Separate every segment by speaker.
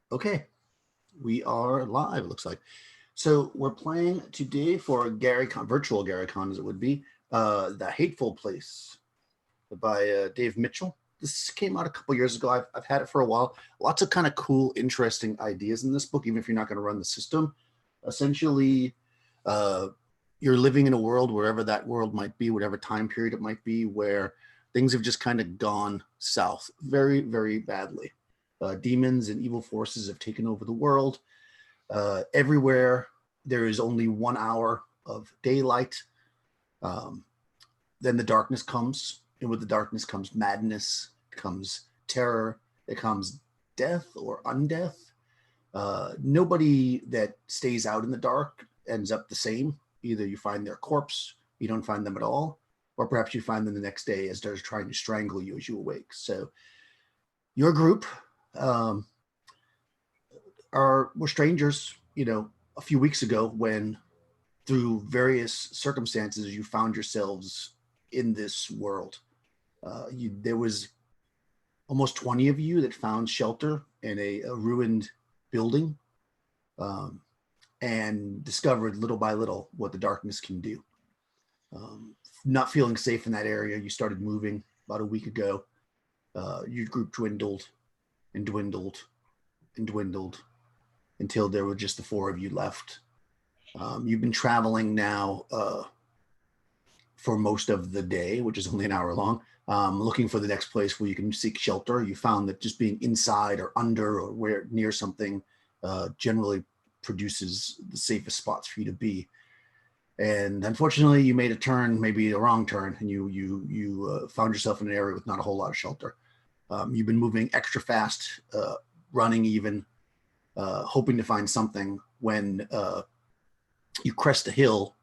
Speaker 1: Okay, we are live, it looks like. So we're playing today for virtual Gary Con as it would be, The Hateful Place by Dave Mitchell. This came out a couple years ago. I've had it for a while. Lots of kind of cool, interesting ideas in this book, even if you're not going to run the system. Essentially, uh, you're living in a world, wherever that world might be, whatever time period it might be, where things have just kind of gone south very, very badly. Demons and evil forces have taken over the world. Everywhere there is only 1 hour of daylight. Then the darkness comes, and with the darkness comes madness, comes terror, it comes death or undeath. Nobody that stays out in the dark ends up the same. Either you find their corpse, you don't find them at all, or perhaps you find them the next day as they're trying to strangle you as you awake. So your group were strangers, a few weeks ago when, through various circumstances, you found yourselves in this world. There was almost 20 of you that found shelter in a ruined building, and discovered little by little what the darkness can do. Not feeling safe in that area, you started moving about a week ago. Your group dwindled and dwindled and dwindled until there were just the four of you left. You've been traveling now for most of the day, which is only an hour long, looking for the next place where you can seek shelter. You found that just being inside or under or where near something generally produces the safest spots for you to be. And unfortunately, you made a turn, maybe a wrong turn, and you found yourself in an area with not a whole lot of shelter. You've been moving extra fast, running even, hoping to find something when you crest a hill,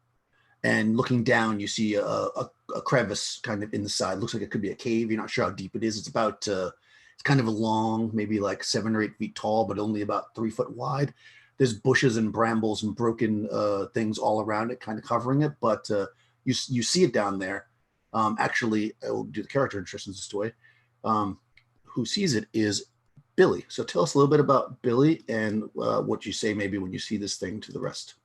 Speaker 1: and looking down, you see a crevice kind of in the side. Looks like it could be a cave. You're not sure how deep it is. It's about, it's kind of a long, maybe like 7 or 8 feet tall, but only about 3 foot wide. There's bushes and brambles and broken things all around it, kind of covering it, but you see it down there. Actually, I will do the character introductions this way. Who sees it is Billy. So tell us a little bit about Billy and what you say maybe when you see this thing to the rest.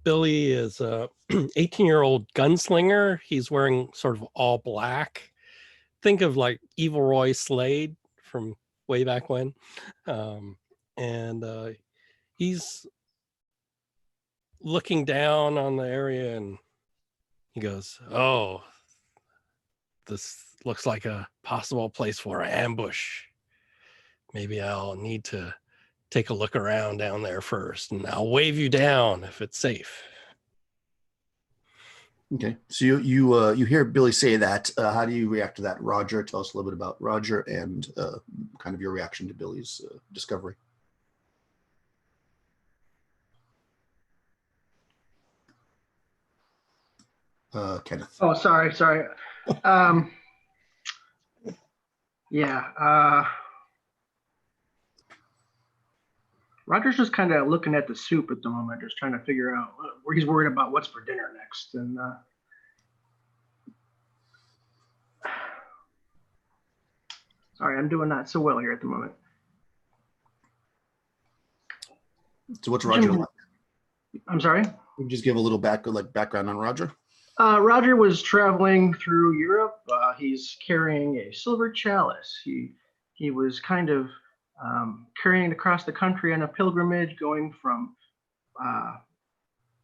Speaker 2: Billy is a 18-year-old gunslinger. He's wearing sort of all black. Think of like Evil Roy Slade from way back when. And he's looking down on the area and he goes, "Oh, this looks like a possible place for an ambush. Maybe I'll need to take a look around down there first, and I'll wave you down if it's safe."
Speaker 1: Okay, so you hear Billy say that. How do you react to that, Roger? Tell us a little bit about Roger and kind of your reaction to Billy's discovery. Kenneth.
Speaker 3: Oh, sorry. Yeah. Roger's just kind of looking at the soup at the moment, just trying to figure out where he's worried about what's for dinner next. And sorry, I'm doing not so well here at the moment.
Speaker 1: So what's Roger like?
Speaker 3: I'm sorry?
Speaker 1: Can you just give a little background on Roger?
Speaker 3: Roger was traveling through Europe. He's carrying a silver chalice. He was kind of carrying it across the country on a pilgrimage, going from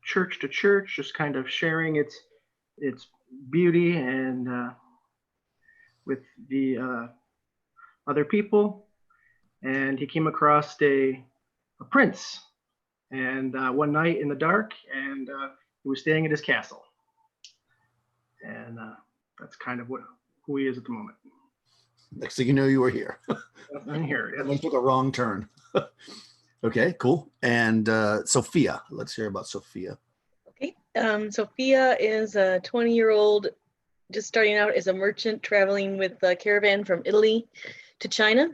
Speaker 3: church to church, just kind of sharing its beauty and with the other people. And he came across a prince, and one night in the dark, and he was staying at his castle. And that's kind of who he is at the moment.
Speaker 1: Next thing you know, you were here.
Speaker 3: I'm here.
Speaker 1: I took a wrong turn. Okay, cool. And Sophia, let's hear about Sophia.
Speaker 4: Okay, Sophia is a 20-year-old, just starting out as a merchant, traveling with a caravan from Italy to China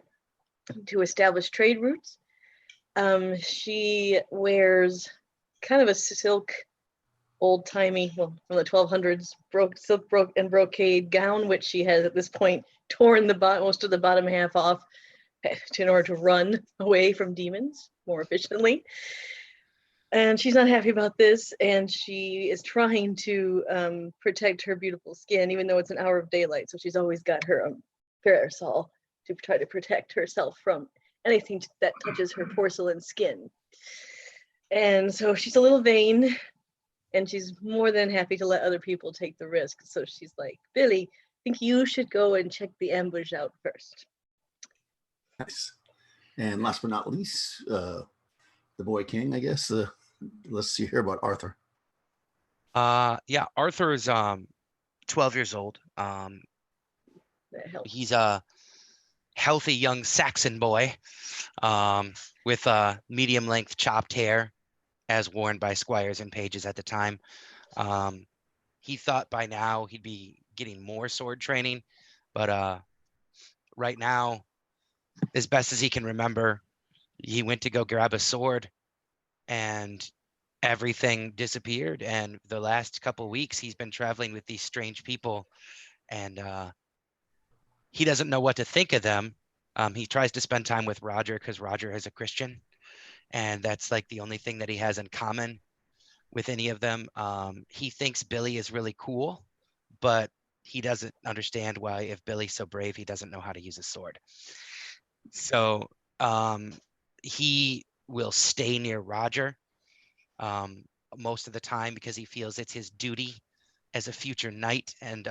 Speaker 4: to establish trade routes. She wears kind of a silk, old-timey, well, from the 1200s, silk and brocade gown, which she has at this point torn most of the bottom half off in order to run away from demons more efficiently. And she's not happy about this, and she is trying to protect her beautiful skin, even though it's an hour of daylight. So she's always got her parasol to try to protect herself from anything that touches her porcelain skin. And so she's a little vain, and she's more than happy to let other people take the risk. So she's like, Billy, I think you should go and check the ambush out first.
Speaker 1: Nice. And last but not least, the boy king, I guess. Let's hear about Arthur.
Speaker 5: Yeah, Arthur is 12 years old. He's a healthy young Saxon boy with medium length chopped hair, as worn by squires and pages at the time. He thought by now he'd be getting more sword training, but right now, as best as he can remember, he went to go grab a sword and everything disappeared. And the last couple weeks he's been traveling with these strange people, and he doesn't know what to think of them. He tries to spend time with Roger because Roger is a Christian, and that's like the only thing that he has in common with any of them. He thinks Billy is really cool, but he doesn't understand why, if Billy's so brave, he doesn't know how to use a sword. So he will stay near Roger most of the time because he feels it's his duty as a future knight and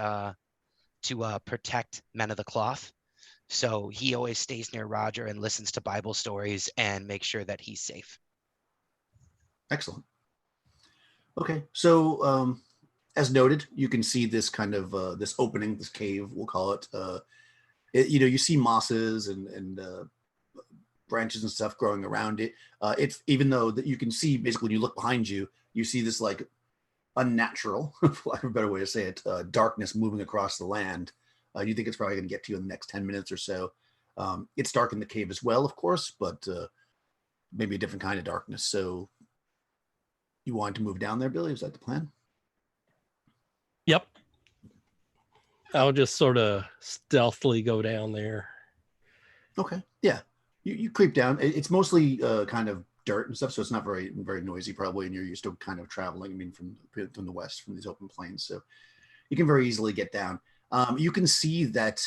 Speaker 5: to protect men of the cloth. So he always stays near Roger and listens to Bible stories and makes sure that he's safe.
Speaker 1: Excellent. Okay, so as noted, you can see this kind of this opening, this cave, we'll call it. You see mosses and branches and stuff growing around it. It's, even though that you can see, basically when you look behind you, you see this like unnatural, for lack of a better way to say it, darkness moving across the land. You think it's probably going to get to you in the next 10 minutes or so. It's dark in the cave as well, of course, but maybe a different kind of darkness. So you wanted to move down there, Billy? Is that the plan?
Speaker 2: Yep. I'll just sort of stealthily go down there.
Speaker 1: Okay. Yeah. You creep down. It's mostly kind of dirt and stuff, so it's not very noisy probably, and you're used to kind of traveling, I mean, from the west, from these open plains, so you can very easily get down. You can see that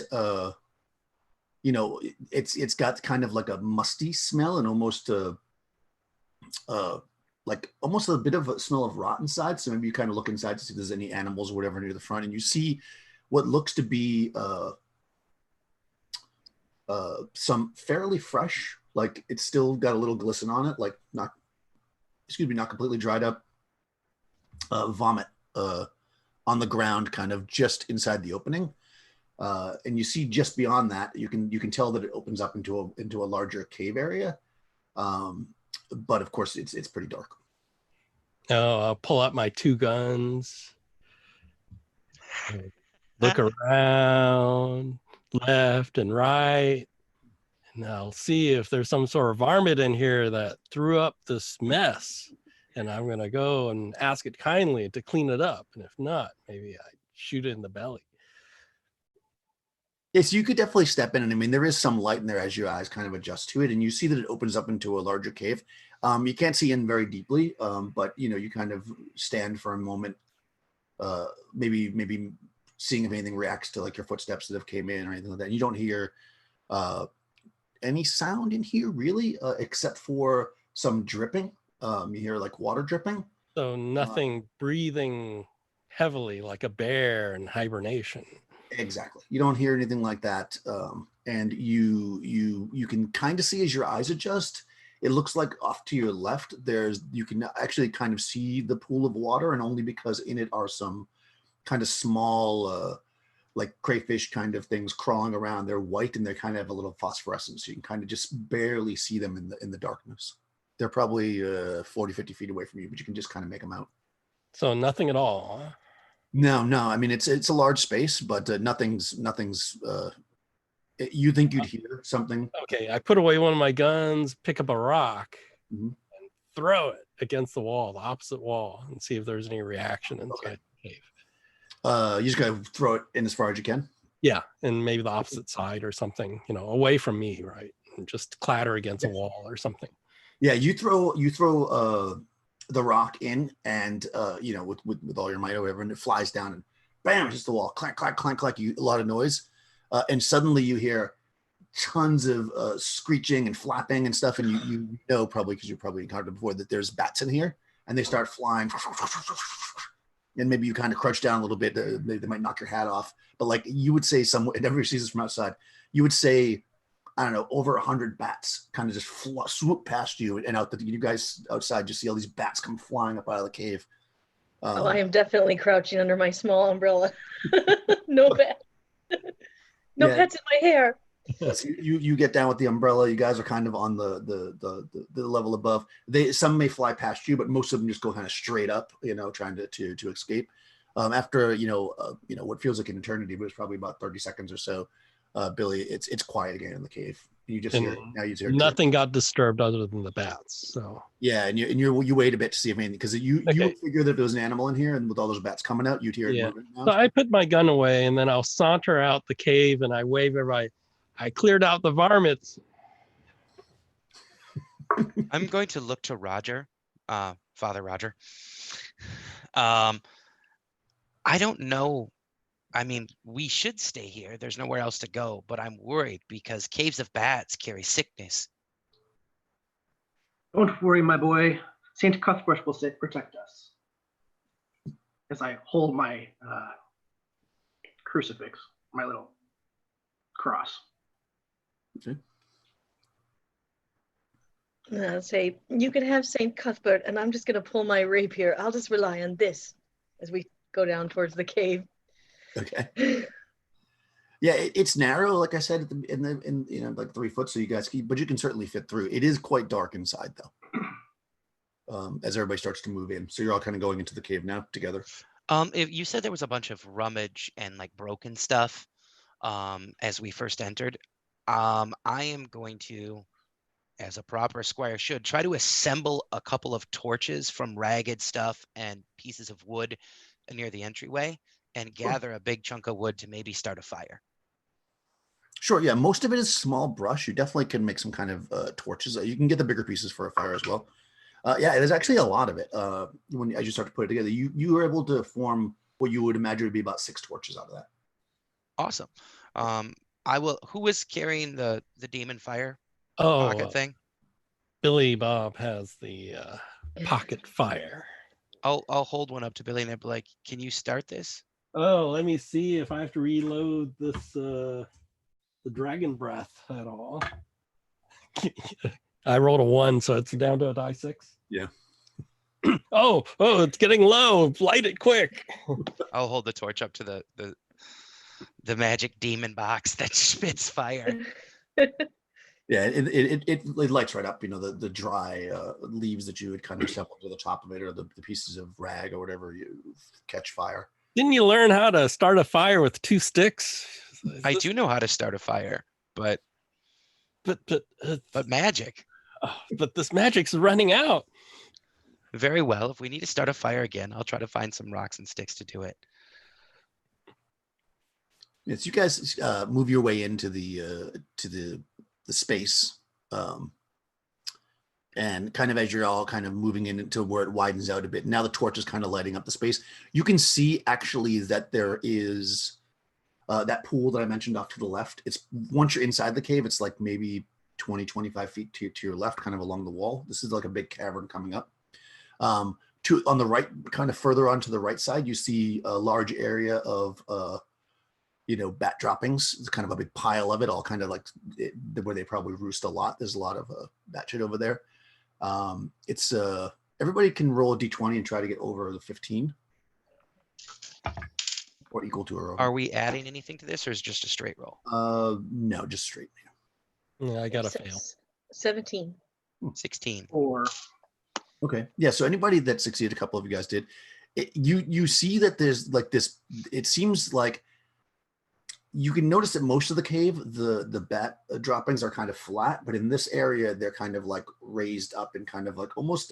Speaker 1: it's got kind of like a musty smell and almost like almost a bit of a smell of rot inside. So maybe you kind of look inside to see if there's any animals or whatever near the front, and you see what looks to be some fairly fresh, like it's still got a little glisten on it, like not completely dried up vomit on the ground, kind of just inside the opening. And you see just beyond that, you can tell that it opens up into a larger cave area. But of course it's pretty dark.
Speaker 2: Oh, I'll pull out my 2 guns, look around left and right, and I'll see if there's some sort of varmint in here that threw up this mess. And I'm going to go and ask it kindly to clean it up. And if not, maybe I shoot it in the belly.
Speaker 1: Yes, you could definitely step in, and I mean, there is some light in there as your eyes kind of adjust to it, and you see that it opens up into a larger cave. You can't see in very deeply, but you kind of stand for a moment, maybe seeing if anything reacts to like your footsteps that have came in or anything like that. You don't hear any sound in here really, except for some dripping. You hear like water dripping.
Speaker 2: So nothing breathing heavily like a bear in hibernation.
Speaker 1: Exactly. You don't hear anything like that. And you can kind of see as your eyes adjust, it looks like off to your left, you can actually kind of see the pool of water, and only because in it are some kind of small, like crayfish kind of things crawling around. They're white and they kind of have a little phosphorescence. So you can kind of just barely see them in the darkness. They're probably 40, 50 feet away from you, but you can just kind of make them out.
Speaker 2: So nothing at all, huh?
Speaker 1: No. I mean, it's a large space, but nothing's. You think you'd hear something?
Speaker 2: Okay, I put away one of my guns, pick up a rock, and throw it against the wall, the opposite wall, and see if there's any reaction inside the cave.
Speaker 1: You just gotta throw it in as far as you can.
Speaker 2: Yeah, and maybe the opposite side or something, away from me, right? and just clatter against a wall or something.
Speaker 1: Yeah, you throw the rock in, and you know, with all your might or whatever, and it flies down and bam, it's just the wall, clank, clank, clank, clank. A lot of noise, and suddenly you hear tons of screeching and flapping and stuff, and you know, probably because you've probably encountered it before, that there's bats in here, and they start flying, and maybe you kind of crouch down a little bit. They might knock your hat off, but like you would say, and everybody sees this from outside, you would say, I don't know, over 100 bats kind of just swoop past you and out. You guys outside just see all these bats come flying up out of the cave.
Speaker 4: Oh, I am definitely crouching under my small umbrella. No bat. No pets in my hair.
Speaker 1: So you get down with the umbrella. You guys are kind of on the level above. Some may fly past you, but most of them just go kind of straight up, you know, trying to escape. After what feels like an eternity, but it's probably about 30 seconds or so. Billy, it's quiet again in the cave. You just hear
Speaker 2: nothing got disturbed other than the bats. So
Speaker 1: yeah, and you wait a bit to see if anything, because you figure that there was an animal in here, and with all those bats coming out, you'd hear it moving.
Speaker 2: So I put my gun away, and then I'll saunter out the cave, and I wave everybody. I cleared out the varmints.
Speaker 5: I'm going to look to Roger, Father Roger. I don't know. I mean, we should stay here. There's nowhere else to go, but I'm worried because caves of bats carry sickness.
Speaker 3: Don't worry, my boy. Saint Cuthbert will protect us. As I hold my crucifix, my little cross.
Speaker 1: Okay.
Speaker 4: I'll say, you can have Saint Cuthbert, and I'm just going to pull my rapier. I'll just rely on this as we go down towards the cave.
Speaker 1: Okay. Yeah, it's narrow, like I said, in like 3 foot, so you guys but you can certainly fit through. It is quite dark inside, though. As everybody starts to move in, so you're all kind of going into the cave now together.
Speaker 5: If you said there was a bunch of rummage and like broken stuff, as we first entered, I am going to, as a proper squire should, try to assemble a couple of torches from ragged stuff and pieces of wood near the entryway, and gather a big chunk of wood to maybe start a fire.
Speaker 1: Sure, yeah. Most of it is small brush. You definitely can make some kind of torches. You can get the bigger pieces for a fire as well. Yeah, there's actually a lot of it. As you start to put it together, you were able to form what you would imagine would be about 6 torches out of that.
Speaker 5: Awesome. I will. Who is carrying the demon fire
Speaker 2: Oh,
Speaker 5: pocket thing?
Speaker 2: Billy Bob has the pocket fire.
Speaker 5: I'll hold one up to Billy and I'll be like, "Can you start this?"
Speaker 2: Oh, let me see if I have to reload this the dragon breath at all. I rolled a 1, so it's down to a die 6.
Speaker 1: Yeah.
Speaker 2: Oh, it's getting low. Light it quick.
Speaker 5: I'll hold the torch up to the magic demon box that spits fire.
Speaker 1: Yeah, it lights right up. You know, the dry leaves that you would kind of step to the top of it, or the pieces of rag or whatever, you catch fire.
Speaker 2: Didn't you learn how to start a fire with 2 sticks?
Speaker 5: I do know how to start a fire, but magic.
Speaker 2: But this magic's running out.
Speaker 5: Very well. If we need to start a fire again, I'll try to find some rocks and sticks to do it.
Speaker 1: Yes, you guys move your way into the space, and kind of as you're all kind of moving into where it widens out a bit. Now the torch is kind of lighting up the space. You can see actually that there is that pool that I mentioned off to the left. It's once you're inside the cave, it's like maybe 20-25 feet to your left, kind of along the wall. This is like a big cavern coming up. On the right, kind of further on to the right side, you see a large area of bat droppings. It's kind of a big pile of it, all kind of like where they probably roost a lot. There's a lot of bat shit over there. It's everybody can roll a d20 and try to get over the 15 or equal to or over.
Speaker 5: Are we adding anything to this, or is it just a straight roll?
Speaker 1: No, just straight.
Speaker 2: Yeah, I gotta fail.
Speaker 4: 17.
Speaker 5: 16.
Speaker 3: Or
Speaker 1: Okay, yeah. So anybody that succeeded, a couple of you guys did. You see that there's like this. It seems like you can notice that most of the cave, the bat droppings are kind of flat, but in this area they're kind of like raised up and kind of like almost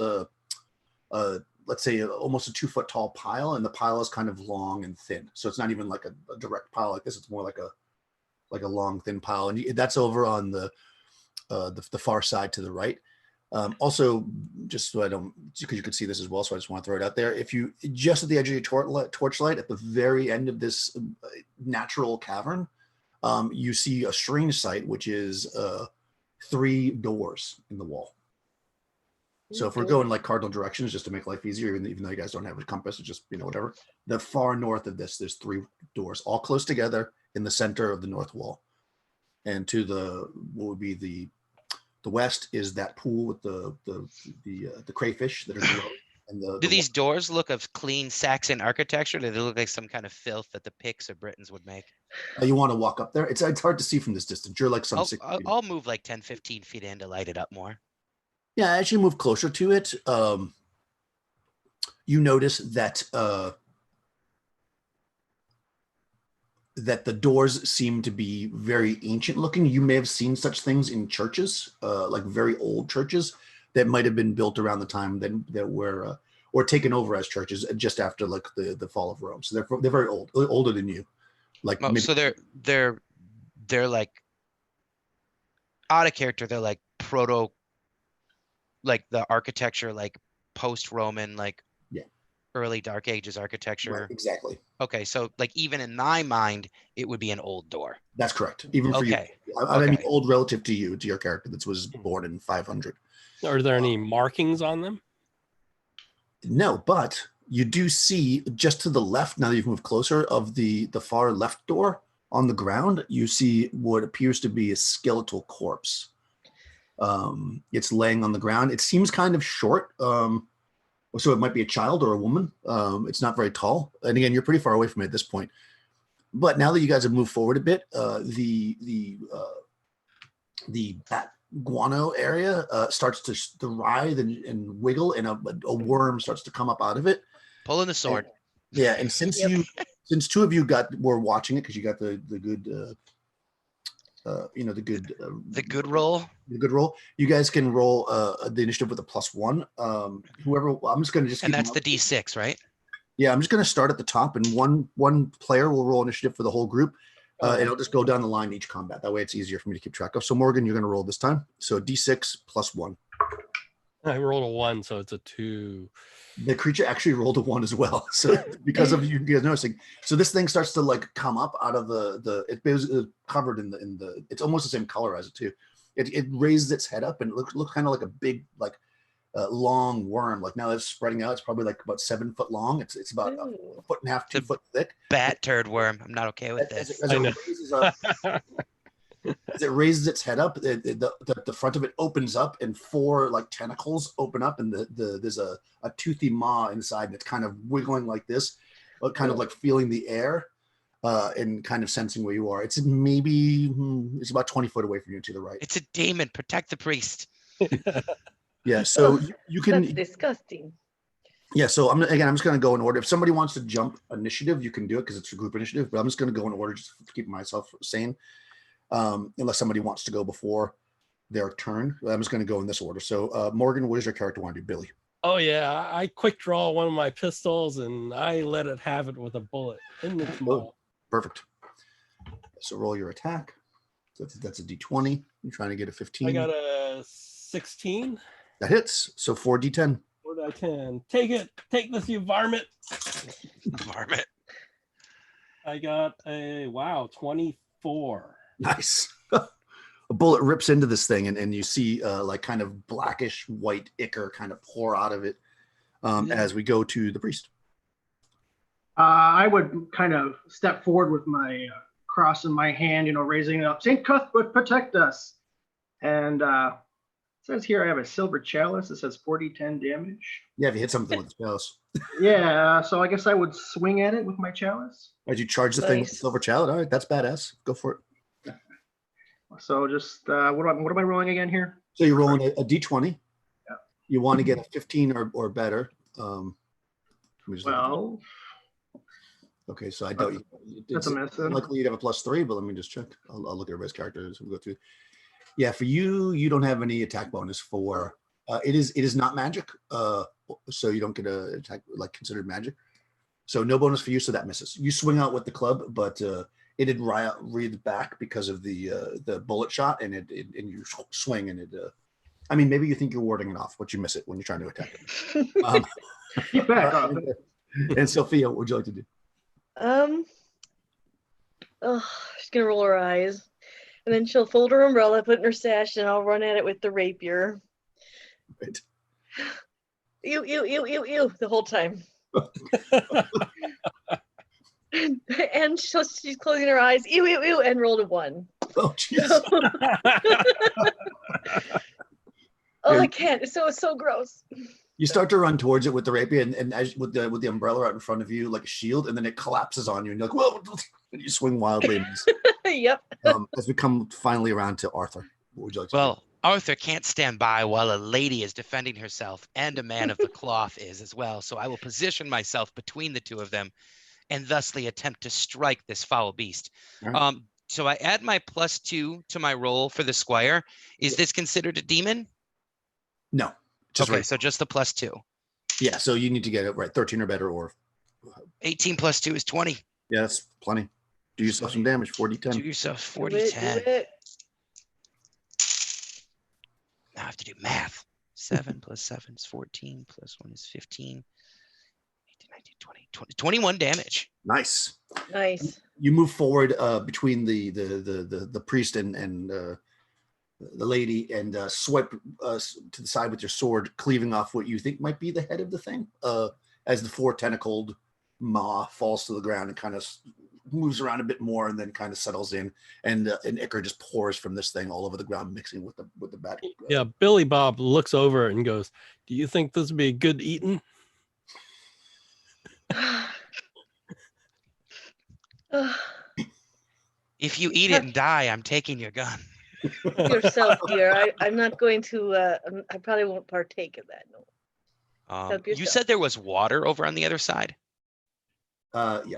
Speaker 1: let's say almost a 2 foot tall pile, and the pile is kind of long and thin. So it's not even like a direct pile like this. It's more like a long thin pile, and that's over on the the far side to the right. Also, just so I don't, because you could see this as well, so I just want to throw it out there. If you just at the edge of your torchlight at the very end of this natural cavern, you see a strange sight, which is 3 doors in the wall. So if we're going like cardinal directions, just to make life easier, even though you guys don't have a compass, it's just, whatever. The far north of this, there's 3 doors, all close together in the center of the north wall. And to the, what would be the west is that pool with the crayfish that are below. And
Speaker 5: Do these doors look of clean Saxon architecture? Do they look like some kind of filth that the Picts or Britons would make?
Speaker 1: You want to walk up there? It's hard to see from this distance. You're like some 6 feet.
Speaker 5: I'll move like 10, 15 feet in to light it up more.
Speaker 1: Yeah, as you move closer to it, you notice that that the doors seem to be very ancient looking. You may have seen such things in churches, like very old churches that might have been built around the time that were or taken over as churches just after like the fall of Rome. So they're very old, older than you. Like
Speaker 5: so they're like out of character. They're like proto, like the architecture, like post-Roman, like early Dark Ages architecture.
Speaker 1: Right, exactly.
Speaker 5: Okay, so like even in my mind, it would be an old door.
Speaker 1: That's correct. Even for you. I mean, old relative to you, to your character that was born in 500.
Speaker 2: Are there any markings on them?
Speaker 1: No, but you do see just to the left, now that you've moved closer, of the far left door on the ground, you see what appears to be a skeletal corpse. It's laying on the ground. It seems kind of short. So it might be a child or a woman. It's not very tall. And again, you're pretty far away from it at this point. But now that you guys have moved forward a bit, the bat guano area starts to writhe and wiggle, and a worm starts to come up out of it.
Speaker 5: Pulling the sword.
Speaker 1: And since since 2 of you were watching it because you got the good the good roll, you guys can roll the initiative with a +1. Whoever, I'm just going to
Speaker 5: and that's the D6, right?
Speaker 1: Yeah, I'm just going to start at the top, and one player will roll initiative for the whole group, and it'll just go down the line each combat. That way it's easier for me to keep track of. So Morgan, you're going to roll this time. So D6 +1.
Speaker 2: I rolled a 1, so it's a 2.
Speaker 1: The creature actually rolled a 1 as well. So because of you guys noticing, so this thing starts to like come up out of it was covered in the it's almost the same color as it too. It raises its head up and it looks kind of like a big like long worm. Like now it's spreading out. It's probably like about 7 foot long. It's about a 1.5 to 2 foot thick.
Speaker 5: Bat turd worm. I'm not okay with this.
Speaker 1: As it raises its head up, the front of it opens up, and 4 like tentacles open up, and there's a toothy maw inside that's kind of wiggling like this, but kind of like feeling the air and kind of sensing where you are. It's it's about 20 foot away from you to the right.
Speaker 5: It's a demon. Protect the priest.
Speaker 1: Yeah, so you can.
Speaker 4: That's disgusting.
Speaker 1: Yeah, so I'm just going to go in order. If somebody wants to jump initiative, you can do it because it's a group initiative. But I'm just going to go in order just to keep myself sane. Unless somebody wants to go before their turn. I'm just going to go in this order. So Morgan, what does your character want to do? Billy?
Speaker 2: Oh yeah, I quick draw one of my pistols and I let it have it with a bullet in its mouth.
Speaker 1: Perfect. So roll your attack. So that's a D20. You're trying to get a 15.
Speaker 2: I got a 16.
Speaker 1: That hits. So 4D10.
Speaker 2: 4D10. Take it. Take this, you varmint.
Speaker 5: Varmint.
Speaker 2: I got a 24.
Speaker 1: Nice. A bullet rips into this thing, and you see like kind of blackish white ichor kind of pour out of it as we go to the priest.
Speaker 3: I would kind of step forward with my cross in my hand, raising it up. St. Cuthbert, protect us. And it says here I have a silver chalice. It says 40-10 damage.
Speaker 1: Yeah, if you hit something with the chalice.
Speaker 3: Yeah, so I guess I would swing at it with my chalice.
Speaker 1: As you charge the thing with the silver chalice. All right, that's badass. Go for it.
Speaker 3: So just what am I rolling again here?
Speaker 1: So you're rolling a D20.
Speaker 3: Yeah.
Speaker 1: You want to get a 15 or better.
Speaker 3: Well.
Speaker 1: Okay, so I doubt you.
Speaker 3: That's a miss.
Speaker 1: Likely you'd have a +3, but let me just check. I'll look at everybody's characters as we go through. Yeah, for you don't have any attack bonus for. It is not magic, so you don't get a attack like considered magic. So no bonus for you, so that misses. You swing out with the club, but it had wreathed back because of the bullet shot, and and you swing, and it. I mean, maybe you think you're warding it off, but you miss it when you're trying to attack it.
Speaker 3: Get back off it.
Speaker 1: And Sophia, what would you like to do?
Speaker 4: She's gonna roll her eyes, and then she'll fold her umbrella, put it in her sash, and I'll run at it with the rapier.
Speaker 1: Right.
Speaker 4: Ew, the whole time. And so she's closing her eyes, ew, and rolled a 1.
Speaker 1: Oh, jeez.
Speaker 4: Oh, I can't. It's so gross.
Speaker 1: You start to run towards it with the rapier, and as with the umbrella out in front of you like a shield, and then it collapses on you, and you're like, whoa! And you swing wildly.
Speaker 4: Yep.
Speaker 1: As we come finally around to Arthur, what would you like to do?
Speaker 5: Well, Arthur can't stand by while a lady is defending herself, and a man of the cloth is as well. So I will position myself between the two of them, and thusly attempt to strike this foul beast.
Speaker 1: Right.
Speaker 5: So I add my +2 to my roll for the squire. Is this considered a demon?
Speaker 1: No. Just
Speaker 5: Okay,
Speaker 1: right.
Speaker 5: so just the +2.
Speaker 1: Yeah, so you need to get it right, 13 or better, or
Speaker 5: 18 + 2 is 20.
Speaker 1: yeah, that's plenty. Do yourself some damage, 4d10.
Speaker 5: Do yourself 40,
Speaker 4: Do
Speaker 5: 10.
Speaker 4: it.
Speaker 5: Now I have to do math. 7 + 7 is 14, +1 is 15. 18, 19, 20, 21 damage.
Speaker 1: Nice.
Speaker 4: Nice.
Speaker 1: You move forward between the priest and the lady, and swipe to the side with your sword, cleaving off what you think might be the head of the thing. As the 4-tentacled maw falls to the ground and kind of moves around a bit more, and then kind of settles in, and ichor just pours from this thing all over the ground, mixing with the bat.
Speaker 2: Yeah, Billy Bob looks over and goes, "Do you think this would be good eating?"
Speaker 5: If you eat it and die, I'm taking your gun.
Speaker 4: Yourself, dear. I'm not going to. I probably won't partake of that. No. Help
Speaker 5: You
Speaker 4: yourself.
Speaker 5: said there was water over on the other side.
Speaker 1: Yeah.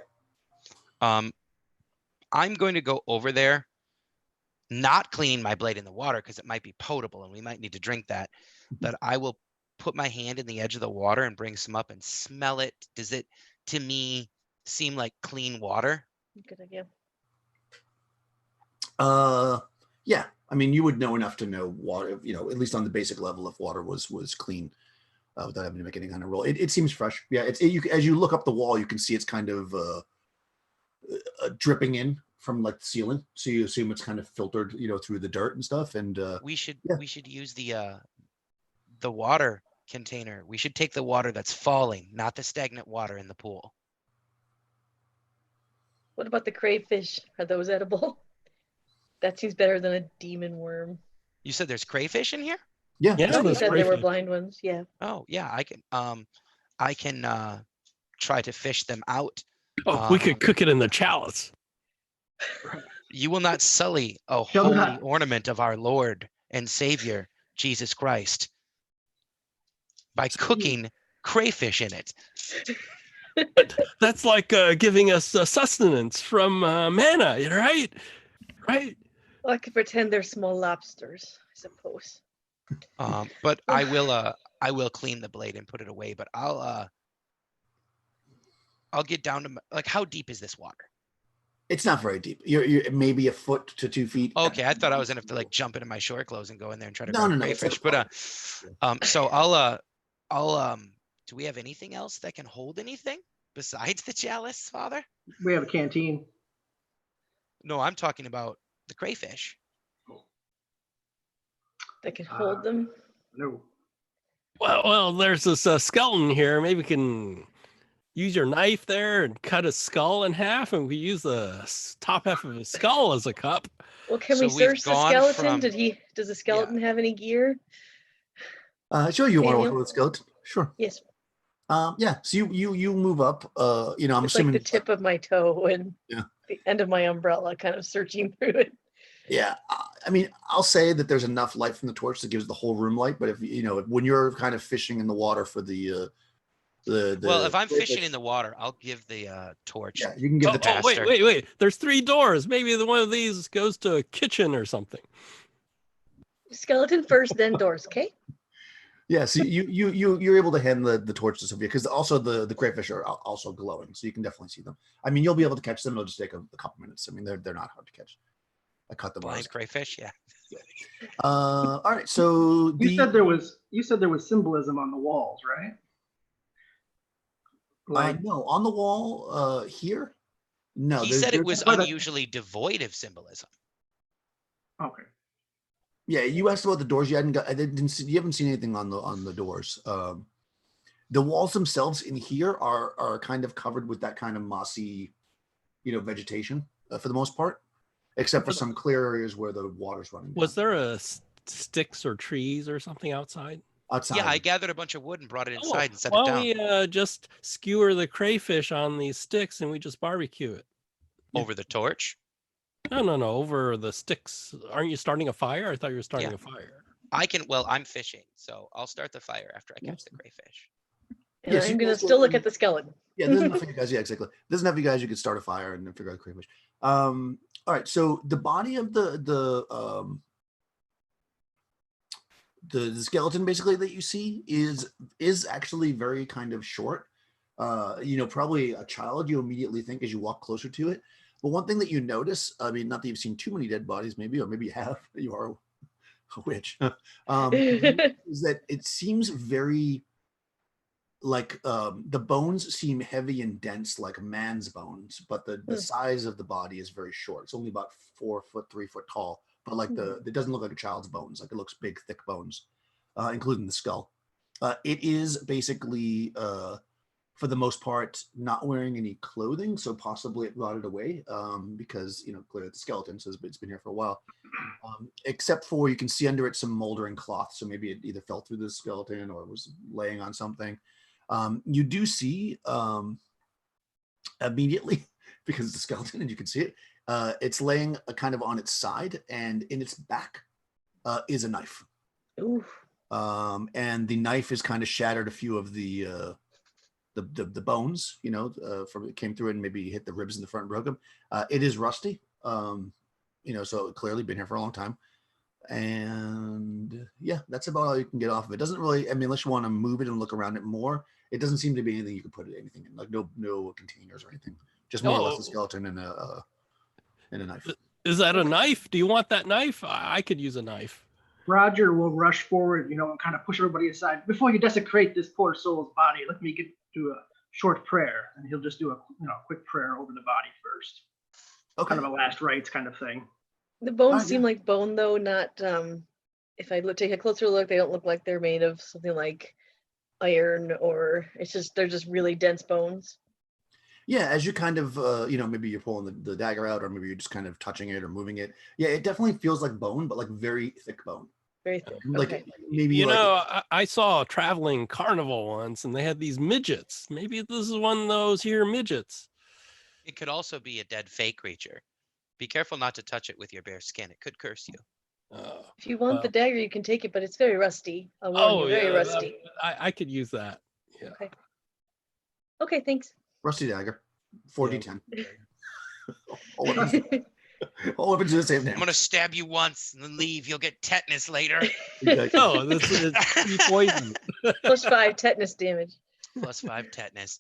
Speaker 5: I'm going to go over there, not cleaning my blade in the water because it might be potable and we might need to drink that. But I will put my hand in the edge of the water and bring some up and smell it. Does it, to me, seem like clean water?
Speaker 4: Good idea.
Speaker 1: Yeah. I mean, you would know enough to know water, at least on the basic level, if water was clean, without having to make any kind of roll. It seems fresh. Yeah. As you look up the wall, you can see it's kind of dripping in from like the ceiling. So you assume it's kind of filtered, through the dirt and stuff. And
Speaker 5: we should use the water container. We should take the water that's falling, not the stagnant water in the pool.
Speaker 4: What about the crayfish? Are those edible? That seems better than a demon worm.
Speaker 5: You said there's crayfish in here?
Speaker 1: yeah,
Speaker 2: Yeah,
Speaker 4: You
Speaker 2: those
Speaker 4: said there were
Speaker 2: crayfish.
Speaker 4: blind ones. Yeah.
Speaker 5: Oh yeah, I can try to fish them out.
Speaker 2: Oh, we could cook it in the chalice.
Speaker 5: You will not sully a
Speaker 3: Shall
Speaker 5: holy
Speaker 3: not.
Speaker 5: ornament of our Lord and Savior Jesus Christ by cooking crayfish in it.
Speaker 2: That's like giving us sustenance from manna, right? Right?
Speaker 4: Well, I could pretend they're small lobsters, I suppose.
Speaker 5: But I will clean the blade and put it away. But I'll get down to like, how deep is this water?
Speaker 1: it's not very deep. You're maybe a foot to 2 feet.
Speaker 5: Okay, I thought I was gonna have to like jump into my short clothes and go in there and try to
Speaker 1: No,
Speaker 5: grab
Speaker 1: no, it's
Speaker 5: crayfish.
Speaker 1: like
Speaker 5: But so I'll do we have anything else that can hold anything besides the chalice, Father?
Speaker 3: We have a canteen.
Speaker 5: No, I'm talking about the crayfish.
Speaker 4: That can hold them.
Speaker 3: No.
Speaker 2: Well, there's this skeleton here. Maybe we can use your knife there and cut a skull in half, and we use the top half of his skull as a cup.
Speaker 4: Well, can
Speaker 5: So
Speaker 4: we
Speaker 5: we've
Speaker 4: search the
Speaker 5: gone
Speaker 4: skeleton?
Speaker 5: from-
Speaker 4: Does the skeleton have any gear?
Speaker 1: Sure, you want to
Speaker 4: Daniel?
Speaker 1: work with the skeleton? Sure.
Speaker 4: Yes.
Speaker 1: Yeah. So you move up. I'm
Speaker 4: It's like
Speaker 1: assuming.
Speaker 4: the tip of my toe and
Speaker 1: Yeah.
Speaker 4: the end of my umbrella, kind of searching through it.
Speaker 1: Yeah, I mean, I'll say that there's enough light from the torch that gives the whole room light. But if when you're kind of fishing in the water for the
Speaker 5: Well, if I'm fishing in the water, I'll give the torch.
Speaker 1: yeah, you can give the
Speaker 5: Oh,
Speaker 1: task.
Speaker 2: Wait. There's 3 doors. Maybe the one of these goes to a kitchen or something.
Speaker 4: Skeleton first, then doors. Okay.
Speaker 1: Yeah, so you're able to hand the torch to Sophia because also the crayfish are also glowing, so you can definitely see them. I mean, you'll be able to catch them. It'll just take a couple minutes. I mean, they're not hard to catch. I caught them.
Speaker 5: Blind crayfish, yeah.
Speaker 1: All right, so
Speaker 3: You said there was symbolism on the walls, right? Like
Speaker 1: no, on the wall here. No,
Speaker 5: He said it was
Speaker 3: but-
Speaker 5: unusually devoid of symbolism.
Speaker 3: okay.
Speaker 1: Yeah, you asked about the doors. You haven't seen anything on the doors. The walls themselves in here are kind of covered with that kind of mossy, vegetation for the most part, except for some clear areas where the water's running down.
Speaker 2: Was there a sticks or trees or something outside?
Speaker 1: Outside?
Speaker 5: Yeah, I gathered a bunch of wood and brought it inside and set
Speaker 2: Why
Speaker 5: it
Speaker 2: don't
Speaker 5: down.
Speaker 2: we just skewer the crayfish on these sticks and we just barbecue it?
Speaker 5: Over the torch.
Speaker 2: No, over the sticks. Aren't you starting a fire? I thought you were starting
Speaker 5: Yeah.
Speaker 2: a fire.
Speaker 5: I'm fishing, so I'll start the fire after I catch the crayfish.
Speaker 4: And
Speaker 1: Yes,
Speaker 4: I'm
Speaker 1: you
Speaker 4: gonna
Speaker 1: guys
Speaker 4: still
Speaker 1: go
Speaker 4: look
Speaker 1: in-
Speaker 4: at the skeleton.
Speaker 1: Yeah, there's enough for you guys. Yeah, exactly. There's enough for you guys. You could start a fire and then figure out the crayfish. All right. So the body of the skeleton basically that you see is actually very kind of short. Probably a child. You immediately think as you walk closer to it. But one thing that you notice, I mean, not that you've seen too many dead bodies, maybe, or maybe you have. You are a witch. Is that it seems very like the bones seem heavy and dense like a man's bones, but the size of the body is very short. It's only about 4 foot, 3 foot tall, but like it doesn't look like a child's bones. Like it looks big, thick bones, including the skull. It is basically for the most part not wearing any clothing, so possibly it rotted away because clearly it's a skeleton, so it's been here for a while. Except for you can see under it some moldering cloth, so maybe it either fell through the skeleton or was laying on something. You do see immediately, because it's a skeleton and you can see it, it's laying kind of on its side, and in its back is a knife.
Speaker 4: Ooh.
Speaker 1: And the knife is kind of shattered a few of the bones, from it came through and maybe hit the ribs in the front and broke them. It is rusty, so it clearly been here for a long time. And yeah, that's about all you can get off of it. Doesn't really, I mean, unless you want to move it and look around it more, it doesn't seem to be anything you could put anything in, like no containers or anything. Just more or less a skeleton and a knife.
Speaker 2: Is that a knife? Do you want that knife? I could use a knife.
Speaker 3: Roger will rush forward, and kind of push everybody aside. Before you desecrate this poor soul's body, let me do a short prayer, and he'll just do a quick prayer over the body first.
Speaker 1: Okay.
Speaker 3: Kind of a last rites kind of thing.
Speaker 4: The bones
Speaker 1: Oh,
Speaker 4: seem
Speaker 1: yeah.
Speaker 4: like bone though, not if I take a closer look, they don't look like they're made of something like iron, or they're just really dense bones.
Speaker 1: Yeah, as you kind of, maybe you're pulling the dagger out, or maybe you're just kind of touching it or moving it. Yeah, it definitely feels like bone, but like very thick bone.
Speaker 4: Very thick.
Speaker 1: Like
Speaker 4: Okay.
Speaker 1: maybe
Speaker 2: I saw a traveling carnival once, and they had these midgets. Maybe this is one of those here midgets.
Speaker 5: It could also be a dead fey creature. Be careful not to touch it with your bare skin. It could curse you.
Speaker 4: If you want the dagger, you can take it, but it's very rusty. I'll warn
Speaker 2: Oh,
Speaker 4: you, very
Speaker 2: yeah,
Speaker 4: rusty.
Speaker 2: I could use that. Yeah.
Speaker 4: Okay, thanks.
Speaker 1: rusty dagger, 4d10. All weapons do the same
Speaker 5: I'm
Speaker 1: damage.
Speaker 5: gonna stab you once and then leave. You'll get tetanus later.
Speaker 2: No, this is poison.
Speaker 4: +5 tetanus damage.
Speaker 5: +5 tetanus.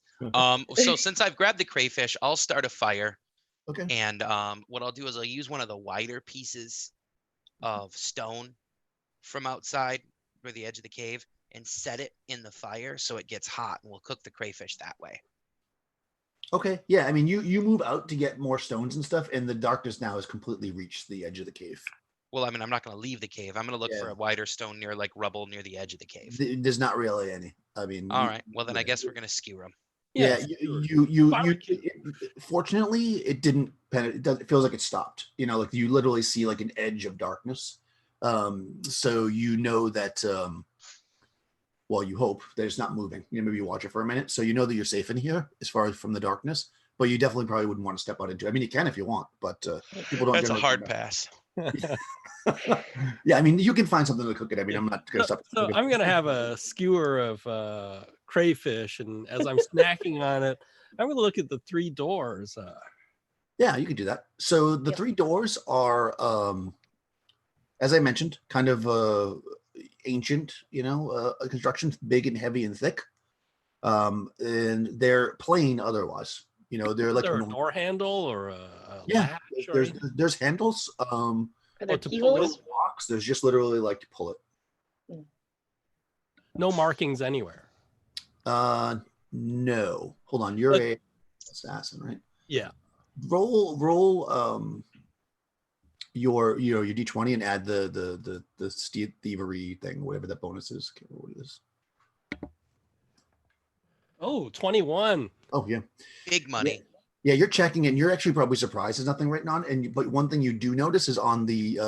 Speaker 5: So since I've grabbed the crayfish, I'll start a fire.
Speaker 1: Okay.
Speaker 5: And what I'll do is I'll use one of the wider pieces of stone from outside for the edge of the cave and set it in the fire so it gets hot, and we'll cook the crayfish that way.
Speaker 1: Okay. Yeah. I mean, you move out to get more stones and stuff, and the darkness now has completely reached the edge of the cave.
Speaker 5: Well, I mean, I'm not going to leave the cave. I'm going to look for
Speaker 1: Yeah.
Speaker 5: a wider stone near like rubble near the edge of the cave.
Speaker 1: There's not really any. I mean.
Speaker 5: All right. Well, then I guess we're going to skewer them.
Speaker 1: Yeah. You.
Speaker 2: Barbecue.
Speaker 1: Fortunately, it didn't. It feels like it stopped. Like you literally see like an edge of darkness. So you know that. Well, you hope that it's not moving. Maybe you watch it for a minute, so you know that you're safe in here as far as from the darkness. But you definitely probably wouldn't want to step out into it. I mean, you can if you want, but people don't.
Speaker 5: That's a
Speaker 1: generally
Speaker 5: hard
Speaker 1: come back.
Speaker 5: pass.
Speaker 1: Yeah, I mean, you can find something to cook it. I mean, I'm not going to stop.
Speaker 2: So I'm gonna have a skewer of crayfish, and as I'm snacking on it, I'm gonna look at the 3 doors.
Speaker 1: Yeah, you could do that. So the 3 doors are, as I mentioned, kind of ancient, construction, big and heavy and thick. And they're plain otherwise. They're
Speaker 2: Is
Speaker 1: like
Speaker 2: there a
Speaker 1: normal-
Speaker 2: door handle or a
Speaker 1: yeah.
Speaker 2: latch or
Speaker 1: There's
Speaker 2: anything?
Speaker 1: there's handles.
Speaker 4: Are there
Speaker 2: to pull
Speaker 4: keyholes?
Speaker 2: it?
Speaker 1: Locks. There's just literally like to pull it.
Speaker 2: No markings anywhere.
Speaker 1: No. Hold on. You're
Speaker 2: But-
Speaker 1: a assassin, right?
Speaker 2: Yeah.
Speaker 1: Roll your d20 and add the thievery thing, whatever that bonus is. Can't remember what it is.
Speaker 2: Oh, 21.
Speaker 1: Oh yeah.
Speaker 5: Big money.
Speaker 1: Yeah, you're checking and you're actually probably surprised there's nothing written on. But one thing you do notice is on the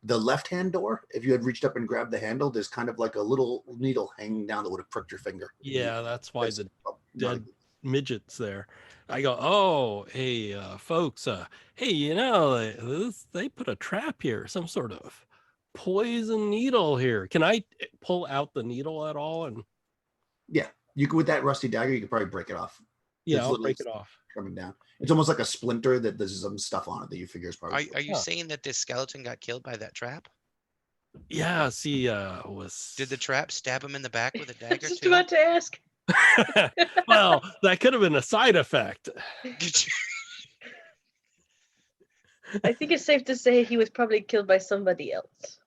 Speaker 1: left-hand door, if you had reached up and grabbed the handle, there's kind of like a little needle hanging down that would have pricked your finger.
Speaker 2: Yeah, that's why the
Speaker 1: not
Speaker 2: dead midget's there. I go, oh, hey, folks, hey, they put a trap here, some sort of poison needle here. Can I pull out the needle at all? And
Speaker 1: yeah, you could with that rusty dagger, you could probably break it off.
Speaker 2: yeah,
Speaker 1: It's
Speaker 2: I'll
Speaker 1: literally
Speaker 2: break it off.
Speaker 1: coming down. It's almost like a splinter that there's some stuff on it that you figure is probably.
Speaker 5: Are you
Speaker 2: Huh.
Speaker 5: saying that this skeleton got killed by that trap?
Speaker 2: Yeah, see, was
Speaker 5: Did the trap stab him in the back with a
Speaker 4: I
Speaker 5: dagger
Speaker 4: was just
Speaker 5: too?
Speaker 4: about to ask.
Speaker 2: well, that could have been a side effect.
Speaker 4: I think it's safe to say he was probably killed by somebody else.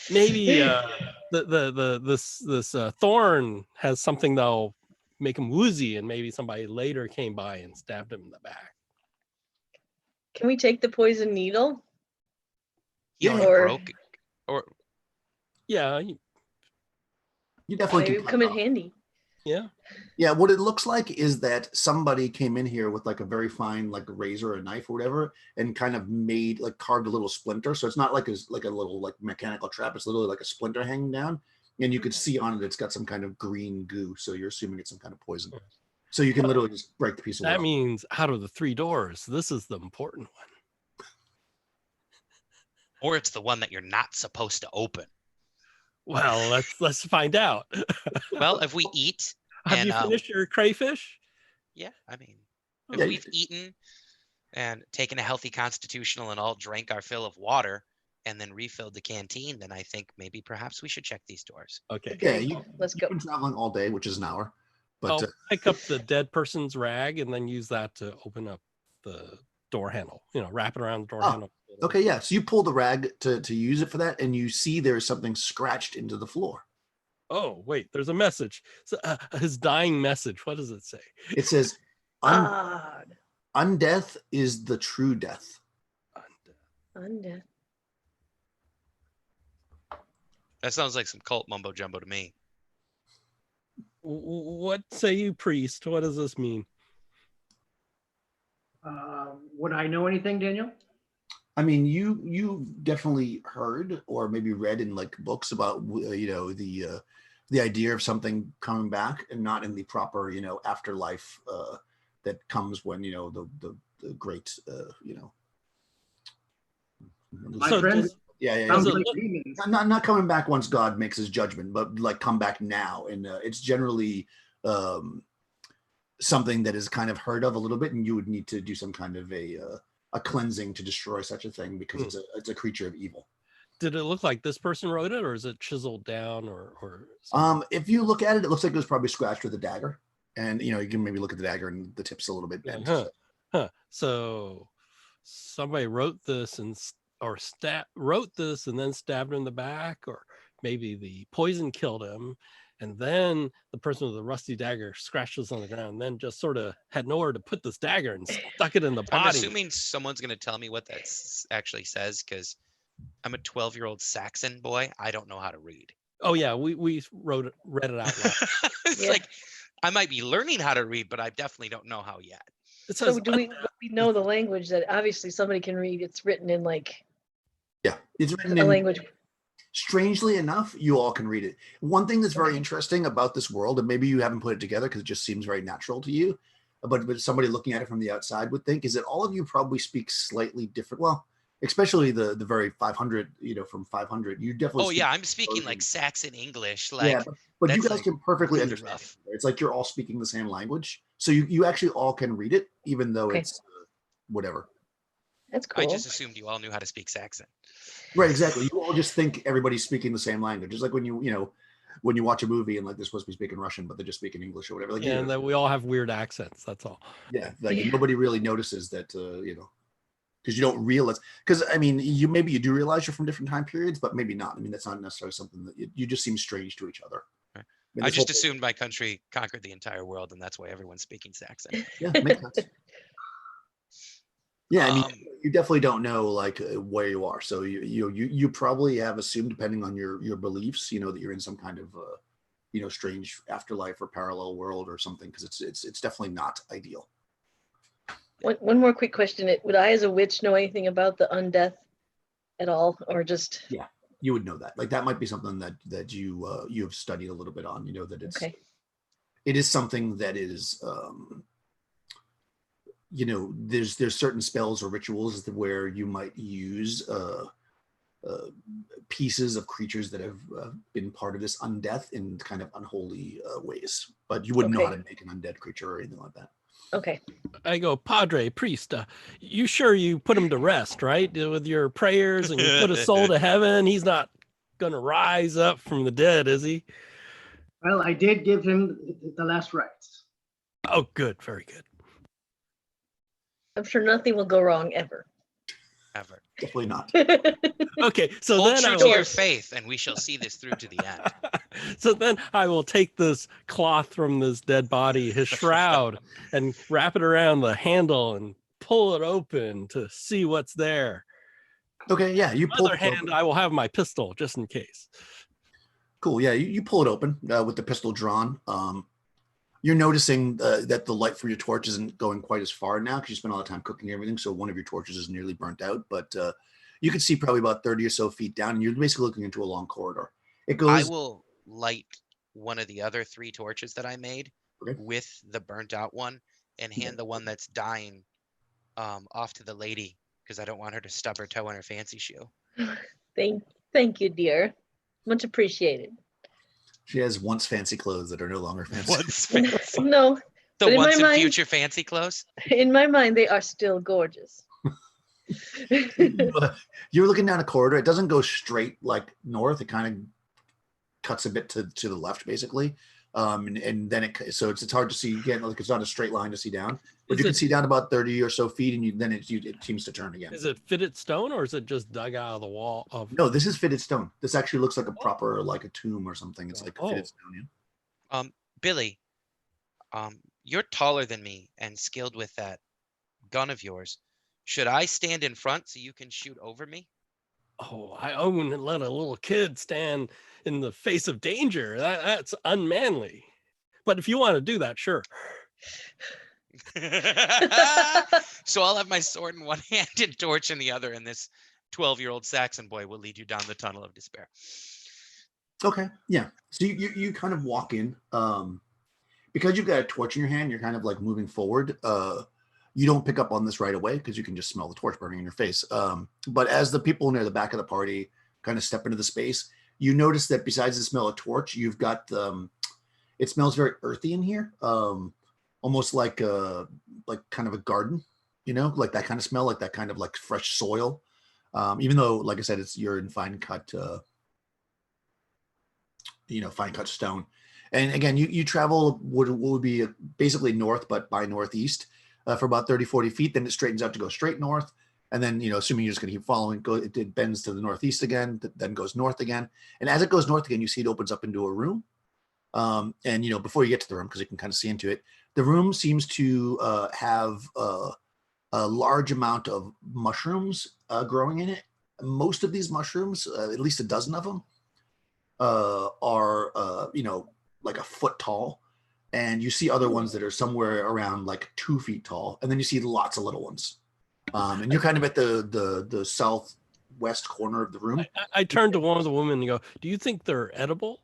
Speaker 2: Maybe this thorn has something that'll make him woozy, and maybe somebody later came by and stabbed him in the back.
Speaker 4: Can we take the poison needle?
Speaker 5: He only
Speaker 4: Or-
Speaker 5: broke, or
Speaker 2: Yeah,
Speaker 1: You definitely
Speaker 4: Maybe it
Speaker 1: can
Speaker 4: would come in
Speaker 1: cut it off.
Speaker 4: handy.
Speaker 2: yeah.
Speaker 1: Yeah, what it looks like is that somebody came in here with like a very fine like razor or knife or whatever, and kind of made like carved a little splinter. So it's not like a little like mechanical trap. It's literally like a splinter hanging down, and you could see on it it's got some kind of green goo. So you're assuming it's some kind of poison. So you can literally just break the piece of wood
Speaker 2: That
Speaker 1: off.
Speaker 2: means out of the 3 doors, this is the important one.
Speaker 5: it's the one that you're not supposed to open.
Speaker 2: Well, let's find out.
Speaker 5: Well, if we eat,
Speaker 2: Have
Speaker 5: and,
Speaker 2: you finished your crayfish?
Speaker 5: yeah, I mean,
Speaker 1: Yeah,
Speaker 5: if we've eaten and taken a healthy constitutional and all drank our fill of water and then refilled the canteen, then I think maybe perhaps we should check these doors.
Speaker 2: Okay.
Speaker 1: Yeah,
Speaker 4: Okay, let's go.
Speaker 1: You've been traveling all day, which is an hour. But
Speaker 2: I'll pick up the dead person's rag and then use that to open up the door handle. Wrap it around the door
Speaker 1: Oh,
Speaker 2: handle.
Speaker 1: okay, yeah. So you pull the rag to use it for that, and you see there's something scratched into the floor.
Speaker 2: Oh, wait, there's a message. So, his dying message. What does it say?
Speaker 1: It says,
Speaker 4: Odd.
Speaker 1: "Undeath is the true death."
Speaker 4: Undead.
Speaker 5: That sounds like some cult mumbo jumbo to me.
Speaker 2: What say you, priest? What does this mean?
Speaker 3: Would I know anything, Daniel?
Speaker 1: I mean, you've definitely heard or maybe read in like books about the idea of something coming back, and not in the proper afterlife that comes when the great
Speaker 3: My
Speaker 2: So
Speaker 3: friend,
Speaker 2: does-
Speaker 1: yeah
Speaker 3: sounds
Speaker 2: it
Speaker 3: like
Speaker 2: look-
Speaker 3: demons.
Speaker 1: not coming back once God makes his judgment, but like come back now, and it's generally something that is kind of heard of a little bit, and you would need to do some kind of a cleansing to destroy such a thing, because it's a creature of evil.
Speaker 2: Did it look like this person wrote it, or is it chiseled down, or something?
Speaker 1: If you look at it, it looks like it was probably scratched with a dagger, and you can maybe look at the dagger and the tips a little bit bent.
Speaker 2: So somebody wrote this wrote this and then stabbed him in the back, or maybe the poison killed him, and then the person with the rusty dagger scratches on the ground, and then just sort of had nowhere to put this dagger and stuck it in the
Speaker 5: I'm
Speaker 2: body.
Speaker 5: assuming someone's going to tell me what that actually says, because I'm a 12-year-old Saxon boy. I don't know how to read.
Speaker 2: Oh yeah, we read it out loud.
Speaker 5: It's
Speaker 4: Yeah.
Speaker 5: like I might be learning how to read, but I definitely don't know how yet.
Speaker 2: It says
Speaker 4: So do we know the language that obviously somebody can read? It's written in like
Speaker 1: Yeah, it's written
Speaker 4: a
Speaker 1: in.
Speaker 4: language.
Speaker 1: Strangely enough, you all can read it. One thing that's very interesting about this world, and maybe you haven't put it together because it just seems very natural to you, but somebody looking at it from the outside would think, is that all of you probably speak slightly different. Well, especially the very 500, from 500, you definitely.
Speaker 5: Oh
Speaker 1: speak
Speaker 5: yeah, I'm speaking like
Speaker 1: versions.
Speaker 5: Saxon English. Like
Speaker 1: Yeah, but you
Speaker 5: that's,
Speaker 1: guys
Speaker 5: like,
Speaker 1: can perfectly
Speaker 5: really
Speaker 1: understand.
Speaker 5: rough.
Speaker 1: It's like you're all speaking the same language, so you actually all can read it, even though
Speaker 4: Okay.
Speaker 1: it's whatever.
Speaker 4: That's
Speaker 5: I
Speaker 4: cool.
Speaker 5: just assumed you all knew how to speak Saxon.
Speaker 1: Right, exactly. You all just think everybody's speaking the same language. Just like when when you watch a movie and like they're supposed to be speaking Russian, but they're just speaking English or whatever. Like,
Speaker 2: And that we all have weird accents. That's all.
Speaker 1: yeah, like
Speaker 4: Yeah.
Speaker 1: nobody really notices that, because you don't realize. Because I mean, maybe you do realize you're from different time periods, but maybe not. I mean, that's not necessarily something that you just seem strange to each other.
Speaker 5: Right.
Speaker 1: mean,
Speaker 5: I
Speaker 1: this whole
Speaker 5: just
Speaker 1: thing-
Speaker 5: assumed my country conquered the entire world, and that's why everyone's speaking Saxon.
Speaker 1: Yeah, makes sense. Yeah, I mean,
Speaker 5: Um,
Speaker 1: you definitely don't know like where you are, so you probably have assumed, depending on your beliefs, that you're in some kind of strange afterlife or parallel world or something, because it's definitely not ideal.
Speaker 4: One more quick question. Would I, as a witch, know anything about the undeath at all, or just?
Speaker 1: Yeah, you would know that. Like that might be something that you have studied a little bit on. That
Speaker 4: Okay.
Speaker 1: it is something that is there's certain spells or rituals where you might use pieces of creatures that have been part of this undeath in kind of unholy ways, but you wouldn't know how
Speaker 4: Okay.
Speaker 1: to make an undead creature or anything like that.
Speaker 4: Okay.
Speaker 2: I go, Padre, priest, you sure you put him to rest, right? With your prayers and you put his soul to heaven. He's not going to rise up from the dead, is he?
Speaker 3: Well, I did give him the last rites.
Speaker 2: Oh, good. Very good.
Speaker 4: I'm sure nothing will go wrong ever.
Speaker 5: ever.
Speaker 1: Definitely not.
Speaker 2: Okay, so
Speaker 5: Hold
Speaker 2: then
Speaker 5: true
Speaker 2: I
Speaker 5: to
Speaker 2: will,
Speaker 5: your faith, and we shall see this through to the end.
Speaker 2: so then I will take this cloth from this dead body, his shroud, and wrap it around the handle and pull it open to see what's there.
Speaker 1: Okay, yeah, you
Speaker 2: On the
Speaker 1: pull
Speaker 2: other
Speaker 1: it
Speaker 2: hand,
Speaker 1: open.
Speaker 2: I will have my pistol just in case.
Speaker 1: Cool. Yeah, you pull it open with the pistol drawn. You're noticing that the light from your torch isn't going quite as far now because you spent all the time cooking everything. So one of your torches is nearly burnt out, but you can see probably about 30 or so feet down, and you're basically looking into a long corridor. It
Speaker 5: I
Speaker 1: goes.
Speaker 5: will light one of the other 3 torches that I made
Speaker 1: Okay.
Speaker 5: with the burnt out one and hand the one that's dying off to the lady because I don't want her to stub her toe in her fancy shoe.
Speaker 4: Thank you, dear. Much appreciated.
Speaker 1: She has once fancy clothes that are no longer fancy.
Speaker 5: Once fancy.
Speaker 4: No,
Speaker 5: The
Speaker 4: but in
Speaker 5: once
Speaker 4: my
Speaker 5: and
Speaker 4: mind-
Speaker 5: future fancy clothes.
Speaker 4: in my mind, they are still gorgeous.
Speaker 1: You're looking down a corridor. It doesn't go straight like north. It kind of cuts a bit to the left, basically. And then it's hard to see again. Like it's not a straight line to see down, but
Speaker 2: Is
Speaker 1: you can
Speaker 2: it-
Speaker 1: see down about 30 or so feet, and then it seems to turn again.
Speaker 2: Is it fitted stone or is it just dug out of the wall of?
Speaker 1: No, this is fitted stone. This actually looks like a proper like a tomb or something. It's like fitted stone. Yeah.
Speaker 5: Billy, you're taller than me and skilled with that gun of yours. Should I stand in front so you can shoot over me?
Speaker 2: Oh, I wouldn't let a little kid stand in the face of danger. That's unmanly. But if you want to do that, sure.
Speaker 5: So I'll have my sword in one hand and torch in the other, and this 12-year-old Saxon boy will lead you down the tunnel of despair.
Speaker 1: Okay. Yeah. So you kind of walk in. Because you've got a torch in your hand, you're kind of like moving forward. You don't pick up on this right away because you can just smell the torch burning in your face. But as the people near the back of the party kind of step into the space, you notice that besides the smell of torch, you've got it smells very earthy in here, almost like kind of a garden, like that kind of smell, like that kind of like fresh soil. Even though, like I said, you're in fine cut stone. And again, you travel what would be basically north, but by northeast for about 30, 40 feet. Then it straightens out to go straight north. And then, assuming you're just going to keep following, it bends to the northeast again, then goes north again. And as it goes north again, you see it opens up into a room. And, before you get to the room, because you can kind of see into it, the room seems to have a large amount of mushrooms growing in it. Most of these mushrooms, at least a dozen of them, are, like a foot tall, and you see other ones that are somewhere around like 2 feet tall, and then you see lots of little ones. And you're kind of at the southwest corner of the room.
Speaker 2: I turned to one of the women and go, "Do you think they're edible?"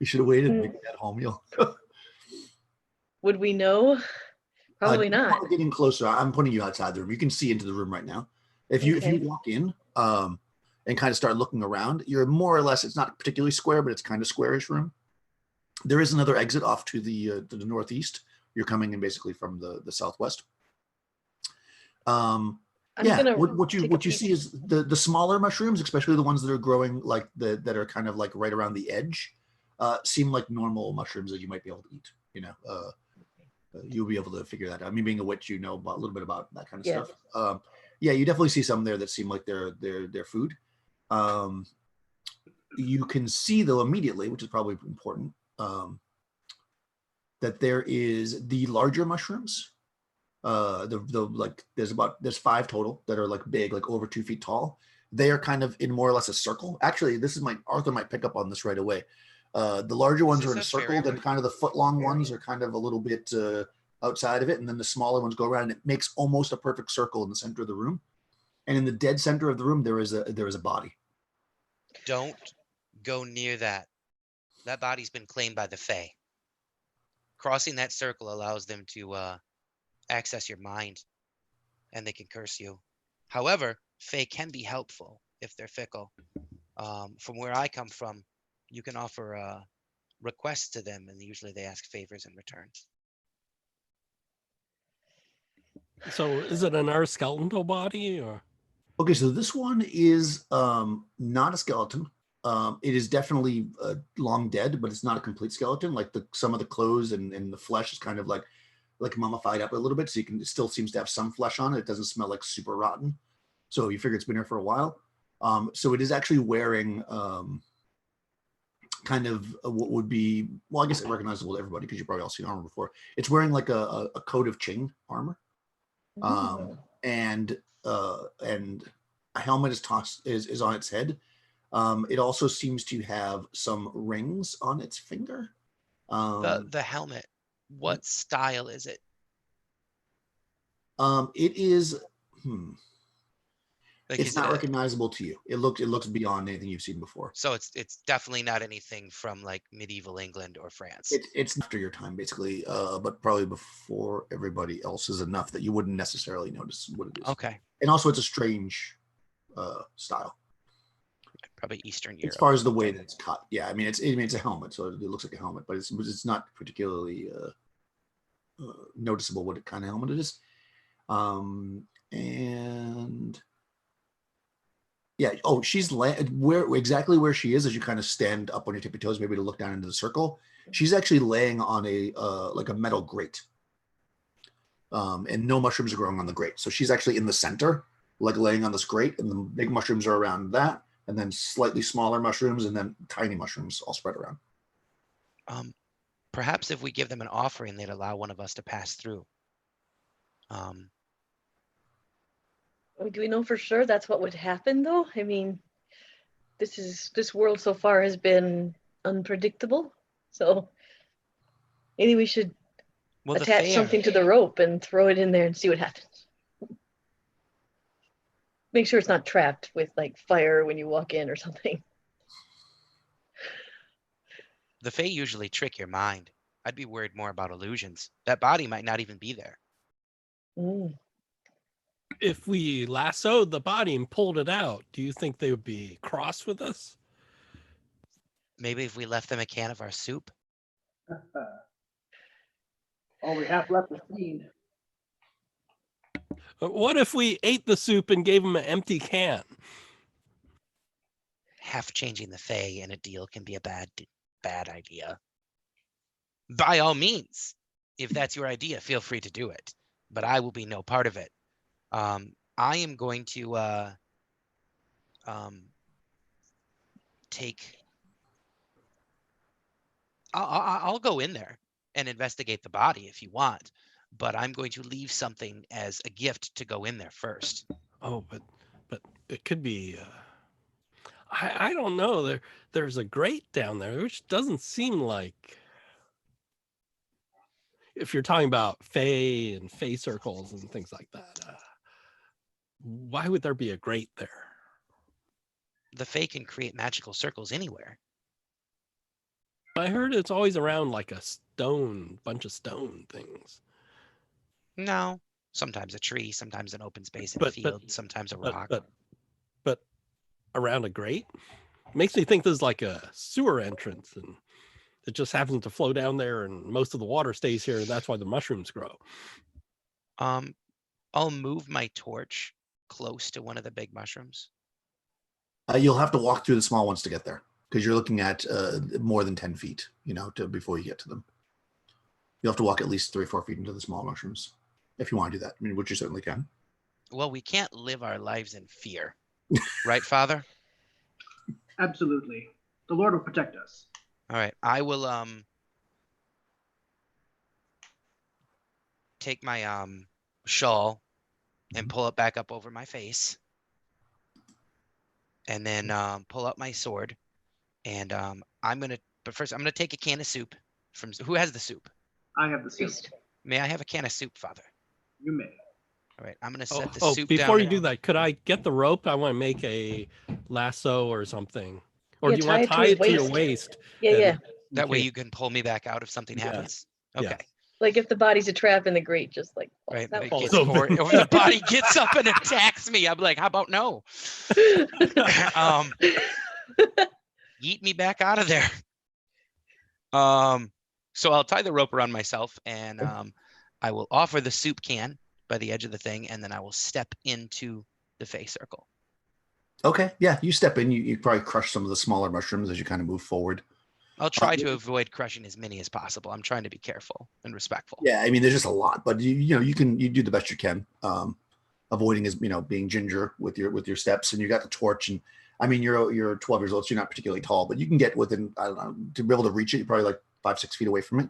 Speaker 1: You should have waited and make that home.
Speaker 4: Would we know? Probably
Speaker 1: You
Speaker 4: not.
Speaker 1: want to get in closer. I'm putting you outside the room. You can see into the room right now. If you walk in and kind of start looking around, you're more or less, it's not particularly square, but it's kind of squarish room. There is another exit off to the northeast. You're coming in basically from the southwest. Um,
Speaker 4: I'm
Speaker 1: yeah,
Speaker 4: gonna
Speaker 1: what you
Speaker 4: take a
Speaker 1: what you
Speaker 4: peek.
Speaker 1: see is the smaller mushrooms, especially the ones that are growing like that are kind of like right around the edge, seem like normal mushrooms that you might be able to eat. You'll be able to figure that out. I mean, being a witch, you know about, a little bit about that kind of
Speaker 4: Yeah.
Speaker 1: stuff. Yeah, you definitely see some there that seem like they're food. You can see though immediately, which is probably important, that there is the larger mushrooms. There's 5 total that are like big, like over 2 feet tall. They are kind of in more or less a circle. Actually, Arthur might pick up on this right away. The larger ones are in a circle, then kind of the foot long ones are kind of a little bit outside of it, and then the smaller ones go around, and it makes almost a perfect circle in the center of the room. And in the dead center of the room, there is a body.
Speaker 5: Don't go near that. That body's been claimed by the Fae. Crossing that circle allows them to access your mind, and they can curse you. However, Fae can be helpful if they're fickle. From where I come from, you can offer requests to them, and usually they ask favors in return.
Speaker 2: So is it an our skeletal body or?
Speaker 1: Okay, so this one is not a skeleton. It is definitely long dead, but it's not a complete skeleton. Like some of the clothes and the flesh is kind of like mummified up a little bit, so it still seems to have some flesh on it. It doesn't smell like super rotten. So you figure it's been here for a while. So it is actually wearing kind of what would be, well, I guess recognizable to everybody because you've probably all seen armor before. It's wearing like a coat of chain armor. And a helmet is on its head. It also seems to have some rings on its finger.
Speaker 5: The helmet, what style is it?
Speaker 1: It is
Speaker 5: Like,
Speaker 1: it's not recognizable to you. It looks beyond anything you've seen before.
Speaker 5: So it's definitely not anything from like medieval England or France.
Speaker 1: It's after your time basically, but probably before everybody else is enough that you wouldn't necessarily notice what it is.
Speaker 5: Okay.
Speaker 1: And also it's a strange style.
Speaker 5: Probably Eastern Europe.
Speaker 1: As far as the way that it's cut, yeah. I mean, it's a helmet, so it looks like a helmet, but it's not particularly noticeable what kind of helmet it is. And yeah, she's exactly where she is as you kind of stand up on your tippy toes, maybe to look down into the circle. She's actually laying on a like a metal grate, and no mushrooms are growing on the grate. So she's actually in the center, like laying on this grate, and the big mushrooms are around that. And then slightly smaller mushrooms, and then tiny mushrooms all spread around.
Speaker 5: Perhaps if we give them an offering, they'd allow one of us to pass through.
Speaker 4: Do we know for sure that's what would happen, though? I mean, this world so far has been unpredictable. So maybe we should attach something to the rope and throw it in there and see what happens. Make sure it's not trapped with like fire when you walk in or something.
Speaker 5: The Fae usually trick your mind. I'd be worried more about illusions. That body might not even be there.
Speaker 2: If we lassoed the body and pulled it out, do you think they would be cross with us?
Speaker 5: Maybe if we left them a can of our soup.
Speaker 3: All we have left is clean.
Speaker 2: What if we ate the soup and gave them an empty can?
Speaker 5: Half changing the Fae in a deal can be a bad idea. By all means, if that's your idea, feel free to do it. But I will be no part of it. I am going to I'll go in there and investigate the body if you want, but I'm going to leave something as a gift to go in there first.
Speaker 2: Oh, but it could be. I don't know. There's a grate down there, which doesn't seem like. If you're talking about Fae and Fae circles and things like that, why would there be a grate there?
Speaker 5: The Fae can create magical circles anywhere.
Speaker 2: I heard it's always around like a bunch of stone things.
Speaker 5: No, sometimes a tree, sometimes an open space in a field, sometimes a rock.
Speaker 2: But around a grate? Makes me think there's like a sewer entrance and it just happens to flow down there and most of the water stays here and that's why the mushrooms grow.
Speaker 5: I'll move my torch close to one of the big mushrooms.
Speaker 1: You'll have to walk through the small ones to get there because you're looking at more than 10 feet, before you get to them. You'll have to walk at least 3 or 4 feet into the small mushrooms if you want to do that. I mean, which you certainly can.
Speaker 5: Well, we can't live our lives in fear. Right, Father?
Speaker 3: Absolutely. The Lord will protect us.
Speaker 5: All right. I will take my shawl and pull it back up over my face. And then pull out my sword. And but first I'm gonna take a can of soup from who has the soup?
Speaker 3: I have the soup.
Speaker 4: Priest.
Speaker 5: May I have a can of soup, Father?
Speaker 3: You may.
Speaker 5: All right, I'm gonna set the
Speaker 2: Oh,
Speaker 5: soup
Speaker 2: before
Speaker 5: down.
Speaker 2: you do that, could I get the rope? I want to make a lasso or something. Or
Speaker 4: Yeah,
Speaker 2: do you want to
Speaker 4: tie
Speaker 2: tie
Speaker 4: it
Speaker 2: it
Speaker 4: to
Speaker 2: to
Speaker 4: his
Speaker 2: your waist?
Speaker 4: Yeah,
Speaker 2: and-
Speaker 4: yeah.
Speaker 5: That way
Speaker 2: Okay.
Speaker 5: you can pull me back out if something
Speaker 2: Yeah.
Speaker 5: happens.
Speaker 2: Yeah.
Speaker 5: Okay.
Speaker 4: Like if the body's a trap in the grate, just like
Speaker 5: Right.
Speaker 4: that
Speaker 5: It
Speaker 2: falls
Speaker 5: gets
Speaker 2: over.
Speaker 5: forward- if the body gets up and attacks me, I'm like, how about no? Yeet me back out of there. So I'll tie the rope around myself and I will offer the soup can by the edge of the thing, and then I will step into the Fey circle.
Speaker 1: Okay, yeah, you step in. You probably crush some of the smaller mushrooms as you kind of move forward.
Speaker 5: I'll try to avoid crushing as many as possible. I'm trying to be careful and respectful.
Speaker 1: Yeah, I mean, there's just a lot, but you do the best you can. Avoiding is being ginger with your steps, and you got the torch, and I mean you're 12 years old, so you're not particularly tall, but you can get within, I don't know, to be able to reach it. You're probably like 5-6 feet away from it.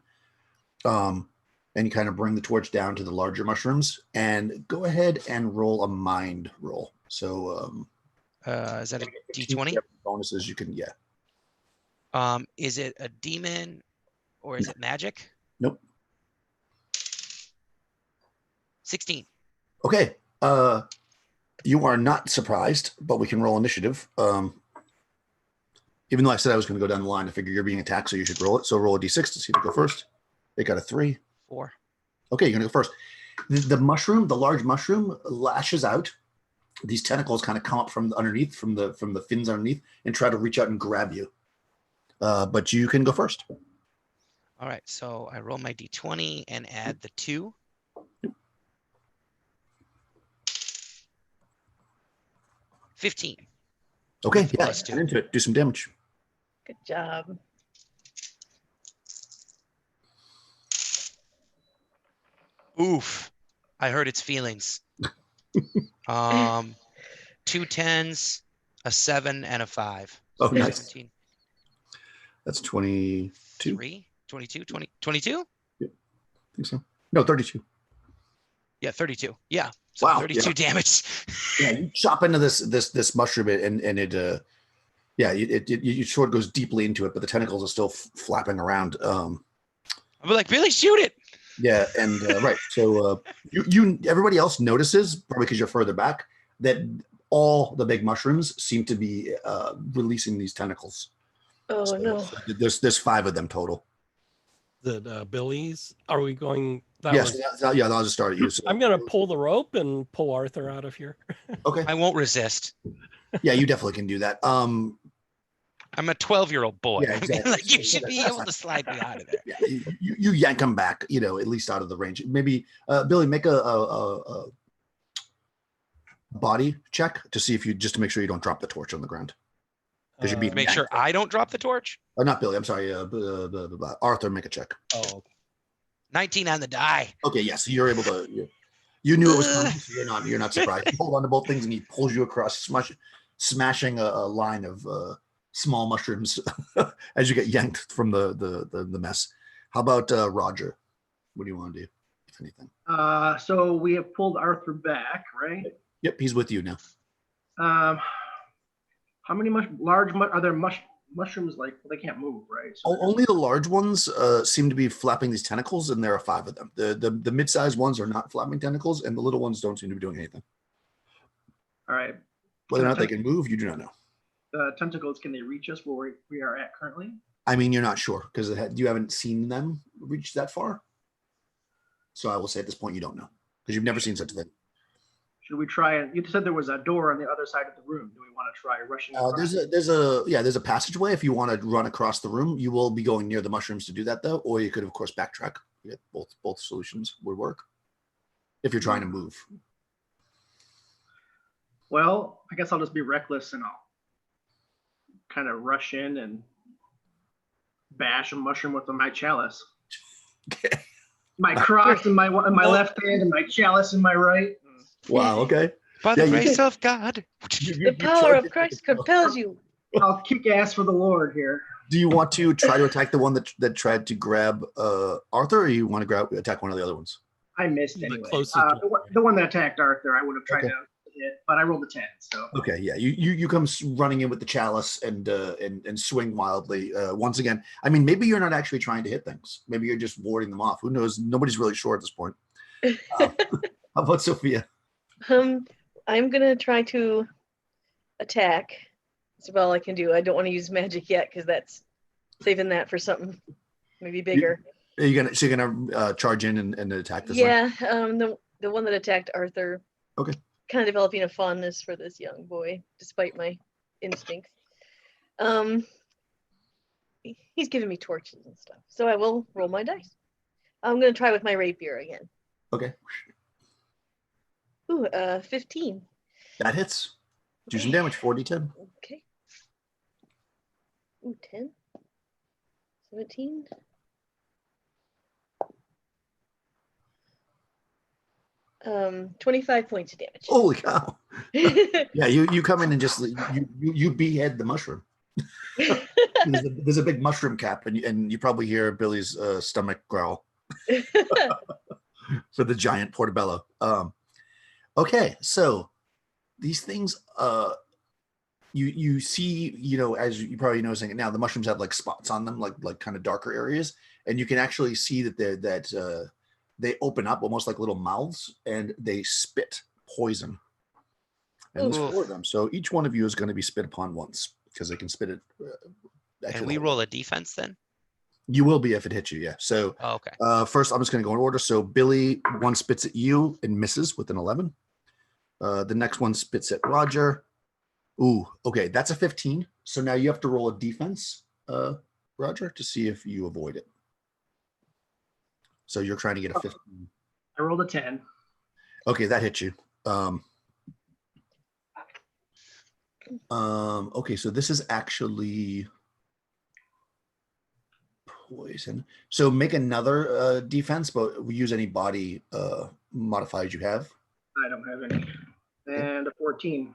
Speaker 1: And you kind of bring the torch down to the larger mushrooms, and go ahead and roll a mind roll. So
Speaker 5: is that a D20?
Speaker 1: Bonuses you can, yeah.
Speaker 5: Is it a demon or is it magic?
Speaker 1: Nope.
Speaker 5: 16.
Speaker 1: Okay. You are not surprised, but we can roll initiative. Even though I said I was going to go down the line, I figure you're being attacked, so you should roll it. So roll a d6 to see if you go first. They got a 3.
Speaker 5: 4.
Speaker 1: Okay, you're going to go first. The mushroom, the large mushroom, lashes out. These tentacles kind of come up from underneath, from the fins underneath, and try to reach out and grab you. But you can go first.
Speaker 5: All right, so I roll my d20 and add the 2.
Speaker 1: Yep.
Speaker 5: 15.
Speaker 1: Okay,
Speaker 5: With
Speaker 1: yeah,
Speaker 5: plus 2.
Speaker 1: get into it. Do some damage.
Speaker 4: Good job.
Speaker 5: Oof. I hurt its feelings. 2 10s, a 7, and a 5.
Speaker 1: Oh, nice.
Speaker 5: 17.
Speaker 1: That's 22.
Speaker 5: 3, 22, 20, 22?
Speaker 1: I think so. No, 32.
Speaker 5: Yeah, 32. Yeah. So
Speaker 1: Wow,
Speaker 5: 32
Speaker 1: yeah.
Speaker 5: damage.
Speaker 1: Yeah, you chop into this mushroom and it your sword goes deeply into it, but the tentacles are still flapping around.
Speaker 5: I'm like, Billy, shoot it.
Speaker 1: Yeah, and right. So you everybody else notices, probably because you're further back, that all the big mushrooms seem to be releasing these tentacles.
Speaker 4: Oh
Speaker 1: So,
Speaker 4: no.
Speaker 1: so there's 5 of them total.
Speaker 2: The Billy's. Are we going?
Speaker 1: Yes, yeah, I'll just start at you. So,
Speaker 2: I'm gonna pull the rope and pull Arthur out of here.
Speaker 1: okay.
Speaker 5: I won't resist.
Speaker 1: Yeah, you definitely can do that.
Speaker 5: I'm a 12-year-old boy.
Speaker 1: Yeah,
Speaker 5: I mean,
Speaker 1: exactly.
Speaker 5: like, you
Speaker 1: So
Speaker 5: should be
Speaker 1: that's
Speaker 5: able
Speaker 1: fine.
Speaker 5: to slide me out of there.
Speaker 1: Yeah, you yank them back, at least out of the range. Maybe Billy, make a body check to see if just to make sure you don't drop the torch on the ground. Because you're being
Speaker 5: Make sure I don't drop the torch.
Speaker 1: not Billy. I'm sorry. Arthur, make a check.
Speaker 2: Oh,
Speaker 5: 19 on the die.
Speaker 1: Okay, yes, you're able to. You knew it was coming, so you're not surprised. You hold on to both things, and he pulls you across, smashing a line of small mushrooms as you get yanked from the mess. How about Roger? What do you want to do, if anything?
Speaker 3: So we have pulled Arthur back, right?
Speaker 1: Yep, he's with you now.
Speaker 3: How many are there mushrooms? Like, well, they can't move, right? So
Speaker 1: Only the large ones seem to be flapping these tentacles, and there are 5 of them. The mid-sized ones are not flapping tentacles, and the little ones don't seem to be doing anything.
Speaker 3: all right.
Speaker 1: Whether or not they can move, you do not know.
Speaker 3: The tentacles, can they reach us where we are at currently?
Speaker 1: I mean, you're not sure because you haven't seen them reach that far. So I will say at this point you don't know because you've never seen such a thing.
Speaker 3: Should we try and you said there was a door on the other side of the room? Do we want to try rushing across?
Speaker 1: There's a passageway. If you want to run across the room, you will be going near the mushrooms to do that though, or you could of course backtrack. Both solutions would work if you're trying to move.
Speaker 3: Well, I guess I'll just be reckless and I'll kind of rush in and bash a mushroom with my chalice.
Speaker 1: Okay.
Speaker 3: My cross in my left hand and my chalice in my right.
Speaker 1: Wow. Okay.
Speaker 5: By the
Speaker 1: Yeah, you
Speaker 5: grace
Speaker 1: did.
Speaker 5: of God.
Speaker 4: The power of Christ compels you.
Speaker 3: I'll kick ass for the Lord here.
Speaker 1: Do you want to try to attack the one that tried to grab Arthur, or you want to attack one of the other ones?
Speaker 3: I missed
Speaker 2: The
Speaker 3: anyway.
Speaker 2: closest one.
Speaker 3: The one that attacked Arthur, I would have tried
Speaker 1: Okay.
Speaker 3: to hit, but I rolled a 10. So
Speaker 1: Okay, yeah, you come running in with the chalice and swing wildly. Once again, I mean, maybe you're not actually trying to hit things. Maybe you're just warding them off. Who knows? Nobody's really sure at this point. How about Sophia?
Speaker 4: I'm gonna try to attack. That's about all I can do. I don't want to use magic yet because that's saving that for something maybe bigger.
Speaker 1: Are you gonna charge in and attack this one?
Speaker 4: Yeah, the one that attacked Arthur.
Speaker 1: Okay.
Speaker 4: Kind of developing a fondness for this young boy, despite my instincts. He's giving me torches and stuff, so I will roll my dice. I'm gonna try with my rapier again.
Speaker 1: Okay,
Speaker 4: Ooh, 15.
Speaker 1: that hits. Do some damage. 4d10.
Speaker 4: Okay. Ooh, 10. 17. Um, 25 points of damage.
Speaker 1: Holy cow! Yeah, you come in and just you behead the mushroom. There's a big mushroom cap, and you probably hear Billy's stomach growl for the giant portobello. Okay, so these things, you see, as you probably noticing it now, the mushrooms have like spots on them, like kind of darker areas, and you can actually see that they open up almost like little mouths, and they spit poison. And there's 4 of them, so each one of you is going to be spit upon once because they can spit it.
Speaker 5: And we roll a defense then?
Speaker 1: You will be if it hits you, yeah. So
Speaker 5: okay.
Speaker 1: First, I'm just going to go in order. So Billy, one spits at you and misses with an 11. The next one spits at Roger. Ooh, okay, that's a 15. So now you have to roll a defense, Roger, to see if you avoid it. So you're trying to get a 15.
Speaker 3: I rolled a 10.
Speaker 1: Okay, that hits you. Okay, so this is actually poison. So make another defense, but we use any body modifiers you have.
Speaker 3: I don't have any. And a 14.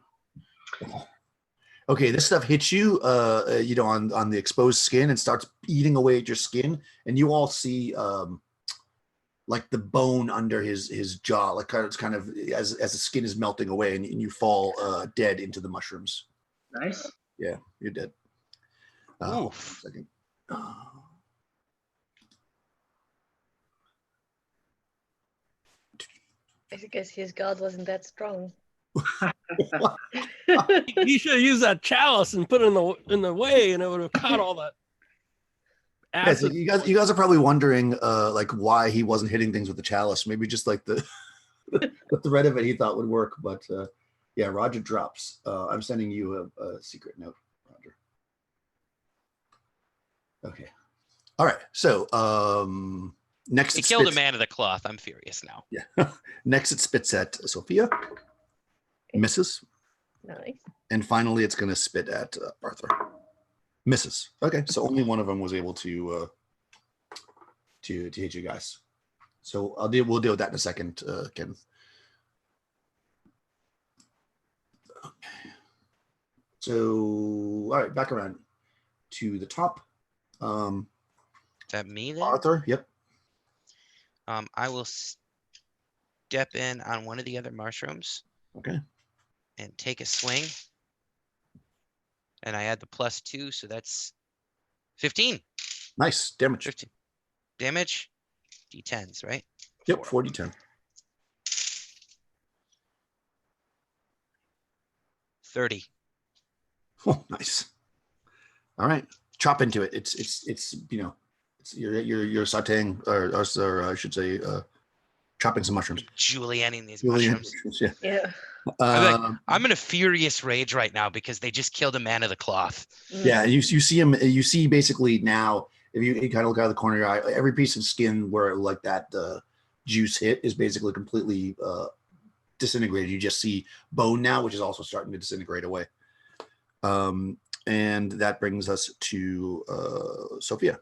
Speaker 1: Okay, this stuff hits you, on the exposed skin and starts eating away at your skin, and you all see like the bone under his jaw, like it's kind of as the skin is melting away, and you fall dead into the mushrooms.
Speaker 3: Nice.
Speaker 1: Yeah, you're dead.
Speaker 5: Oof.
Speaker 1: Second.
Speaker 4: I guess his god wasn't that strong.
Speaker 2: You should have used that chalice and put it in the way, and it would have caught all that
Speaker 1: Yeah, so
Speaker 2: acid.
Speaker 1: you guys are probably wondering like why he wasn't hitting things with the chalice. Maybe just like the threat of it he thought would work, but yeah, Roger drops. I'm sending you a secret note, Roger. Okay. All right. So next
Speaker 5: He
Speaker 1: it
Speaker 5: killed a
Speaker 1: spits-
Speaker 5: man of the cloth. I'm furious now.
Speaker 1: Yeah. Next it spits at Sophia. Misses.
Speaker 4: Nice.
Speaker 1: And finally it's going to spit at Arthur. Misses. Okay, so only one of them was able to hit you guys. So we'll deal with that in a second, Ken. Okay. So all right, back around to the top.
Speaker 5: Is that me then?
Speaker 1: Arthur, yep.
Speaker 5: I will step in on one of the other mushrooms.
Speaker 1: Okay.
Speaker 5: And take a swing. And I add the +2, so that's 15.
Speaker 1: Nice damage.
Speaker 5: 15. Damage, D10s, right?
Speaker 1: Yep, 40-10.
Speaker 5: 30.
Speaker 1: Oh, nice. All right, chop into it. It's you're sautéing or I should say chopping some mushrooms.
Speaker 5: Julienning these
Speaker 1: Julienne,
Speaker 5: mushrooms.
Speaker 1: yeah.
Speaker 4: Yeah.
Speaker 5: I'm in a furious rage right now because they just killed a man of the cloth.
Speaker 1: Yeah, you see him. You see basically now, if you kind of look out of the corner of your eye, every piece of skin where like that juice hit is basically completely disintegrated. You just see bone now, which is also starting to disintegrate away. And that brings us to Sophia.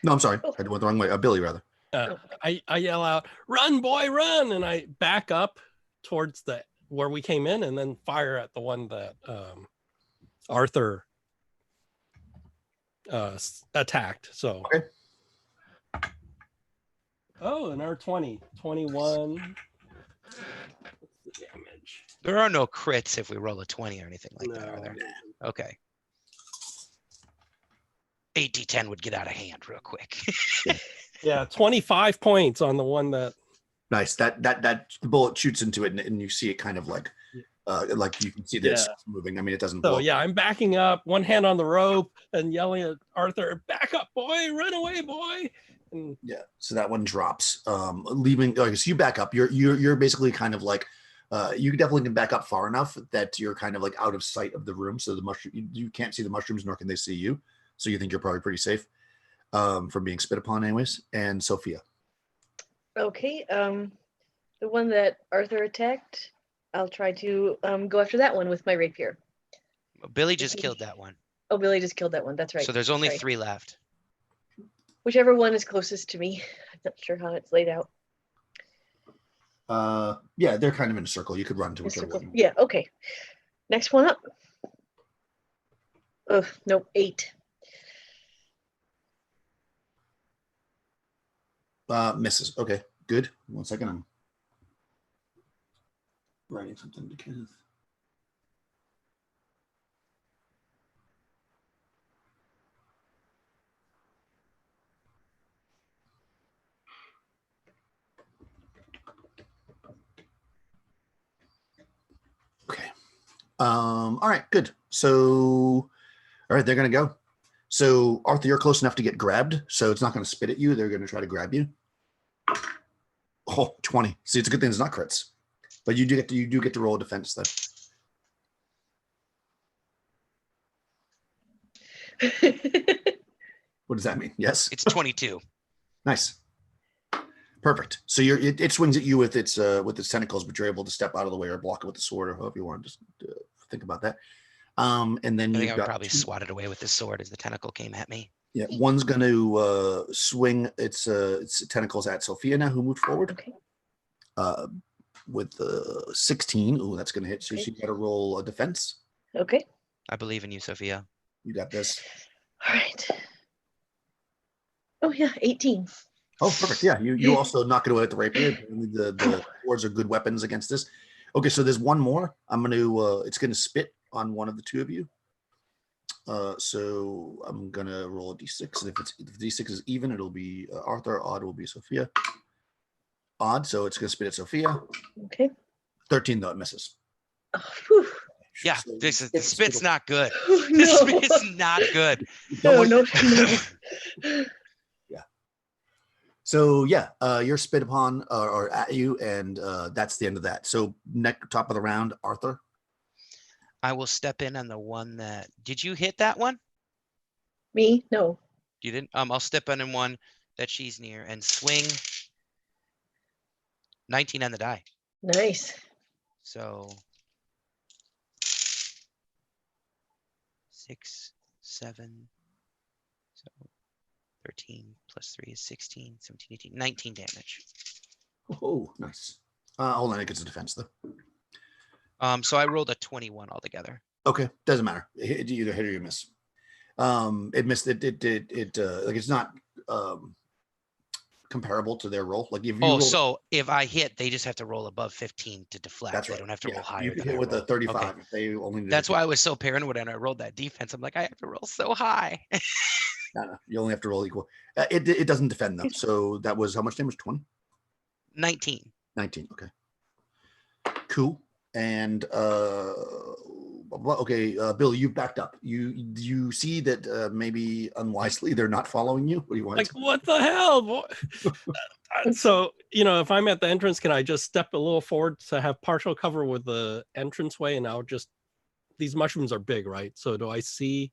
Speaker 1: No, I'm sorry. I went the wrong way. Billy, rather.
Speaker 2: I yell out, "Run, boy, run!" And I back up towards where we came in, and then fire at the one that Arthur attacked. So,
Speaker 1: okay.
Speaker 2: Oh, an R20, 21. What's the damage?
Speaker 5: There are no crits if we roll a 20 or anything like that, are there? Okay. 8d10 would get out of hand real quick.
Speaker 2: Yeah, 25 points on the one that.
Speaker 1: Nice. That the bullet shoots into it, and you see it kind of like you can see this moving. I mean, it doesn't.
Speaker 2: So yeah, I'm backing up, one hand on the rope, and yelling at Arthur, "Back up, boy! Run away, boy!" And
Speaker 1: yeah, so that one drops, leaving. So you back up. You're basically kind of like, you definitely can back up far enough that you're kind of like out of sight of the room. So the mushroom, you can't see the mushrooms, nor can they see you. So you think you're probably pretty safe from being spit upon, anyways. And Sophia.
Speaker 4: Okay, the one that Arthur attacked, I'll try to go after that one with my rapier.
Speaker 5: Billy just killed that one.
Speaker 4: Oh, Billy just killed that one. That's right.
Speaker 5: So there's only 3 left.
Speaker 4: Whichever one is closest to me. I'm not sure how it's laid out.
Speaker 1: Yeah, they're kind of in a circle. You could run to whichever one.
Speaker 4: Yeah, okay. Next one up. Ugh, nope, 8.
Speaker 1: Misses. Okay, good. 1 second. I'm writing something to Kenneth. Okay. All right, good. So, all right, they're gonna go. So Arthur, you're close enough to get grabbed, so it's not going to spit at you. They're going to try to grab you. Oh, 20. See, it's a good thing it's not crits, but you do get to roll a defense though. What does that mean? Yes,
Speaker 5: it's 22.
Speaker 1: Nice, perfect. So it swings at you with its tentacles, but you're able to step out of the way or block it with the sword, or however you want. Just think about that. And then
Speaker 5: I think I would probably swat it away with the sword as the tentacle came at me.
Speaker 1: Yeah, one's going to swing its tentacles at Sophia now, who moved forward.
Speaker 4: Okay.
Speaker 1: With 16. Oh, that's going to hit. So she got to roll a defense.
Speaker 4: Okay.
Speaker 5: I believe in you, Sophia.
Speaker 1: You got this.
Speaker 4: All right. Oh yeah, 18.
Speaker 1: Oh, perfect. Yeah, you also knock it away with the rapier. The swords are good weapons against this. Okay, so there's one more. I'm going to. It's going to spit on one of the two of you. So I'm gonna roll a d6, and if d6 is even, it'll be Arthur. Odd will be Sophia. Odd, so it's gonna spit at Sophia.
Speaker 4: Okay.
Speaker 1: 13 though, it misses.
Speaker 4: Oh,
Speaker 5: yeah,
Speaker 1: so
Speaker 5: the spit's not good.
Speaker 4: no.
Speaker 5: The spit's not good.
Speaker 4: No.
Speaker 1: Yeah. So yeah, you're spit upon or at you, and that's the end of that. So top of the round, Arthur.
Speaker 5: I will step in on the one that. Did you hit that one?
Speaker 4: Me? No.
Speaker 5: You didn't. I'll step in one that she's near and swing. 19 on the die.
Speaker 4: Nice.
Speaker 5: So 6, 7. So 13 plus 3 is 16, 17, 18, 19 damage.
Speaker 1: Oh, nice. Hold on, it gets a defense though.
Speaker 5: So I rolled a 21 altogether.
Speaker 1: Okay, doesn't matter. It either hit or you miss. It missed. It like it's not comparable to their roll. Like if you
Speaker 5: so if I hit, they just have to roll above 15 to deflect.
Speaker 1: That's right.
Speaker 5: They don't have to roll higher.
Speaker 1: You can hit with a 35.
Speaker 5: Okay.
Speaker 1: They only.
Speaker 5: That's why I was so paranoid when I rolled that defense. I'm like, I have to roll so high.
Speaker 1: No, you only have to roll equal. It doesn't defend them. So that was how much damage? 20.
Speaker 5: 19.
Speaker 1: 19. Okay. Cool. And okay, Bill, you've backed up. You see that maybe unwisely they're not following you. What do you want?
Speaker 2: Like, what the hell, boy? So, if I'm at the entrance, can I just step a little forward to have partial cover with the entranceway, and I'll just. These mushrooms are big, right? So do I see?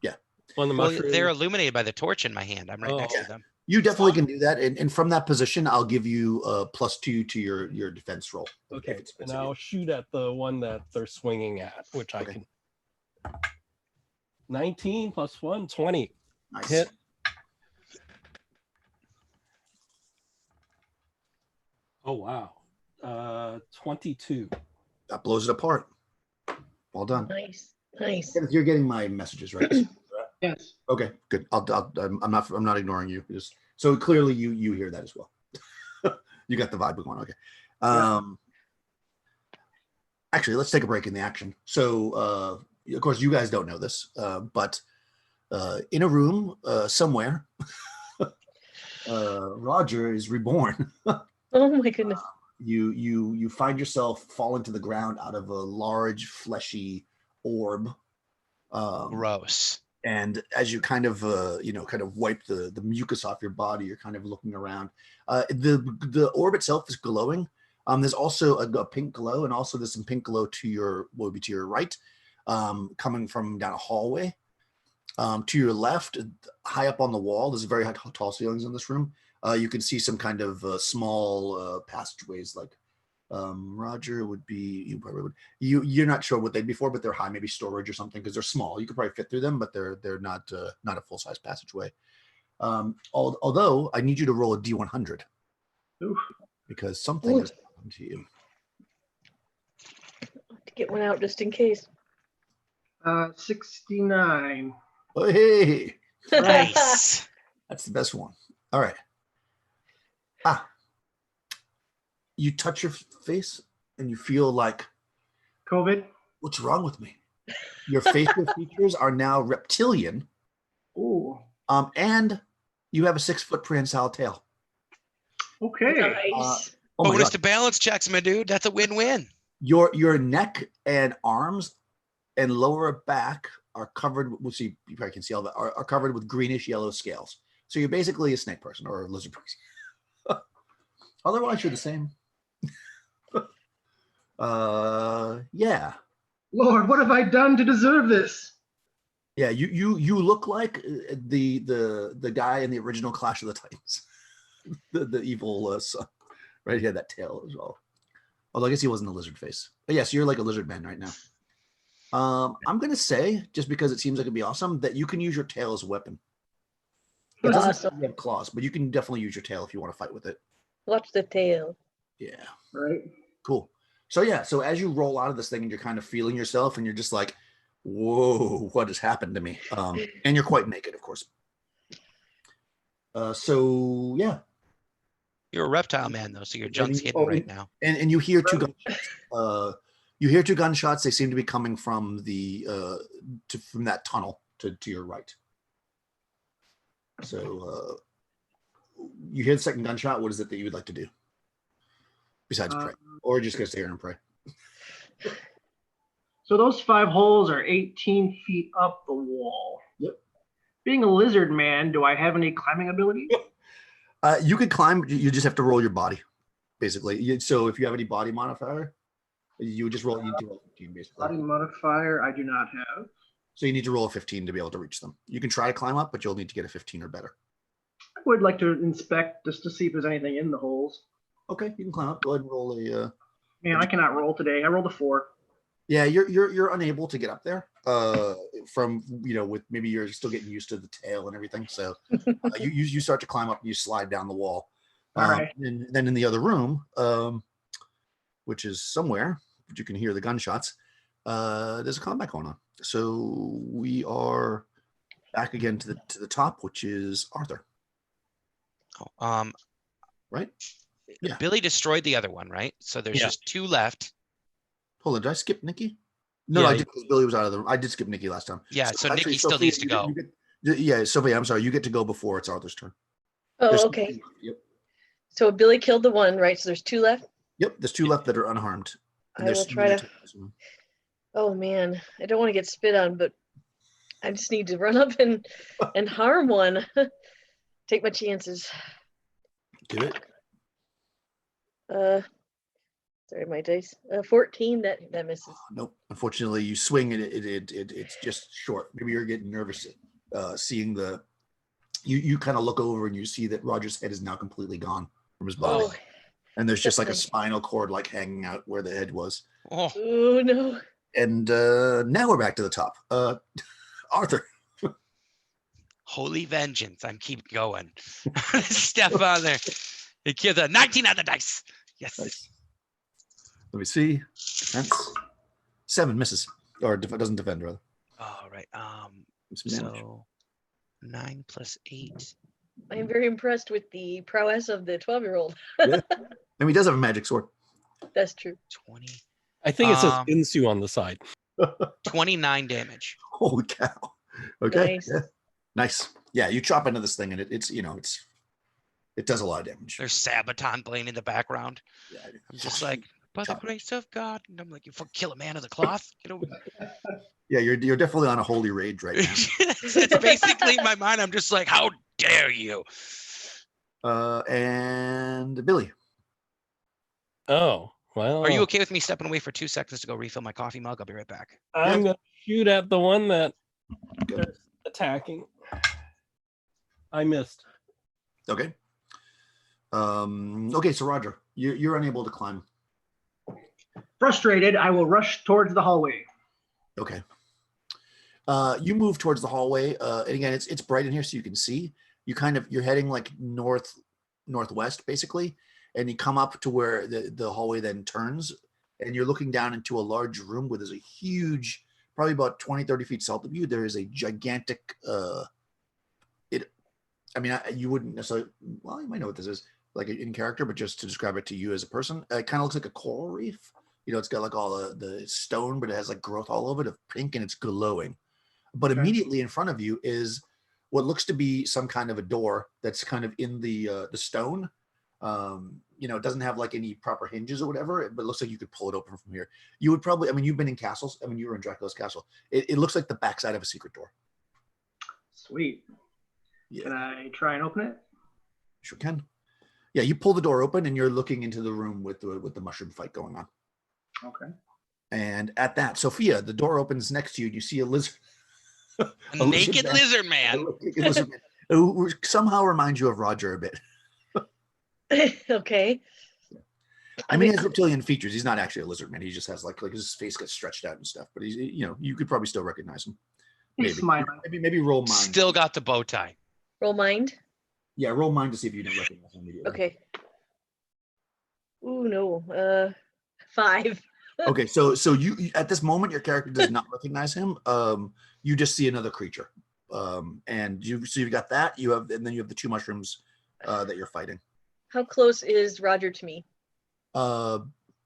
Speaker 1: Yeah.
Speaker 2: One of the mushrooms.
Speaker 5: They're illuminated by the torch in my hand. I'm right next to them.
Speaker 1: You definitely can do that, and from that position, I'll give you a +2 to your defense roll.
Speaker 2: Okay,
Speaker 1: if it's
Speaker 2: and I'll shoot at the one that they're swinging at, which I
Speaker 1: Okay.
Speaker 2: can. 19 + 1, 20.
Speaker 1: Nice.
Speaker 2: Hit. Oh wow, 22.
Speaker 1: That blows it apart. Well done.
Speaker 4: Nice. Nice.
Speaker 1: You're getting my messages, right?
Speaker 3: Yes.
Speaker 1: Okay, good. I'm not ignoring you. So clearly you hear that as well. You got the vibe going. Okay. Actually, let's take a break in the action. So, of course, you guys don't know this, but in a room somewhere, Roger is reborn.
Speaker 4: Oh my goodness.
Speaker 1: You find yourself falling to the ground out of a large fleshy orb.
Speaker 5: Gross.
Speaker 1: And as you kind of wipe the mucus off your body, you're kind of looking around. The orb itself is glowing. There's also a pink glow, and also there's some pink glow to your right, coming from down a hallway. To your left, high up on the wall, there's very tall ceilings in this room. You can see some kind of small passageways. Like Roger would be, you're not sure what they'd be for, but they're high, maybe storage or something, because they're small. You could probably fit through them, but they're not a full size passageway. Although I need you to roll a D100.
Speaker 3: Oof.
Speaker 1: Because something has happened to you.
Speaker 4: To get one out just in case.
Speaker 3: 69.
Speaker 1: Oh, hey,
Speaker 5: Nice.
Speaker 1: that's the best one. All right. You touch your face and you feel like,
Speaker 3: COVID.
Speaker 1: what's wrong with me? Your facial features are now reptilian.
Speaker 3: Ooh.
Speaker 1: And you have a 6-foot prehensile tail.
Speaker 3: Okay.
Speaker 4: Nice.
Speaker 1: Oh my
Speaker 5: Bonus
Speaker 1: God.
Speaker 5: to balance checks, my dude. That's a win-win.
Speaker 1: Your neck and arms and lower back are covered. We'll see. You probably can see all that. Are covered with greenish yellow scales. So you're basically a snake person or a lizard person. Otherwise, you're the same. Yeah.
Speaker 3: Lord, what have I done to deserve this?
Speaker 1: Yeah, you look like the guy in the original Clash of the Titans, the evil son, right? He had that tail as well. Although I guess he wasn't a lizard face. But yes, you're like a lizard man right now. I'm gonna say, just because it seems like it'd be awesome, that you can use your tail as a weapon. It doesn't
Speaker 4: Awesome.
Speaker 1: have claws, but you can definitely use your tail if you want to fight with it.
Speaker 4: Watch the tail.
Speaker 1: Yeah,
Speaker 3: Right.
Speaker 1: cool. So yeah, so as you roll out of this thing and you're kind of feeling yourself, and you're just like, whoa, what has happened to me? And you're quite naked, of course. So yeah.
Speaker 5: You're a reptile man, though, so your junk's hidden right now.
Speaker 1: And you hear two gunshots. You hear two gunshots. They seem to be coming from from that tunnel to your right. So you hear the second gunshot. What is it that you would like to do besides pray, or just gonna stay here and pray?
Speaker 3: So those 5 holes are 18 feet up the wall.
Speaker 1: Yep.
Speaker 3: Being a lizard man, do I have any climbing ability?
Speaker 1: You could climb. You just have to roll your body, basically. So if you have any body modifier, you would just roll. You need to roll 15, basically.
Speaker 3: Body modifier, I do not have.
Speaker 1: So you need to roll a 15 to be able to reach them. You can try to climb up, but you'll need to get a 15 or better.
Speaker 3: I would like to inspect just to see if there's anything in the holes.
Speaker 1: Okay, you can climb up. Go ahead and roll a.
Speaker 3: Man, I cannot roll today. I rolled a 4.
Speaker 1: Yeah, you're unable to get up there. From with maybe you're still getting used to the tail and everything. So you start to climb up and you slide down the wall.
Speaker 3: All right.
Speaker 1: And then in the other room, which is somewhere, but you can hear the gunshots. There's a combat going on. So we are back again to the top, which is Arthur. Right? Yeah.
Speaker 5: Billy destroyed the other one, right? So there's just 2 left.
Speaker 1: Hold on, did I skip Nikki? No,
Speaker 2: Yeah,
Speaker 1: I did because Billy was out of the room. I did skip Nikki last time.
Speaker 5: Yeah, so
Speaker 1: actually,
Speaker 5: Nikki still
Speaker 1: Sophia,
Speaker 5: needs to go.
Speaker 1: Yeah, Sophia, I'm sorry. You get to go before it's Arthur's turn.
Speaker 4: Oh,
Speaker 1: There's
Speaker 4: okay.
Speaker 1: 2 left. Yep.
Speaker 4: So Billy killed the one, right? So there's 2 left.
Speaker 1: Yep. There's 2 left that are unharmed.
Speaker 4: I will try to. Oh man, I don't want to get spit on, but I just need to run up and harm one. Take my chances.
Speaker 1: Do it.
Speaker 4: Sorry, my dice. 14. That misses.
Speaker 1: Nope. Unfortunately, you swing and it's just short. Maybe you're getting nervous seeing the You kind of look over and you see that Roger's head is now completely gone from his body.
Speaker 4: Oh,
Speaker 1: And there's just like a
Speaker 4: definitely.
Speaker 1: spinal cord like hanging out where the head was.
Speaker 5: Oh,
Speaker 4: Oh no.
Speaker 1: And now we're back to the top. Arthur.
Speaker 5: holy vengeance. I'm keep going. Step on there. It gives a 19 on the dice. Yes.
Speaker 1: Nice. Let me see. Defense. 7 misses. Or doesn't defend, rather.
Speaker 5: All right.
Speaker 1: Some damage.
Speaker 5: So 9 plus 8.
Speaker 4: I am very impressed with the prowess of the 12-year-old.
Speaker 1: Yeah. And he does have a magic sword.
Speaker 4: That's true.
Speaker 5: 20.
Speaker 2: I think it says
Speaker 5: Um,
Speaker 2: Insu on the side.
Speaker 5: 29 damage.
Speaker 1: Holy cow. Okay.
Speaker 4: Nice.
Speaker 1: Yeah. Nice. Yeah, you chop into this thing and it does a lot of damage.
Speaker 5: There's Sabaton playing in the background.
Speaker 1: Yeah.
Speaker 5: I'm just like, by the
Speaker 1: Chop.
Speaker 5: grace of God. And I'm like, you fuck kill a man of the cloth. Get over.
Speaker 1: Yeah, you're definitely on a holy rage right now.
Speaker 5: It's basically in my mind. I'm just like, how dare you?
Speaker 1: And Billy.
Speaker 2: Oh, well.
Speaker 5: Are you okay with me stepping away for 2 seconds to go refill my coffee mug? I'll be right back.
Speaker 2: I'm going to shoot at the one that
Speaker 1: Good.
Speaker 2: is attacking. I missed.
Speaker 1: Okay. Okay, so Roger, you're unable to climb.
Speaker 3: Frustrated, I will rush towards the hallway.
Speaker 1: Okay. You move towards the hallway, and again, it's bright in here, so you can see. You're heading like northwest, basically, and you come up to where the hallway then turns, and you're looking down into a large room where there's a huge, probably about 20, 30 feet south of you. There is a gigantic. You wouldn't necessarily. Well, you might know what this is, like in character, but just to describe it to you as a person, it kind of looks like a coral reef. It's got like all the stone, but it has like growth all over it of pink, and it's glowing. But
Speaker 3: Okay.
Speaker 1: immediately in front of you is what looks to be some kind of a door that's kind of in the stone. It doesn't have like any proper hinges or whatever, but it looks like you could pull it open from here. You would probably, you've been in castles. You were in Dracula's castle. It looks like the backside of a secret door.
Speaker 3: Sweet.
Speaker 1: Yeah.
Speaker 3: Can I try and open it?
Speaker 1: Sure can. Yeah, you pull the door open and you're looking into the room with the mushroom fight going on.
Speaker 3: Okay.
Speaker 1: And at that, Sophia, the door opens next to you and you see a lizard.
Speaker 5: A naked lizard man.
Speaker 1: Who somehow reminds you of Roger a bit.
Speaker 4: Okay.
Speaker 1: He has reptilian features. He's not actually a lizard man. He just has like his face gets stretched out and stuff. But he's, you could probably still recognize him.
Speaker 3: He's
Speaker 1: Maybe.
Speaker 3: smiling.
Speaker 1: Maybe roll mind.
Speaker 5: Still got the bow tie.
Speaker 4: Roll mind.
Speaker 1: Yeah, roll mind to see if you don't recognize him immediately.
Speaker 4: Okay. Ooh, no. 5.
Speaker 1: Okay, so you at this moment your character does not recognize him. You just see another creature. And you've got that. And then you have the 2 mushrooms that you're fighting.
Speaker 4: How close is Roger to me?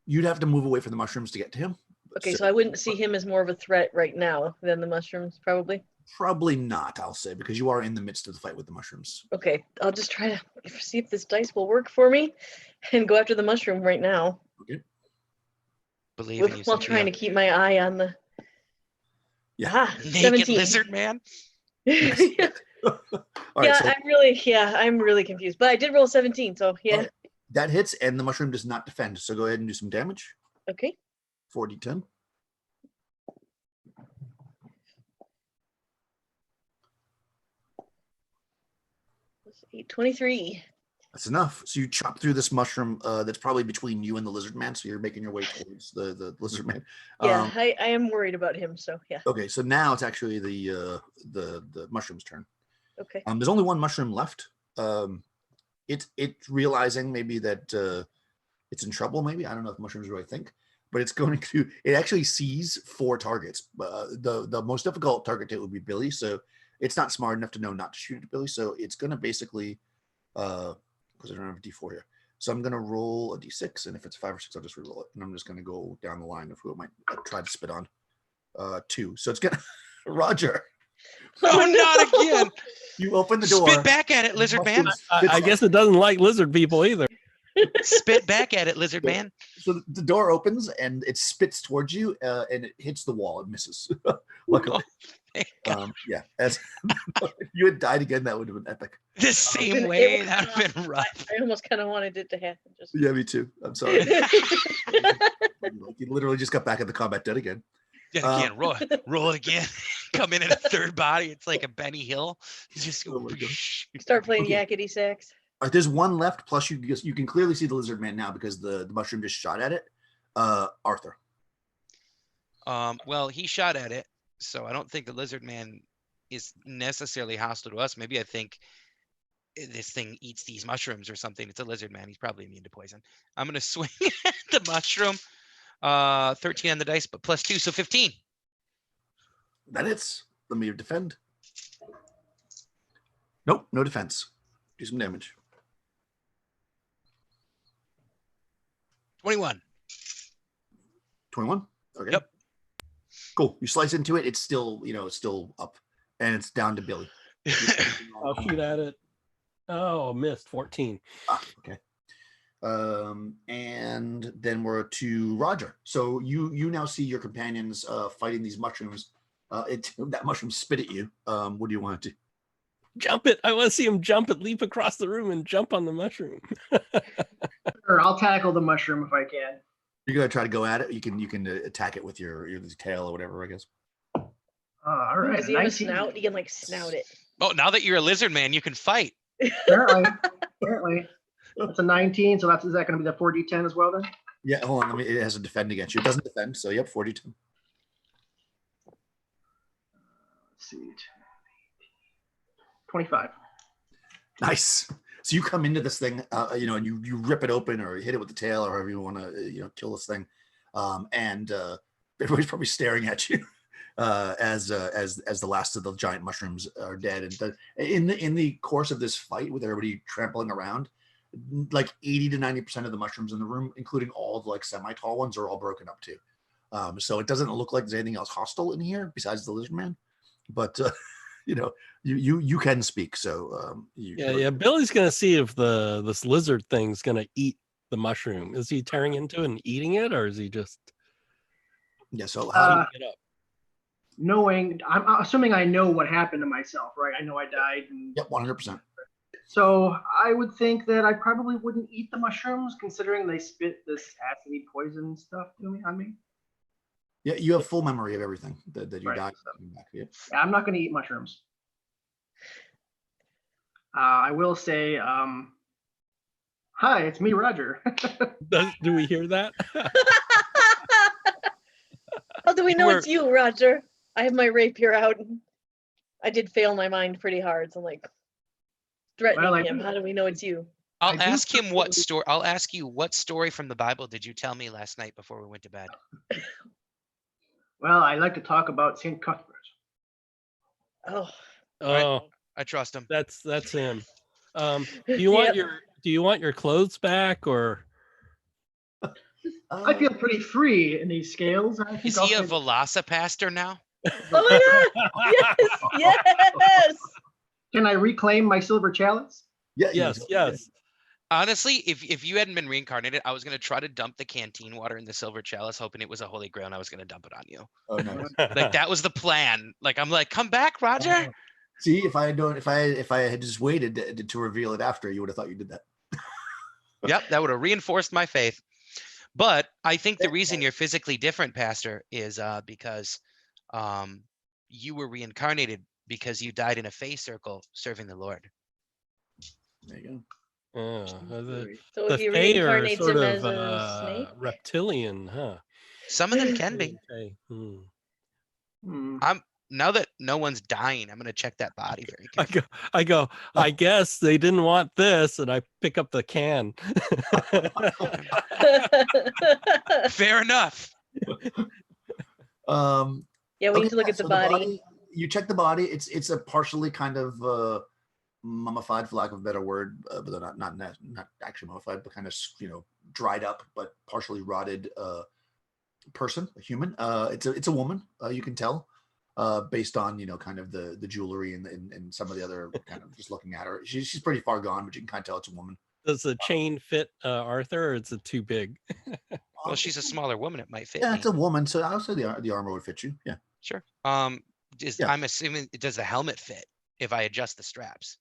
Speaker 1: You'd have to move away from the mushrooms to get to him.
Speaker 4: Okay, so I wouldn't see him as more of a threat right now than the mushrooms, probably.
Speaker 1: Probably not, I'll say, because you are in the midst of the fight with the mushrooms.
Speaker 4: Okay, I'll just try to see if this dice will work for me and go after the mushroom right now.
Speaker 1: Okay.
Speaker 5: Believe in you,
Speaker 4: While trying to keep my eye on the
Speaker 1: Yeah.
Speaker 5: naked
Speaker 4: 17.
Speaker 5: lizard man.
Speaker 4: Yeah,
Speaker 1: All right, so
Speaker 4: I'm really confused. But I did roll 17, so yeah.
Speaker 1: Okay. That hits, and the mushroom does not defend. So go ahead and do some damage.
Speaker 4: Okay.
Speaker 1: 4d10.
Speaker 4: That's 8, 23.
Speaker 1: That's enough. So you chop through this mushroom that's probably between you and the lizard man. So you're making your way towards the lizard man.
Speaker 4: Yeah, I am worried about him, so yeah.
Speaker 1: Okay, so now it's actually the mushroom's turn.
Speaker 4: Okay.
Speaker 1: There's only 1 mushroom left. It's realizing maybe that it's in trouble. Maybe I don't know if mushrooms really think, but it's going to. It actually sees 4 targets. The most difficult target to hit would be Billy. So it's not smart enough to know not to shoot at Billy. So it's going to basically, because I don't have a D4 here. So I'm going to roll a D6, and if it's 5 or 6, I'll just reroll it. And I'm just going to go down the line of who it might try to spit on. 2. So it's going to Roger.
Speaker 5: Oh, not again.
Speaker 1: You open the door.
Speaker 5: Spit back at it, lizard man.
Speaker 2: I guess it doesn't like lizard people either.
Speaker 5: Spit back at it, lizard man.
Speaker 1: So the door opens and it spits towards you, and it hits the wall. It misses. Luckily, yeah. As if you had died again, that would have been epic.
Speaker 5: The same way, that would have been rough.
Speaker 4: I almost kind of wanted it to happen. Just
Speaker 1: Yeah, me too. I'm sorry. You literally just got back at the combat dead again.
Speaker 5: Yeah, again, roll it again. come in at a third body. It's like a Benny Hill. You just go.
Speaker 1: Oh my God.
Speaker 4: Start playing
Speaker 1: Okay.
Speaker 4: yakety sax.
Speaker 1: All right, there's one left. Plus, you can clearly see the lizard man now because the mushroom just shot at it. Arthur.
Speaker 5: Well, he shot at it, so I don't think the lizard man is necessarily hostile to us. Maybe I think this thing eats these mushrooms or something. It's a lizard man. He's probably immune to poison. I'm gonna swing at the mushroom. 13 on the dice, but +2, so 15.
Speaker 1: That hits. Let me defend. Nope, no defense. Do some damage.
Speaker 5: 21.
Speaker 1: 21. Okay.
Speaker 5: Yep.
Speaker 1: Cool. You slice into it. It's still, it's still up, and it's down to Billy.
Speaker 2: I'll shoot at it. Oh, missed 14.
Speaker 1: Okay. And then we're to Roger. So you now see your companions fighting these mushrooms. That mushroom spit at you. What do you want to do?
Speaker 2: Jump it. I want to see him jump it, leap across the room and jump on the mushroom.
Speaker 3: Sure, I'll tackle the mushroom if I can.
Speaker 1: You're gonna try to go at it. You can attack it with your tail or whatever, I guess.
Speaker 3: All right.
Speaker 4: Does he have a
Speaker 3: 19.
Speaker 4: snout? He can like snout it.
Speaker 5: Oh, now that you're a lizard man, you can fight.
Speaker 3: Apparently. That's a 19. So is that going to be the 4d10 as well then?
Speaker 1: Yeah, hold on. It has to defend against you. It doesn't defend, so yep, 42.
Speaker 3: Let's see. 25.
Speaker 1: Nice. So you come into this thing, and you rip it open or hit it with the tail or however you want to, kill this thing, and everybody's probably staring at you as the last of the giant mushrooms are dead. And in the course of this fight, with everybody trampling around, like 80 to 90% of the mushrooms in the room, including all the like semi-tall ones, are all broken up too. So it doesn't look like there's anything else hostile in here besides the lizard man, but. You can speak, so
Speaker 2: yeah. Billy's gonna see if this lizard thing's gonna eat the mushroom. Is he tearing into it and eating it, or is he just?
Speaker 1: Yeah. So
Speaker 2: how do you get up?
Speaker 3: Knowing, I'm assuming I know what happened to myself, right? I know I died.
Speaker 1: Yep, 100%.
Speaker 3: So I would think that I probably wouldn't eat the mushrooms, considering they spit this acidy poison stuff on me.
Speaker 1: Yeah, you have full memory of everything that you
Speaker 3: Right.
Speaker 1: died.
Speaker 3: Yeah, I'm not going to eat mushrooms. I will say, hi, it's me, Roger.
Speaker 2: Do we hear that?
Speaker 4: How do we know it's you, Roger? I have my rapier out. I did fail my mind pretty hard, so I'm like threatening him. How do we know it's you?
Speaker 5: I'll ask him what story. I'll ask you, what story from the Bible did you tell me last night before we went to bed?
Speaker 3: Well, I like to talk about St. Cuthbert.
Speaker 4: Oh.
Speaker 5: I trust him.
Speaker 2: That's him. Do you want your clothes back, or?
Speaker 3: I feel pretty free in these scales.
Speaker 5: Is he a Velocipaster now?
Speaker 4: Oh my God! Yes.
Speaker 3: Can I reclaim my silver chalice?
Speaker 1: Yeah.
Speaker 2: Yes.
Speaker 5: Honestly, if you hadn't been reincarnated, I was gonna try to dump the canteen water in the silver chalice, hoping it was a holy grail, and I was gonna dump it on you.
Speaker 1: Oh no.
Speaker 5: Like that was the plan. Like I'm like, come back, Roger.
Speaker 1: See, if I had just waited to reveal it after, you would have thought you did that.
Speaker 5: Yep, that would have reinforced my faith. But I think the reason you're physically different, Pastor, is because you were reincarnated because you died in a fae circle serving the Lord.
Speaker 1: There you go.
Speaker 4: So he reincarnates him as a snake?
Speaker 2: Reptilian, huh?
Speaker 5: Some of them can be.
Speaker 2: Okay.
Speaker 5: Now that no one's dying, I'm gonna check that body very carefully.
Speaker 2: I go. I guess they didn't want this, and I pick up the can.
Speaker 5: Fair enough.
Speaker 4: Yeah, we need to look at the body.
Speaker 1: You check the body. It's a partially kind of mummified, for lack of a better word, but they're not actually mummified, but kind of dried up, but partially rotted person, a human. It's a woman. You can tell. Based on kind of the jewelry and some of the other kind of just looking at her, she's pretty far gone, but you can kind of tell it's a woman.
Speaker 2: Does the chain fit Arthur, or is it too big?
Speaker 5: Well, she's a smaller woman; it might fit.
Speaker 1: Yeah,
Speaker 5: me.
Speaker 1: it's a woman, so I would say the armor would fit you. Yeah,
Speaker 5: Sure. I'm assuming, does the helmet fit if I adjust the straps?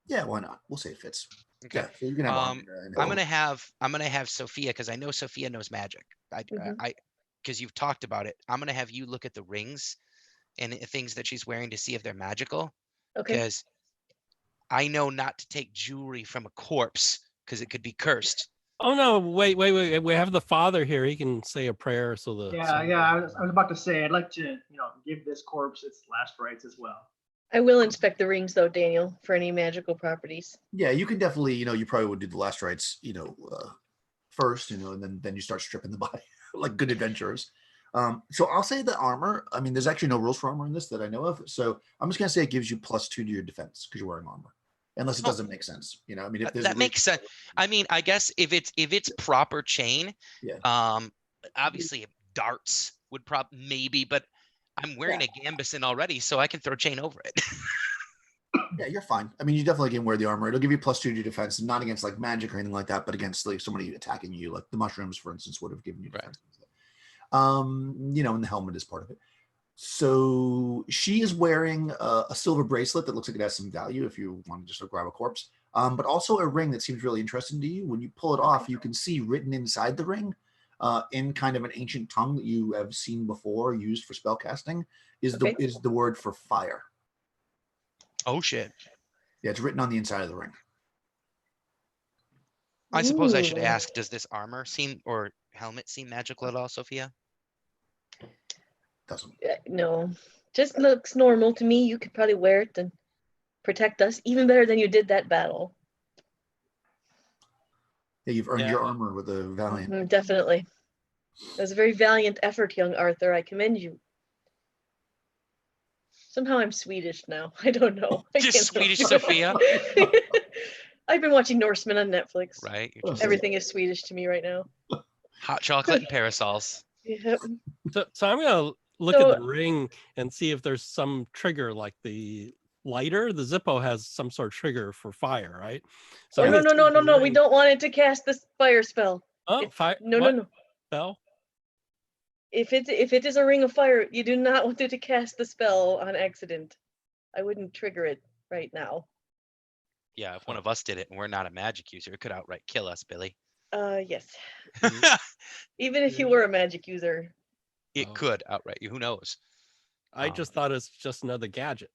Speaker 1: Yeah, why not? We'll say it fits.
Speaker 5: Okay.
Speaker 1: Yeah, so you can have armor
Speaker 5: I'm gonna have Sophia, because I know Sophia knows magic. Because you've talked about it. I'm gonna have you look at the rings and things that she's wearing to see if they're magical.
Speaker 4: Okay.
Speaker 5: Because I know not to take jewelry from a corpse because it could be cursed.
Speaker 2: Oh no! Wait! We have the father here. He can say a prayer so the.
Speaker 3: Yeah, I was about to say I'd like to, give this corpse its last rites as well.
Speaker 4: I will inspect the rings though, Daniel, for any magical properties.
Speaker 1: Yeah, you can definitely, you probably would do the last rites, first, and then you start stripping the body like good adventurers. So I'll say the armor. I mean, there's actually no rules for armor in this that I know of. So I'm just gonna say it gives you +2 to your defense because you're wearing armor, unless it doesn't make sense. I mean, if there's
Speaker 5: that makes sense. I mean, I guess if it's proper chain,
Speaker 1: yeah.
Speaker 5: Obviously darts would maybe, but I'm wearing a gambeson already, so I can throw chain over it.
Speaker 1: Yeah, you're fine. I mean, you definitely can wear the armor. It'll give you +2 to your defense, not against like magic or anything like that, but against like somebody attacking you, like the mushrooms, for instance, would have given you defense. Right. And the helmet is part of it. So she is wearing a silver bracelet that looks like it has some value if you want to just grab a corpse, but also a ring that seems really interesting to you. When you pull it off, you can see written inside the ring in kind of an ancient tongue that you have seen before used for spell casting is the word for fire.
Speaker 5: Oh shit.
Speaker 1: Yeah, it's written on the inside of the ring.
Speaker 5: I suppose I should ask, does this armor seem or helmet seem magical at all, Sophia?
Speaker 1: Doesn't.
Speaker 4: No, just looks normal to me. You could probably wear it and protect us even better than you did that battle.
Speaker 1: Yeah, you've earned your armor with a valiant.
Speaker 4: Definitely. It was a very valiant effort, young Arthur. I commend you. Somehow I'm Swedish now. I don't know.
Speaker 5: Just Swedish, Sophia.
Speaker 4: I've been watching Norsemen on Netflix.
Speaker 5: Right.
Speaker 4: Everything is Swedish to me right now.
Speaker 5: Hot chocolate and parasols.
Speaker 4: Yep.
Speaker 2: So I'm gonna look at the ring and see if there's some trigger, like the lighter. The Zippo has some sort of trigger for fire, right? So
Speaker 4: no. We don't want it to cast this fire spell.
Speaker 2: Oh, fire!
Speaker 4: No.
Speaker 2: Spell?
Speaker 4: If it is a ring of fire, you do not want it to cast the spell on accident. I wouldn't trigger it right now.
Speaker 5: Yeah, if one of us did it and we're not a magic user, it could outright kill us, Billy.
Speaker 4: Yes. Even if you were a magic user.
Speaker 5: It could outright you. Who knows?
Speaker 2: I just thought it's just another gadget.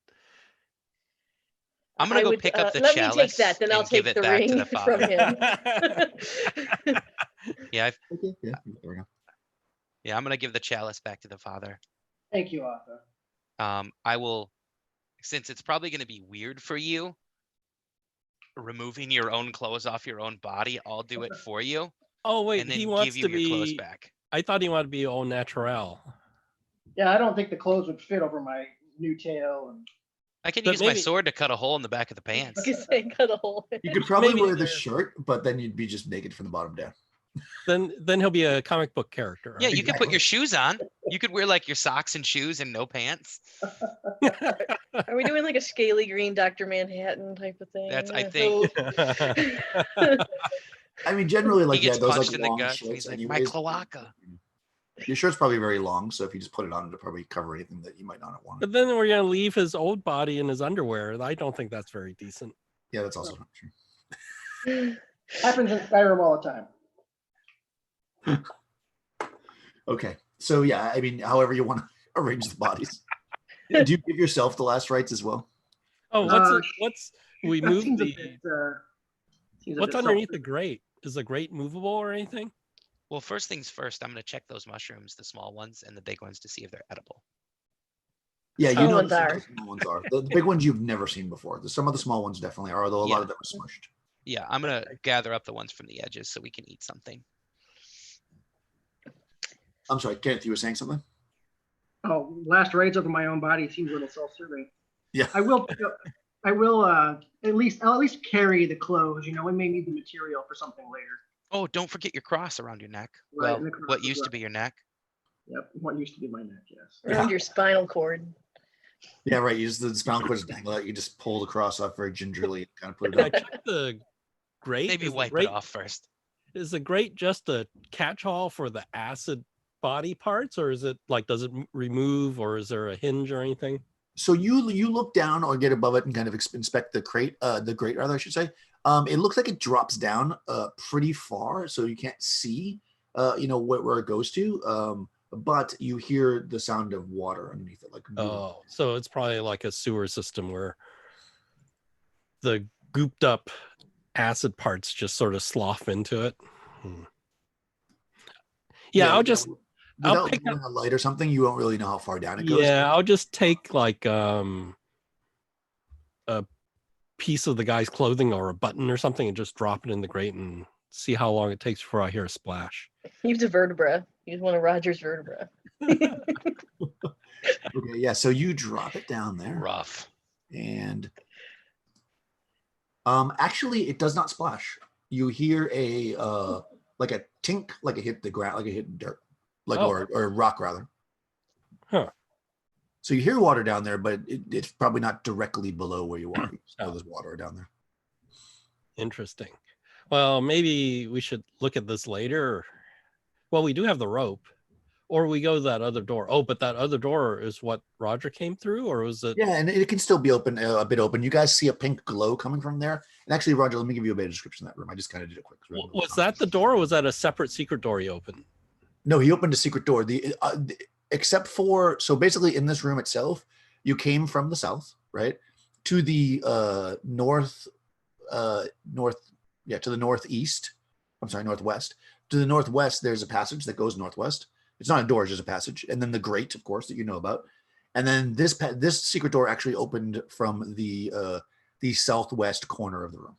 Speaker 5: I'm gonna go pick up the
Speaker 4: let
Speaker 5: chalice.
Speaker 4: Me take that, then I'll take the ring from him.
Speaker 5: Yeah. Yeah, I'm gonna give the chalice back to the father.
Speaker 3: Thank you, Arthur.
Speaker 5: I will, since it's probably gonna be weird for you, removing your own clothes off your own body, I'll do it for you.
Speaker 2: Oh wait,
Speaker 5: and then
Speaker 2: he wants
Speaker 5: give you
Speaker 2: to
Speaker 5: your
Speaker 2: be
Speaker 5: clothes back.
Speaker 2: I thought he wanted to be au naturel.
Speaker 3: Yeah, I don't think the clothes would fit over my new tail. And
Speaker 5: I can use my sword to cut a hole in the back of the pants.
Speaker 4: Cut a hole.
Speaker 1: You could probably wear the shirt, but then you'd be just naked from the bottom down.
Speaker 2: Then he'll be a comic book character. Right?
Speaker 5: Yeah, you could put your shoes on. You could wear like your socks and shoes and no pants.
Speaker 4: Are we doing like a scaly green Dr. Manhattan type of thing?
Speaker 5: That's I think.
Speaker 1: I mean, generally, like
Speaker 5: those
Speaker 1: like
Speaker 5: in
Speaker 1: long
Speaker 5: the gut.
Speaker 1: shirts.
Speaker 5: He's like,
Speaker 1: anyways.
Speaker 5: my cloaca.
Speaker 1: Your shirt's probably very long, so if you just put it on, it'll probably cover anything that you might not want.
Speaker 2: But then we're gonna leave his old body in his underwear. I don't think that's very decent.
Speaker 1: Yeah, that's also not true.
Speaker 3: Happens in Skyrim all the time.
Speaker 1: Okay, so yeah, I mean, however you want to arrange the bodies. Do you give yourself the last rites as well?
Speaker 2: Oh, what's we move the what's underneath the grate? Is the grate movable or anything?
Speaker 5: Well, first things first, I'm going to check those mushrooms, the small ones and the big ones, to see if they're edible.
Speaker 1: Yeah, you know the small ones are. The big ones you've never seen before. Some of the small ones definitely are, although a lot of them are smushed.
Speaker 5: Yeah, I'm going to gather up the ones from the edges so we can eat something.
Speaker 1: I'm sorry, Kenneth, you were saying something?
Speaker 3: Oh, last rites over my own body seems a little self-serving.
Speaker 1: Yeah.
Speaker 3: I will at least carry the clothes. We may need the material for something later.
Speaker 5: Oh, don't forget your cross around your neck.
Speaker 3: Right,
Speaker 5: well, what used to be your neck.
Speaker 3: Yep, what used to be my neck, yes.
Speaker 4: Around your spinal cord.
Speaker 1: Yeah, right. You just the spinal cord is dangle out. You just pull the cross off very gingerly and kind of put it up.
Speaker 2: I check the grate.
Speaker 5: Maybe wipe it off first.
Speaker 2: Is the grate just a catch-all for the acid body parts, or is it like, does it remove, or is there a hinge or anything?
Speaker 1: So you look down or get above it and kind of inspect the grate, rather, I should say. It looks like it drops down pretty far, so you can't see, where it goes to. but you hear the sound of water underneath it, like
Speaker 2: Oh, so it's probably like a sewer system where the gooped up acid parts just sort of slough into it. Yeah, I'll just
Speaker 1: without
Speaker 2: pick up.
Speaker 1: a light or something, you won't really know how far down it goes.
Speaker 2: Yeah, I'll just take like a piece of the guy's clothing or a button or something and just drop it in the grate and see how long it takes before I hear a splash.
Speaker 4: Use a vertebra. Use one of Roger's vertebra.
Speaker 1: Okay, yeah. So you drop it down there.
Speaker 5: Rough.
Speaker 1: And actually it does not splash. You hear a like a tink, like it hit the ground, like it hit dirt, like or rock rather.
Speaker 2: Huh.
Speaker 1: So you hear water down there, but it's probably not directly below where you are. So there's water down there.
Speaker 2: Interesting. Well, maybe we should look at this later. Well, we do have the rope. Or we go to that other door. Oh, but that other door is what Roger came through, or was it?
Speaker 1: Yeah, and it can still be open, a bit open. You guys see a pink glow coming from there. And actually, Roger, let me give you a better description of that room. I just kind of did it quick.
Speaker 2: Was that the door, or was that a separate secret door he opened?
Speaker 1: No, he opened a secret door. Except for, so basically in this room itself, you came from the south, right? To the to the northeast. I'm sorry, northwest. To the northwest, there's a passage that goes northwest. It's not a door, it's just a passage. And then the grate, of course, that you know about. And then this secret door actually opened from the southwest corner of the room.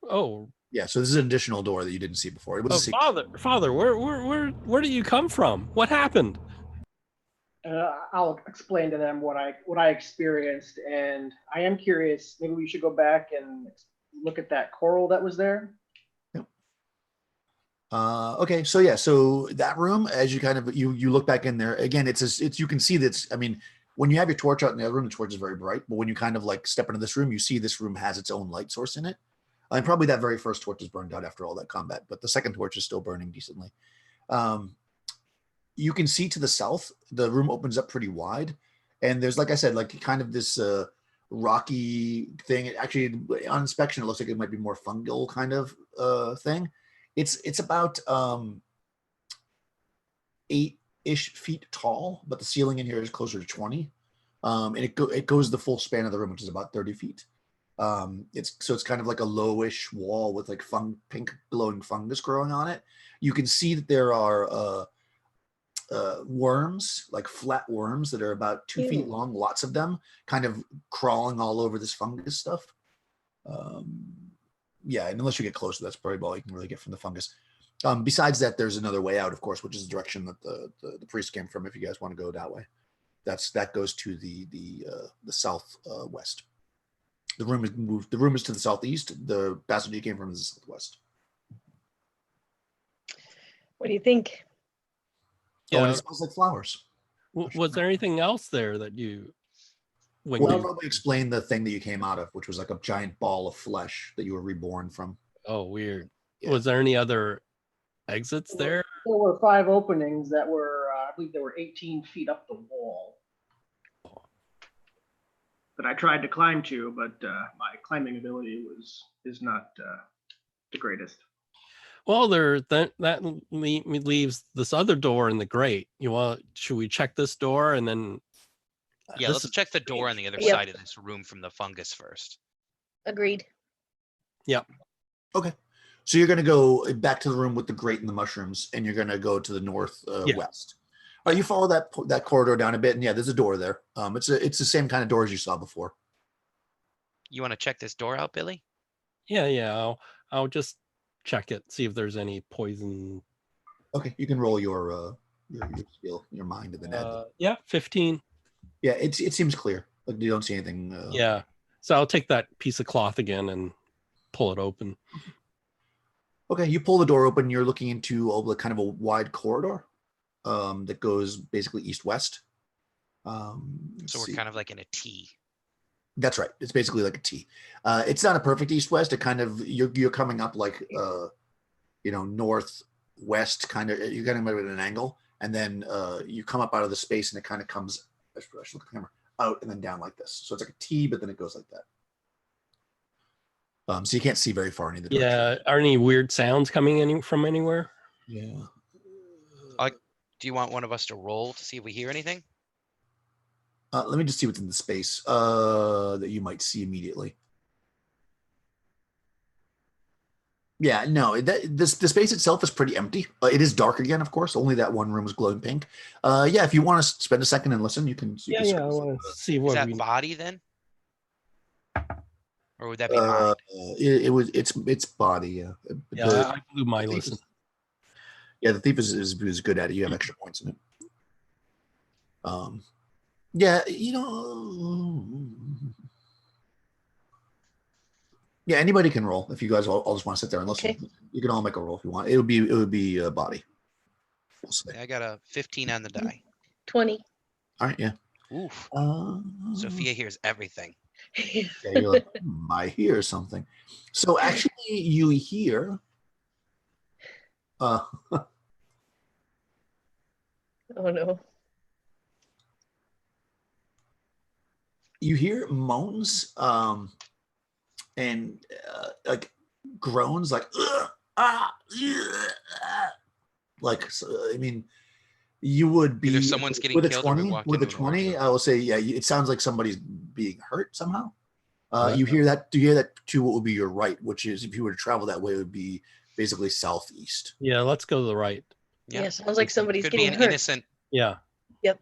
Speaker 2: Oh.
Speaker 1: Yeah, so this is an additional door that you didn't see before. It was
Speaker 2: Father, where did you come from? What happened?
Speaker 3: I'll explain to them what I experienced, and I am curious. Maybe we should go back and look at that coral that was there.
Speaker 1: Okay, so yeah, so that room, as you kind of you look back in there again, it's you can see that. I mean, when you have your torch out in the other room, the torch is very bright, but when you kind of like step into this room, you see this room has its own light source in it. And probably that very first torch is burned out after all that combat, but the second torch is still burning decently. You can see to the south, the room opens up pretty wide, and there's, like I said, like kind of this rocky thing. Actually, on inspection, it looks like it might be more fungal kind of thing. It's about 8-ish feet tall, but the ceiling in here is closer to 20. And it goes the full span of the room, which is about 30 feet. It's kind of like a lowish wall with like pink glowing fungus growing on it. You can see that there are worms, like flat worms that are about 2 feet long, lots of them, kind of crawling all over this fungus stuff. Yeah, and unless you get closer, that's probably all you can really get from the fungus. Besides that, there's another way out, of course, which is the direction that the priest came from. If you guys want to go that way, that goes to the southwest. The room is moved. The room is to the southeast. The passage you came from is the southwest.
Speaker 4: What do you think?
Speaker 1: Oh, and it smells like flowers.
Speaker 2: Was there anything else there that you?
Speaker 1: Well, I'll probably explain the thing that you came out of, which was like a giant ball of flesh that you were reborn from.
Speaker 2: Oh, weird.
Speaker 1: Yeah.
Speaker 2: Was there any other exits there?
Speaker 3: There were 5 openings that were, I believe, they were 18 feet up the wall. That I tried to climb to, but my climbing ability is not the greatest.
Speaker 2: Well, that leaves this other door in the grate. Should we check this door and then?
Speaker 5: Yeah, let's check the door on the other
Speaker 4: Yep.
Speaker 5: side of this room from the fungus first.
Speaker 4: Agreed.
Speaker 2: Yep.
Speaker 1: Okay. So you're going to go back to the room with the grate and the mushrooms, and you're going to go to the north west. All right, you follow that corridor down a bit, and yeah, there's a door there. It's the same kind of door as you saw before.
Speaker 5: You want to check this door out, Billy?
Speaker 2: Yeah. I'll just check it, see if there's any poison.
Speaker 1: Okay, you can roll your skill, your mind, and then
Speaker 2: yeah, 15.
Speaker 1: Yeah, it seems clear. Like you don't see anything.
Speaker 2: Yeah, so I'll take that piece of cloth again and pull it open.
Speaker 1: Okay, you pull the door open. You're looking into kind of a wide corridor that goes basically east-west.
Speaker 5: So we're kind of like in a T.
Speaker 1: That's right. It's basically like a T. It's not a perfect east-west. It kind of you're coming up like northwest kind of. You're getting at an angle, and then you come up out of the space, and it kind of comes. I should look at the camera out and then down like this. So it's like a T, but then it goes like that. So you can't see very far in either direction.
Speaker 2: Yeah. Are any weird sounds coming from anywhere?
Speaker 1: Yeah.
Speaker 5: Do you want one of us to roll to see if we hear anything?
Speaker 1: Let me just see what's in the space that you might see immediately. Yeah, no, the space itself is pretty empty. It is dark again, of course. Only that one room is glowing pink. Yeah, if you want to spend a second and listen, you can.
Speaker 2: Yeah, I want to see
Speaker 5: Is
Speaker 2: what
Speaker 5: that
Speaker 2: we.
Speaker 5: body then? Or would that be mind?
Speaker 1: It's body. Yeah.
Speaker 2: Yeah, I blew my listen.
Speaker 1: The thief is good at it. You have extra points in it. Yeah, yeah, anybody can roll if you guys all just want to sit there and listen.
Speaker 4: Okay.
Speaker 1: You can all make a roll if you want. It would be a body. We'll say.
Speaker 5: I got a 15 on the die.
Speaker 4: 20.
Speaker 1: All right, yeah.
Speaker 5: Oof. Sophia hears everything.
Speaker 1: Yeah, you're like, I hear something. So actually, you hear.
Speaker 4: Oh no.
Speaker 1: You hear moans, and like groans, like I mean, you would be
Speaker 5: Either someone's getting
Speaker 1: with a
Speaker 5: killed or we
Speaker 1: 20.
Speaker 5: walked
Speaker 1: With a
Speaker 5: into an
Speaker 1: 20,
Speaker 5: orchard.
Speaker 1: I will say, yeah, it sounds like somebody's being hurt somehow.
Speaker 2: Right.
Speaker 1: You hear that? Do you hear that to what would be your right, which is if you were to travel that way, it would be basically southeast.
Speaker 2: Yeah, let's go to the right.
Speaker 4: Yeah, sounds like somebody's
Speaker 5: Could be
Speaker 4: getting
Speaker 5: an
Speaker 4: hurt.
Speaker 5: innocent.
Speaker 2: Yeah.
Speaker 4: Yep.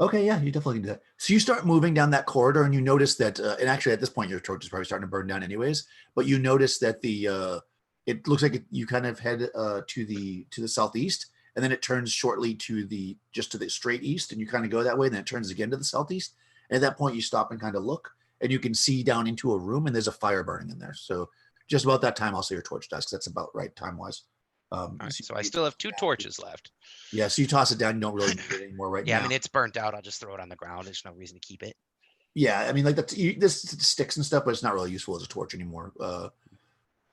Speaker 1: Okay, yeah, you definitely can do that. So you start moving down that corridor, and you notice that, and actually at this point your torch is probably starting to burn down anyways. But you notice that it looks like you kind of head to the southeast, and then it turns shortly to the straight east, and you kind of go that way, and then it turns again to the southeast. And at that point, you stop and kind of look, and you can see down into a room, and there's a fire burning in there. So just about that time, I'll say your torch dies, because that's about right time wise.
Speaker 5: All right, so I still have 2 torches left.
Speaker 1: Yeah, so you toss it down. You don't really need it anymore right now.
Speaker 5: Yeah, I mean, it's burnt out. I'll just throw it on the ground. There's no reason to keep it.
Speaker 1: Yeah, I mean, like this sticks and stuff, but it's not really useful as a torch anymore.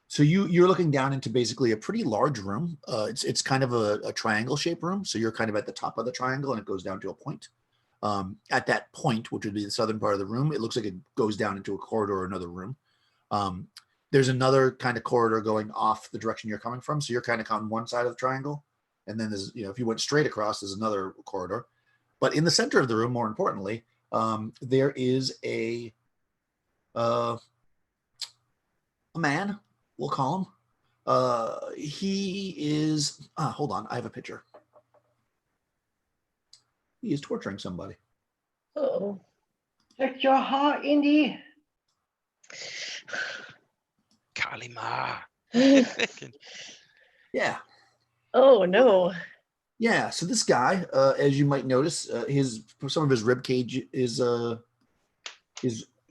Speaker 1: So you're looking down into basically a pretty large room. It's kind of a triangle shaped room. So you're kind of at the top of the triangle, and it goes down to a point. At that point, which would be the southern part of the room, it looks like it goes down into a corridor or another room. There's another kind of corridor going off the direction you're coming from. So you're kind of on one side of the triangle. And then there's, if you went straight across, there's another corridor. But in the center of the room, more importantly, there is a man, we'll call him. He is, hold on, I have a picture. He is torturing somebody.
Speaker 4: Oh.
Speaker 3: Check your heart, Indy.
Speaker 5: Kalima.
Speaker 1: Yeah.
Speaker 4: Oh no.
Speaker 1: Yeah. So this guy, as you might notice, some of his rib cage is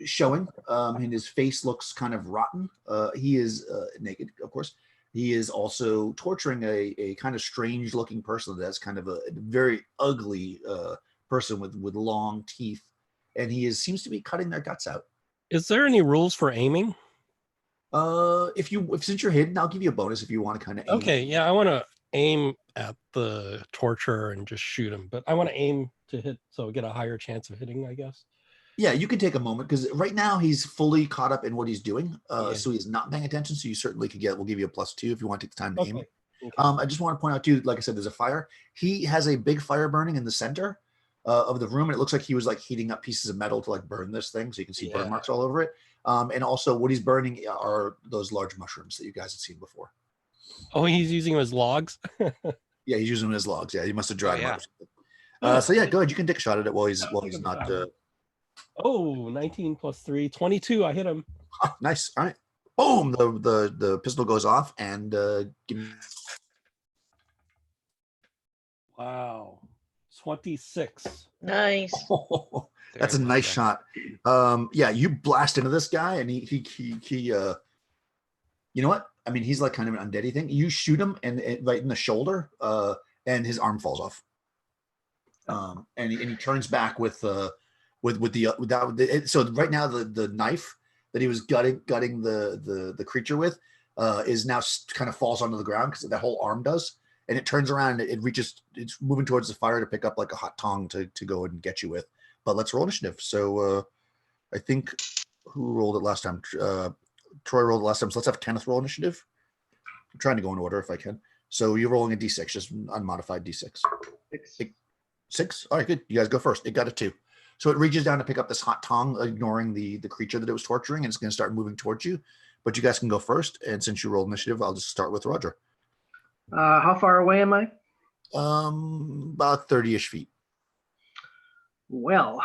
Speaker 1: showing, and his face looks kind of rotten. He is naked, of course. He is also torturing a kind of strange looking person that's kind of a very ugly person with long teeth, and seems to be cutting their guts out.
Speaker 2: Is there any rules for aiming?
Speaker 1: Since you're hidden, I'll give you a bonus if you want to kind of aim.
Speaker 2: Okay, yeah, I want to aim at the torturer and just shoot him, but I want to aim to hit, so get a higher chance of hitting, I guess.
Speaker 1: Yeah, you can take a moment, because right now he's fully caught up in what he's doing,
Speaker 2: Yeah.
Speaker 1: so he's not paying attention. So you certainly could we'll give you a +2 if you want to take the time to aim.
Speaker 2: Okay.
Speaker 1: I just want to point out too, like I said, there's a fire. He has a big fire burning in the center of the room, and it looks like he was like heating up pieces of metal to like burn this thing, so you can see burn marks all over it. And also what he's burning are those large mushrooms that you guys had seen before.
Speaker 2: Oh, he's using them as logs?
Speaker 1: Yeah, he's using them as logs. Yeah, he must have dried them
Speaker 5: yeah.
Speaker 1: up. So yeah, go ahead. You can take a shot at it while he's not.
Speaker 2: Oh, 19 + 3, 22. I hit him.
Speaker 1: Nice. All right. Boom! The pistol goes off, and give me.
Speaker 2: Wow. 26.
Speaker 4: Nice.
Speaker 1: Oh, that's a
Speaker 5: There we
Speaker 1: nice
Speaker 5: go.
Speaker 1: shot. Yeah, you blast into this guy, and he you know what? I mean, he's like kind of an undeady thing. You shoot him and right in the shoulder, and his arm falls off. And he turns back with that. So right now the knife that he was gutting the creature with is now kind of falls onto the ground, because the whole arm does. And it turns around, it's moving towards the fire to pick up like a hot tong to go and get you with. But let's roll initiative. So I think who rolled it last time? Troy rolled it last time. So let's have Kenneth roll initiative. I'm trying to go in order if I can. So you're rolling a d6, just unmodified d6.
Speaker 3: 6.
Speaker 1: 6. All right, good. You guys go first. It got a 2. So it reaches down to pick up this hot tongue, ignoring the creature that it was torturing, and it's going to start moving towards you. But you guys can go first. And since you rolled initiative, I'll just start with Roger.
Speaker 3: How far away am I?
Speaker 1: About 30-ish feet.
Speaker 3: Well,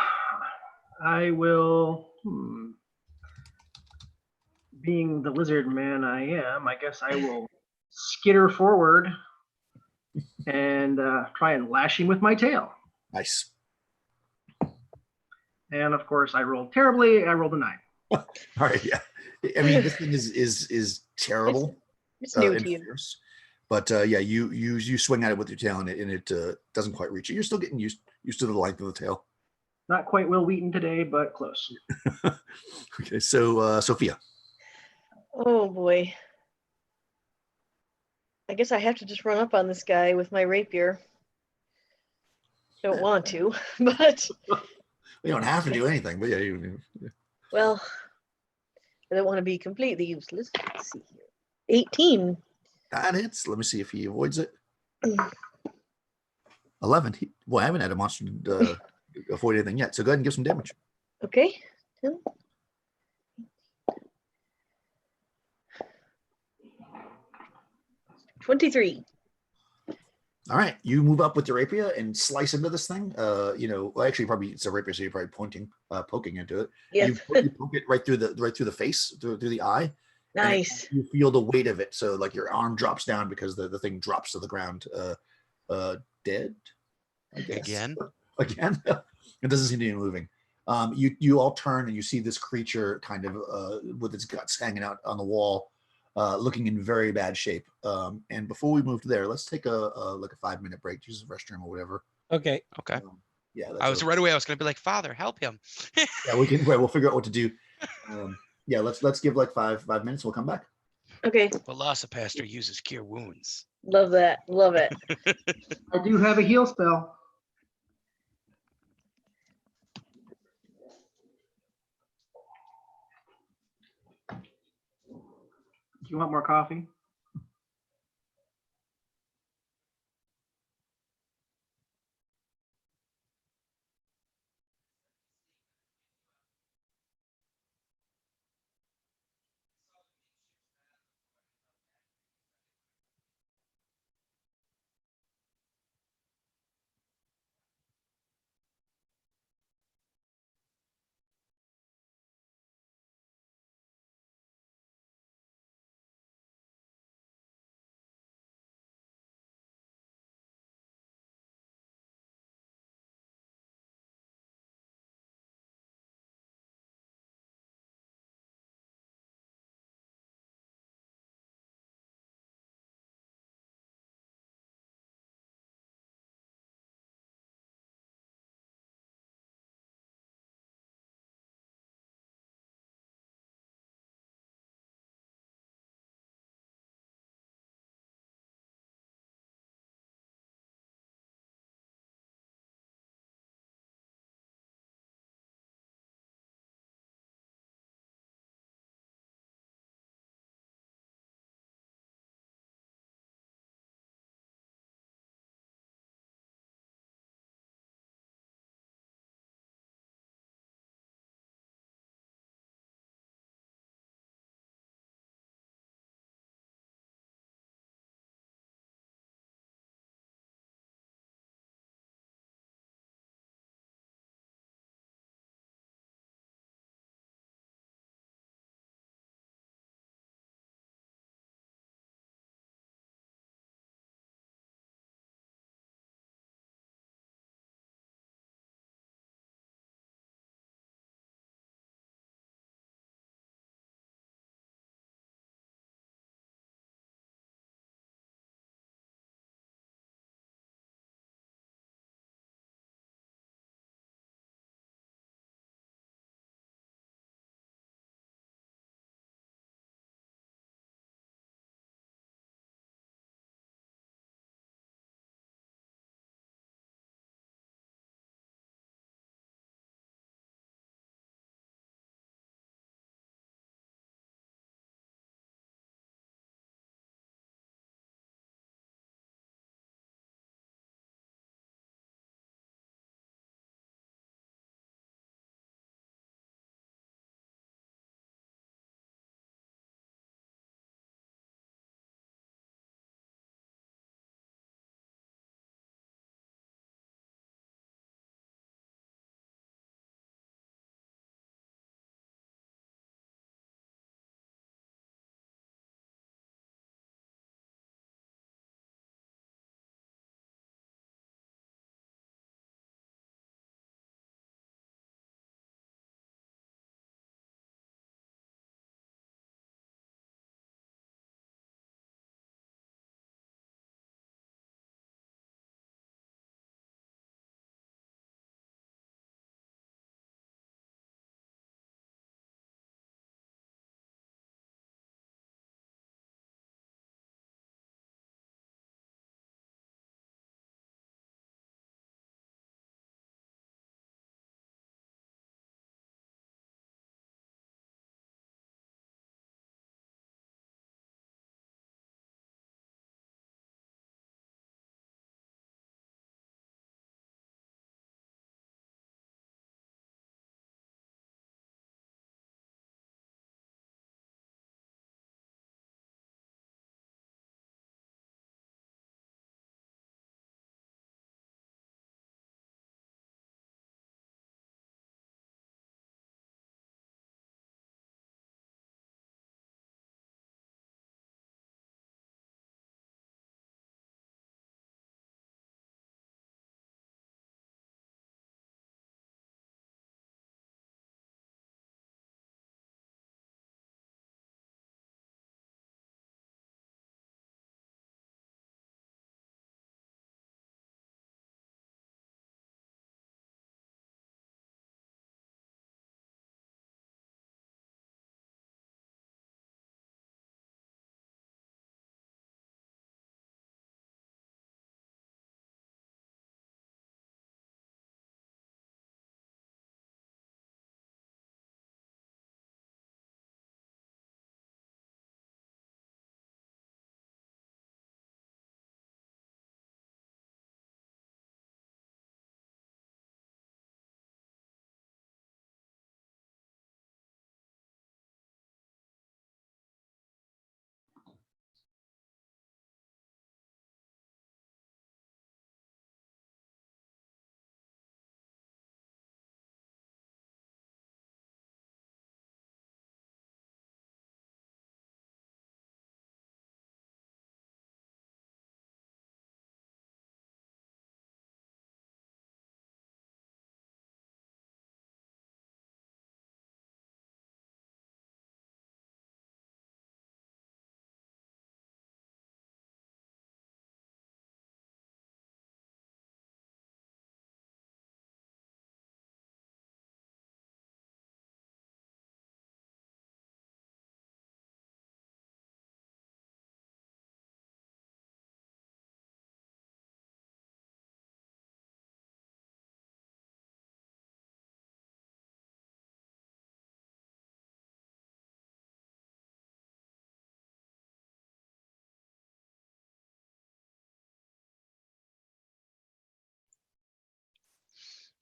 Speaker 3: I will. Being the lizard man I am, I guess I will skitter forward and try and lash him with my tail.
Speaker 1: Nice.
Speaker 3: And of course, I rolled terribly. I rolled a 9.
Speaker 1: All right, yeah. I mean, this thing is terrible.
Speaker 4: It's new to
Speaker 1: and
Speaker 4: you.
Speaker 1: fierce. But yeah, you swing at it with your tail, and it doesn't quite reach it. You're still getting used to the length of the tail.
Speaker 3: Not quite Will Wheaton today, but close.
Speaker 1: Okay, so Sophia.
Speaker 4: Oh boy. I guess I have to just run up on this guy with my rapier. Don't want to, but
Speaker 1: We don't have to do anything, but yeah.
Speaker 4: well, I don't want to be completely useless. Let's see here. 18.
Speaker 1: That hits. Let me see if he avoids it. 11. Well, I haven't had a monster avoid anything yet, so go ahead and give some damage.
Speaker 4: Okay. 23.
Speaker 1: All right, you move up with your rapier and slice into this thing. Well, actually, probably it's a rapier, so you're probably poking into it.
Speaker 4: Yeah.
Speaker 1: You poke it right through the face, through the eye.
Speaker 4: Nice.
Speaker 1: You feel the weight of it, so like your arm drops down because the thing drops to the ground, dead. I guess. Again. It doesn't seem to be moving. You all turn and you see this creature kind of with its guts hanging out on the wall. Looking in very bad shape. And before we move there, let's take a 5-minute break, use the restroom or whatever.
Speaker 2: Okay.
Speaker 1: Yeah,
Speaker 5: I was right away. I was going to be like, Father, help him.
Speaker 1: Yeah, we'll figure out what to do. Yeah, let's give like five minutes. We'll come back.
Speaker 4: Okay.
Speaker 5: Velocipaster uses cure wounds.
Speaker 4: Love that. Love it.
Speaker 3: I do have a heal spell. Do you want more coffee?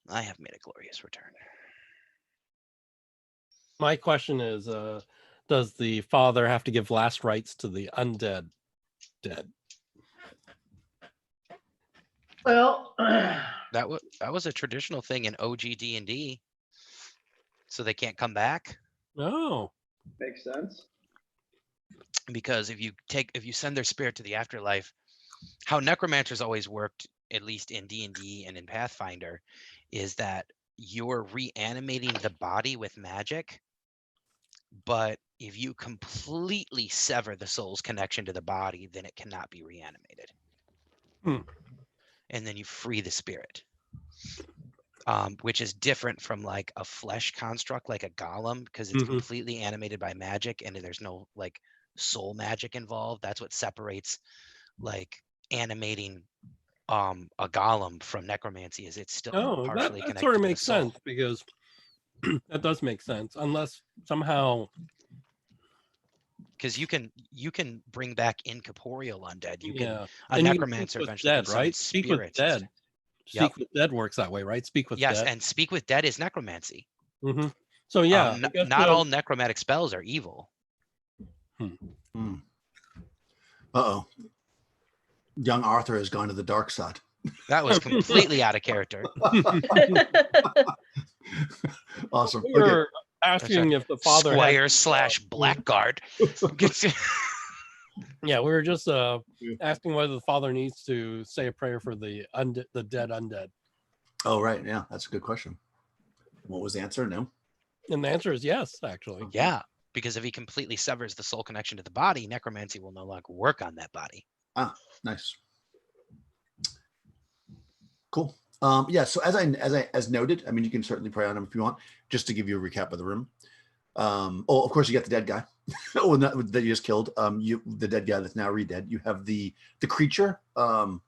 Speaker 5: I have made a glorious return.
Speaker 2: My question is, does the father have to give last rites to the undead dead?
Speaker 3: Well,
Speaker 5: That was a traditional thing in OG D&D. So they can't come back.
Speaker 2: Oh,
Speaker 3: makes sense.
Speaker 5: Because if you send their spirit to the afterlife, how necromancers always worked, at least in D&D and in Pathfinder, is that you're reanimating the body with magic, but if you completely sever the soul's connection to the body, then it cannot be reanimated. And then you free the spirit, which is different from like a flesh construct like a golem, because it's completely animated by magic and there's no like soul magic involved. That's what separates like animating a golem from necromancy, is it's still partially
Speaker 2: that
Speaker 5: connected
Speaker 2: sort of
Speaker 5: to the
Speaker 2: makes
Speaker 5: soul.
Speaker 2: sense, because that does make sense, unless somehow,
Speaker 5: Because you can bring back incorporeal undead. You can
Speaker 2: yeah,
Speaker 5: a
Speaker 2: and you can
Speaker 5: necromancer
Speaker 2: speak with
Speaker 5: eventually can
Speaker 2: dead,
Speaker 5: summon
Speaker 2: right? Speak with
Speaker 5: spirits.
Speaker 2: dead.
Speaker 5: Yep.
Speaker 2: Speak with dead works that way, right? Speak with
Speaker 5: Yes,
Speaker 2: dead.
Speaker 5: and speak with dead is necromancy.
Speaker 2: So yeah, I guess
Speaker 5: not all necromantic spells are evil.
Speaker 1: Uh-oh. Young Arthur has gone to the dark side.
Speaker 5: That was completely out of character.
Speaker 1: Awesome.
Speaker 2: we
Speaker 1: Okay.
Speaker 2: were asking if the father
Speaker 5: Squire
Speaker 2: had,
Speaker 5: / Blackguard.
Speaker 2: yeah, we were just asking whether the father needs to say a prayer for the dead undead.
Speaker 1: Oh, right. Yeah, that's a good question. What was the answer? No.
Speaker 2: And the answer is yes, actually.
Speaker 5: Yeah, because if he completely severs the soul connection to the body, necromancy will no longer work on that body.
Speaker 1: Ah, nice. Cool. Yeah. So as noted, I mean, you can certainly pray on him if you want. Just to give you a recap of the room. Of course, you got the dead guy. That you just killed. The dead guy that's now re-dead. You have the creature. I'll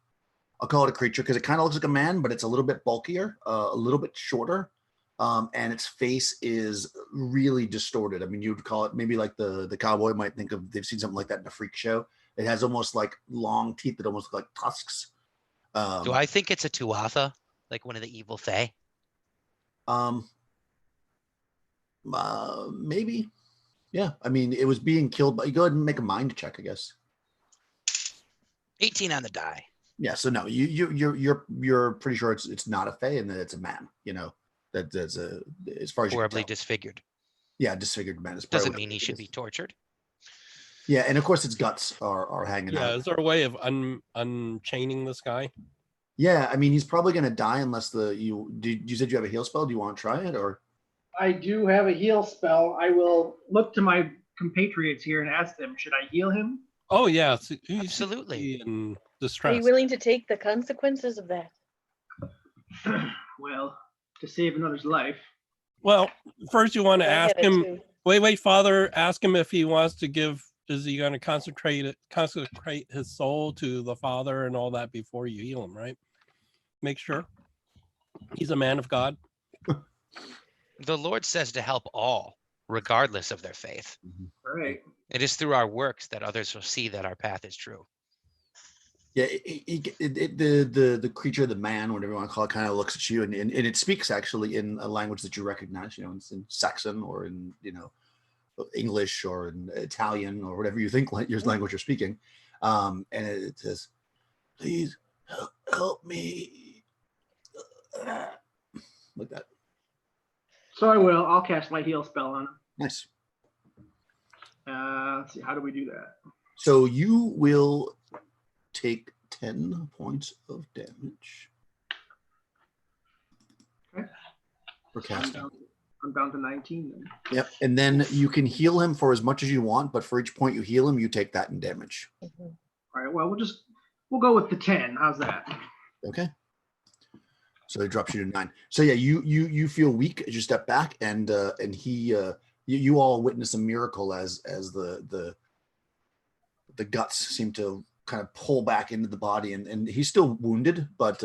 Speaker 1: call it a creature because it kind of looks like a man, but it's a little bit bulkier, a little bit shorter, and its face is really distorted. I mean, you would call it maybe like the cowboy might think of. They've seen something like that in a freak show. It has almost like long teeth that almost look like tusks.
Speaker 5: Do I think it's a Tuatha, like one of the evil fae?
Speaker 1: Maybe. Yeah. I mean, it was being killed, but you go ahead and make a mind check, I guess.
Speaker 5: 18 on the die.
Speaker 1: Yeah. So no, you're pretty sure it's not a fae and that it's a man. You know, that's as far as
Speaker 5: Horribly
Speaker 1: you can tell.
Speaker 5: disfigured.
Speaker 1: Yeah, disfigured man is.
Speaker 5: Doesn't mean he should be tortured.
Speaker 1: Yeah, and of course its guts are hanging out.
Speaker 2: Yeah, is there a way of unchaining this guy?
Speaker 1: Yeah, I mean he's probably gonna die unless you said you have a heal spell. Do you want to try it or?
Speaker 3: I do have a heal spell. I will look to my compatriots here and ask them, should I heal him?
Speaker 2: Oh yeah,
Speaker 5: Absolutely.
Speaker 2: In
Speaker 4: Are
Speaker 2: distress.
Speaker 4: you willing to take the consequences of that?
Speaker 3: Well, to save another's life.
Speaker 2: Well, first you want to
Speaker 4: I
Speaker 2: ask
Speaker 4: have it
Speaker 2: him.
Speaker 4: too.
Speaker 2: Wait, Father. Ask him if he wants to give. Is he going to consecrate his soul to the Father and all that before you heal him? Right. Make sure he's a man of God.
Speaker 5: The Lord says to help all, regardless of their faith.
Speaker 3: Right.
Speaker 5: It is through our works that others will see that our path is true.
Speaker 1: Yeah, the creature, the man, whatever you want to call it, kind of looks at you and it speaks actually in a language that you recognize. You know, it's in Saxon or in English or in Italian or whatever you think your language you're speaking, and it says, "Please help me," like that.
Speaker 3: So I will. I'll cast my heal spell on him.
Speaker 1: Nice.
Speaker 3: Let's see. How do we do that?
Speaker 1: So you will take 10 points of damage.
Speaker 3: Okay.
Speaker 1: For casting.
Speaker 3: I'm down to 19 then.
Speaker 1: Yep. And then you can heal him for as much as you want, but for each point you heal him, you take that in damage.
Speaker 4: Mhm.
Speaker 3: All right. Well, we'll go with the 10. How's that?
Speaker 1: Okay. So it drops you to 9. So yeah, you feel weak as you step back, and he you all witness a miracle as the guts seem to kind of pull back into the body, and he's still wounded, but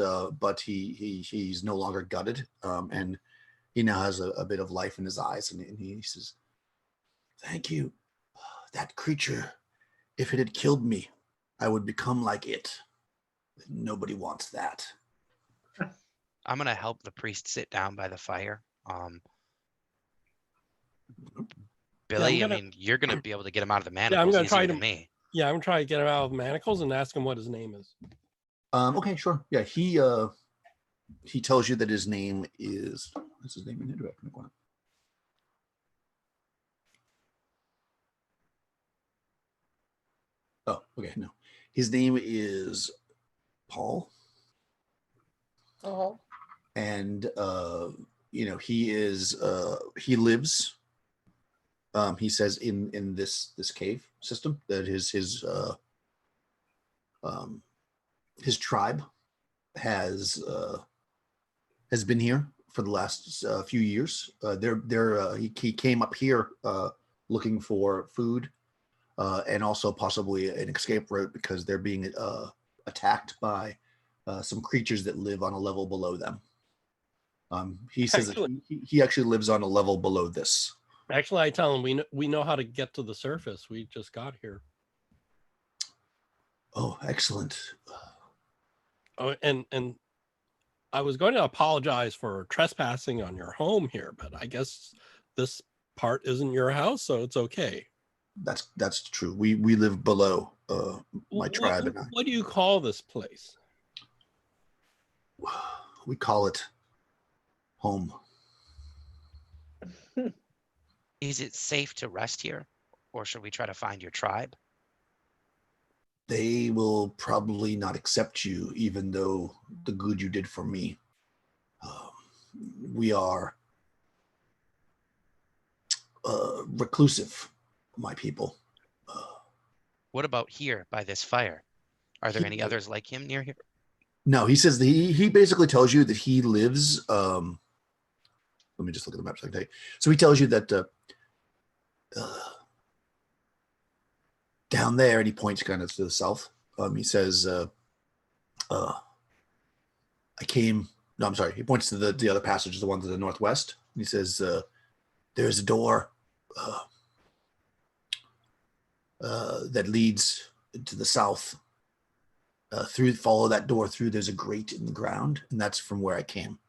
Speaker 1: he's no longer gutted, and he now has a bit of life in his eyes, and he says, "Thank you. That creature, if it had killed me, I would become like it. Nobody wants that."
Speaker 5: I'm gonna help the priest sit down by the fire. Billy, I mean, you're gonna be able to get him out of the
Speaker 2: Yeah, I'm
Speaker 5: manacles
Speaker 2: gonna
Speaker 5: easier
Speaker 2: try
Speaker 5: than
Speaker 2: to.
Speaker 5: me.
Speaker 2: Yeah, I'm gonna try to get him out of the manacles and ask him what his name is.
Speaker 1: Okay, sure. Yeah, he tells you that his name is. What's his name in here? Do I have to make one? Oh, okay. No, his name is Paul,
Speaker 4: Oh,
Speaker 1: and he lives. He says in this cave system that his tribe has been here for the last few years. He came up here looking for food and also possibly an escape route because they're being attacked by some creatures that live on a level below them. He says that he actually lives on a level below this.
Speaker 2: Actually, I tell him we know how to get to the surface. We just got here.
Speaker 1: Oh, excellent.
Speaker 2: Oh, and I was going to apologize for trespassing on your home here, but I guess this part isn't your house, so it's okay.
Speaker 1: That's true. We live below my tribe and I.
Speaker 2: What do you call this place?
Speaker 1: We call it home.
Speaker 5: Is it safe to rest here, or should we try to find your tribe?
Speaker 1: They will probably not accept you, even though the good you did for me. We are reclusive, my people.
Speaker 5: What about here by this fire? Are there any others like him near here?
Speaker 1: No, he says that he basically tells you that he lives. Let me just look at the map so I can tell you. So he tells you that down there, and he points kind of to the south. He says, "I came." No, I'm sorry. He points to the other passage, the one to the northwest. He says, "There's a door that leads to the south. Follow that door through. There's a grate in the ground, and that's from where I came.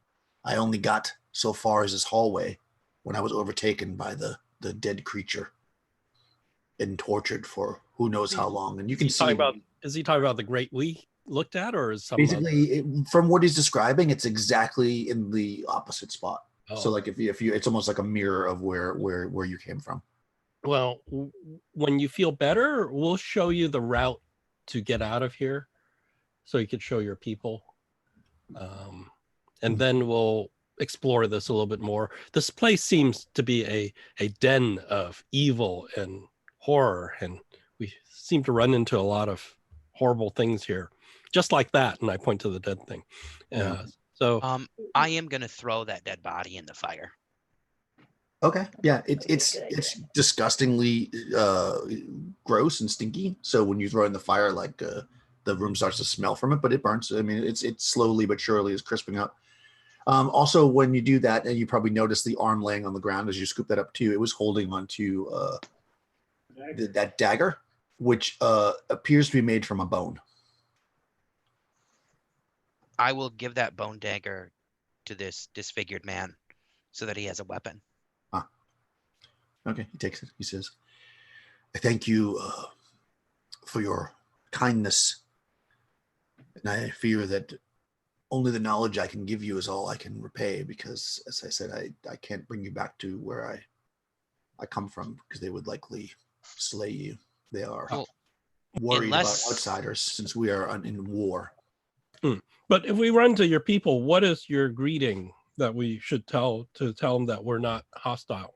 Speaker 1: I only got so far as this hallway when I was overtaken by the dead creature and tortured for who knows how long. And you can see.
Speaker 2: Is he talking about the grate we looked at, or is
Speaker 1: basically from what he's describing, it's exactly in the opposite spot.
Speaker 2: Oh.
Speaker 1: So like if you, it's almost like a mirror of where you came from.
Speaker 2: Well, when you feel better, we'll show you the route to get out of here, so you could show your people, and then we'll explore this a little bit more. This place seems to be a den of evil and horror, and we seem to run into a lot of horrible things here, just like that. And I point to the dead thing. So
Speaker 5: I am gonna throw that dead body in the fire.
Speaker 1: Okay, yeah, it's disgustingly gross and stinky. So when you throw it in the fire, like the room starts to smell from it, but it burns. I mean, it's slowly but surely is crisping up. Also, when you do that, and you probably notice the arm laying on the ground as you scoop that up too, it was holding onto that dagger, which appears to be made from a bone.
Speaker 5: I will give that bone dagger to this disfigured man so that he has a weapon.
Speaker 1: Okay, he takes it. He says, "I thank you for your kindness, and I fear that only the knowledge I can give you is all I can repay, because, as I said, I can't bring you back to where I come from, because they would likely slay you. They are worried about outsiders since we are in war."
Speaker 2: But if we run to your people, what is your greeting that we should tell them that we're not hostile?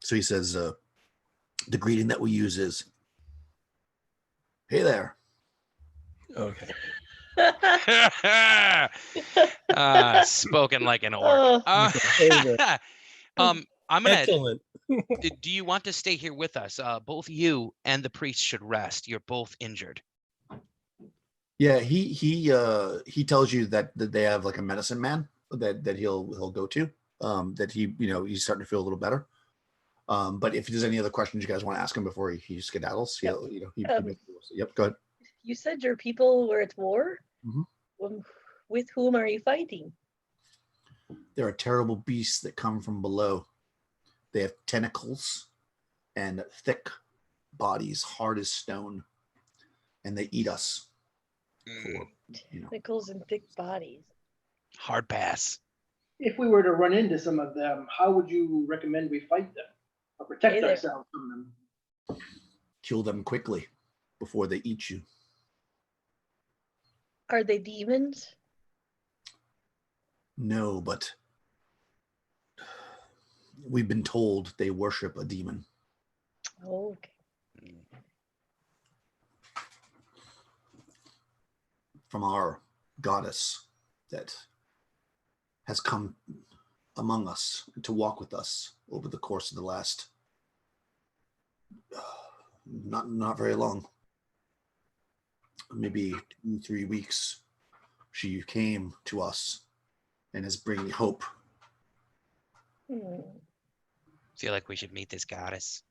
Speaker 1: So he says, the greeting that we use is, "Hey there."
Speaker 2: Okay.
Speaker 5: Spoken like an orc. I'm gonna.
Speaker 2: Excellent.
Speaker 5: Do you want to stay here with us? Both you and the priest should rest. You're both injured.
Speaker 1: Yeah, he tells you that they have like a medicine man that he'll go to. That he's starting to feel a little better. But if there's any other questions you guys want to ask him before he skedaddles, yep, go ahead.
Speaker 4: You said your people were at war?
Speaker 1: Mm-hmm.
Speaker 4: With whom are you fighting?
Speaker 1: There are terrible beasts that come from below. They have tentacles and thick bodies, hard as stone, and they eat us. For,
Speaker 4: Tentacles and thick bodies.
Speaker 5: Hard pass.
Speaker 3: If we were to run into some of them, how would you recommend we fight them or protect
Speaker 4: Hey there.
Speaker 3: ourselves from them?
Speaker 1: Kill them quickly before they eat you.
Speaker 4: Are they demons?
Speaker 1: No, but we've been told they worship a demon.
Speaker 4: Okay.
Speaker 1: From our goddess that has come among us to walk with us over the course of the last not very long, maybe 2-3 weeks. She came to us and is bringing hope.
Speaker 5: Feel like we should meet this goddess.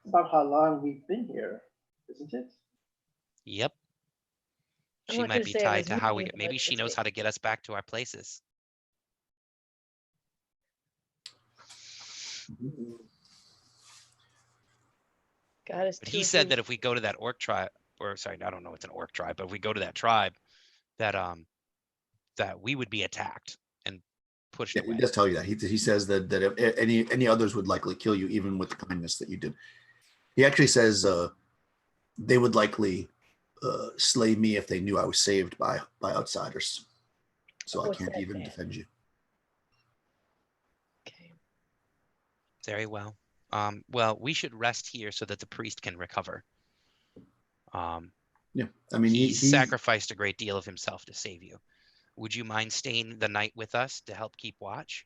Speaker 3: About how long we've been here, isn't it?
Speaker 5: Yep.
Speaker 4: I'm
Speaker 5: She
Speaker 4: not
Speaker 5: might
Speaker 4: gonna
Speaker 5: be
Speaker 4: say I
Speaker 5: tied
Speaker 4: was
Speaker 5: to how we
Speaker 4: meeting,
Speaker 5: get. Maybe
Speaker 4: but
Speaker 5: she
Speaker 4: it's
Speaker 5: knows
Speaker 4: okay.
Speaker 5: how to get us back to our places.
Speaker 4: Goddess
Speaker 5: But he
Speaker 4: too,
Speaker 5: said that if we go to that orc tribe, or sorry, I don't know, it's an orc tribe, but if we go to that tribe, that that we would be attacked and pushed
Speaker 1: Yeah, he
Speaker 5: away.
Speaker 1: does tell you that. He says that if any others would likely kill you, even with the kindness that you did. He actually says they would likely slay me if they knew I was saved by outsiders. So I
Speaker 4: What's
Speaker 1: can't
Speaker 4: that
Speaker 1: even
Speaker 4: bad?
Speaker 1: defend you.
Speaker 4: Okay.
Speaker 5: Very well. Well, we should rest here so that the priest can recover.
Speaker 1: Yeah, I mean
Speaker 5: He
Speaker 1: he
Speaker 5: sacrificed a great deal of himself to save you. Would you mind staying the night with us to help keep watch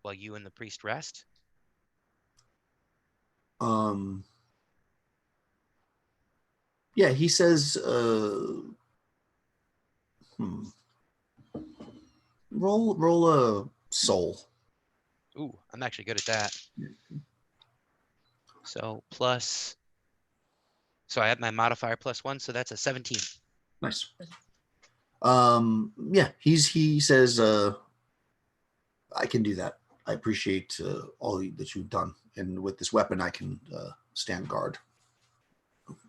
Speaker 5: while you and the priest rest?
Speaker 1: Yeah, he says roll a soul.
Speaker 5: Ooh, I'm actually good at that. So plus, so I had my modifier +1, so that's a 17.
Speaker 1: Nice. Yeah, he says I can do that. I appreciate all that you've done, and with this weapon I can stand guard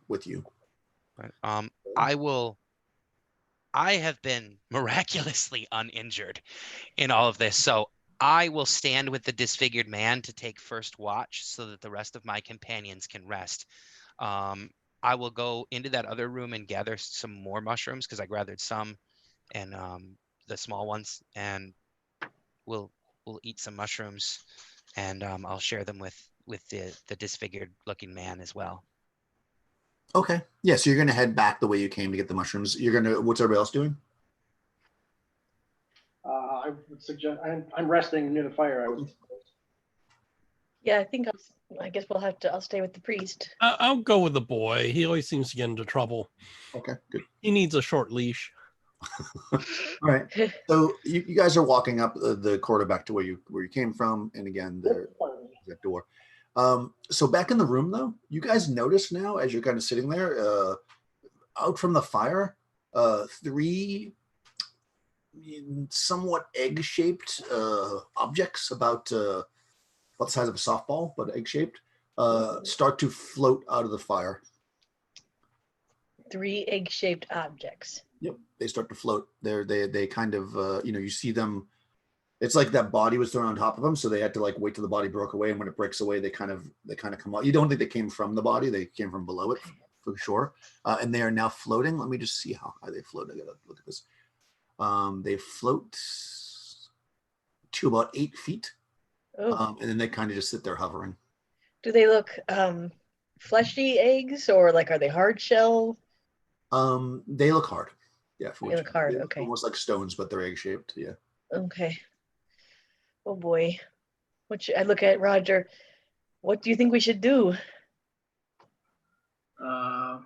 Speaker 1: with you.
Speaker 5: Right. I have been miraculously uninjured in all of this, so I will stand with the disfigured man to take first watch so that the rest of my companions can rest. I will go into that other room and gather some more mushrooms because I gathered some, and the small ones, and we'll eat some mushrooms, and I'll share them with the disfigured looking man as well.
Speaker 1: Okay. Yeah, so you're gonna head back the way you came to get the mushrooms. What's everybody else doing?
Speaker 3: I would suggest I'm resting near the fire. I would suppose.
Speaker 4: Yeah, I guess I'll stay with the priest.
Speaker 2: I'll go with the boy. He always seems to get into trouble.
Speaker 1: Okay, good.
Speaker 2: He needs a short leash.
Speaker 1: All right. So you guys are walking up the corridor back to where you came from, and again there's that door. So back in the room though, you guys notice now as you're kind of sitting there, out from the fire, 3 somewhat egg-shaped objects about the size of a softball, but egg-shaped, start to float out of the fire.
Speaker 4: 3 egg-shaped objects.
Speaker 1: Yep, they start to float. They kind of you see them. It's like that body was thrown on top of them, so they had to like wait till the body broke away, and when it breaks away, they kind of come out. You don't think they came from the body; they came from below it for sure. And they are now floating. Let me just see how high they float. I gotta look at this. They float to about 8 feet, and then they kind of just sit there hovering.
Speaker 4: Do they look fleshy eggs, or like are they hard shell?
Speaker 1: They look hard. Yeah,
Speaker 4: they look hard.
Speaker 1: They look
Speaker 4: Okay,
Speaker 1: almost like stones, but they're egg shaped. Yeah.
Speaker 4: Okay. Oh boy, I look at Roger. What do you think we should do?
Speaker 3: Can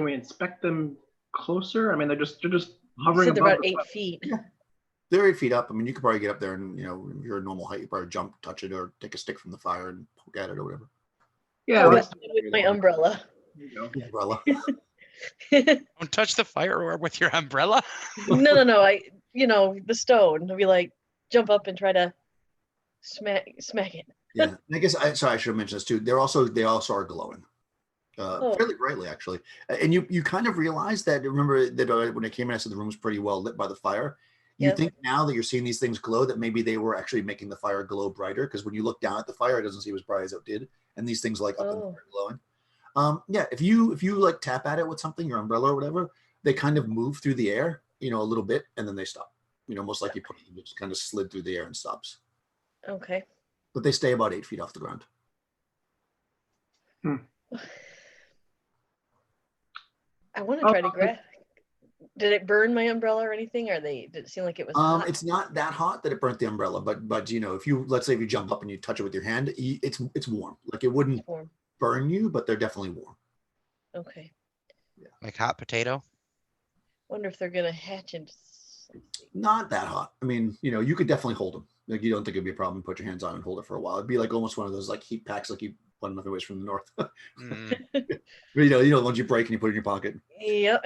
Speaker 3: we inspect them closer? I mean, they're just
Speaker 4: You
Speaker 3: hovering
Speaker 4: said they're
Speaker 3: above
Speaker 4: about
Speaker 3: the
Speaker 4: 8 feet.
Speaker 1: Yeah. They're 8 feet up. I mean, you could probably get up there and, if you're a normal height, you probably jump, touch it, or take a stick from the fire and poke at it or whatever.
Speaker 3: Yeah,
Speaker 4: I'll
Speaker 3: let's
Speaker 4: do it with my umbrella.
Speaker 3: there you go.
Speaker 1: Umbrella.
Speaker 5: Don't touch the fire orb with your umbrella.
Speaker 4: No. The stone. I'll be like, jump up and try to smack it.
Speaker 1: Yeah, I guess I should have mentioned this too. They also are glowing, fairly brightly actually. And you kind of realize that. Remember that when I came in, I said the room was pretty well lit by the fire. You
Speaker 4: Yep.
Speaker 1: think now that you're seeing these things glow that maybe they were actually making the fire glow brighter, because when you look down at the fire, it doesn't seem as bright as it did, and these things like up and
Speaker 4: Oh.
Speaker 1: glowing. Yeah, if you like tap at it with something, your umbrella or whatever, they kind of move through the air, a little bit, and then they stop. Almost like you put it just kind of slid through the air and stops.
Speaker 4: Okay.
Speaker 1: But they stay about 8 feet off the ground.
Speaker 4: I want to try to grab. Did it burn my umbrella or anything? Did it seem like it was hot?
Speaker 1: It's not that hot that it burnt the umbrella, but if you, let's say if you jump up and you touch it with your hand, it's warm. Like it wouldn't burn you, but they're definitely warm.
Speaker 4: Okay.
Speaker 1: Yeah.
Speaker 5: Like hot potato?
Speaker 4: Wonder if they're gonna hatch into something.
Speaker 1: Not that hot. I mean, you could definitely hold them. Like you don't think it'd be a problem. Put your hands on and hold it for a while. It'd be like almost one of those like heat packs, like you put nothing ways from the north. The ones you break and you put in your pocket.
Speaker 4: Yeah,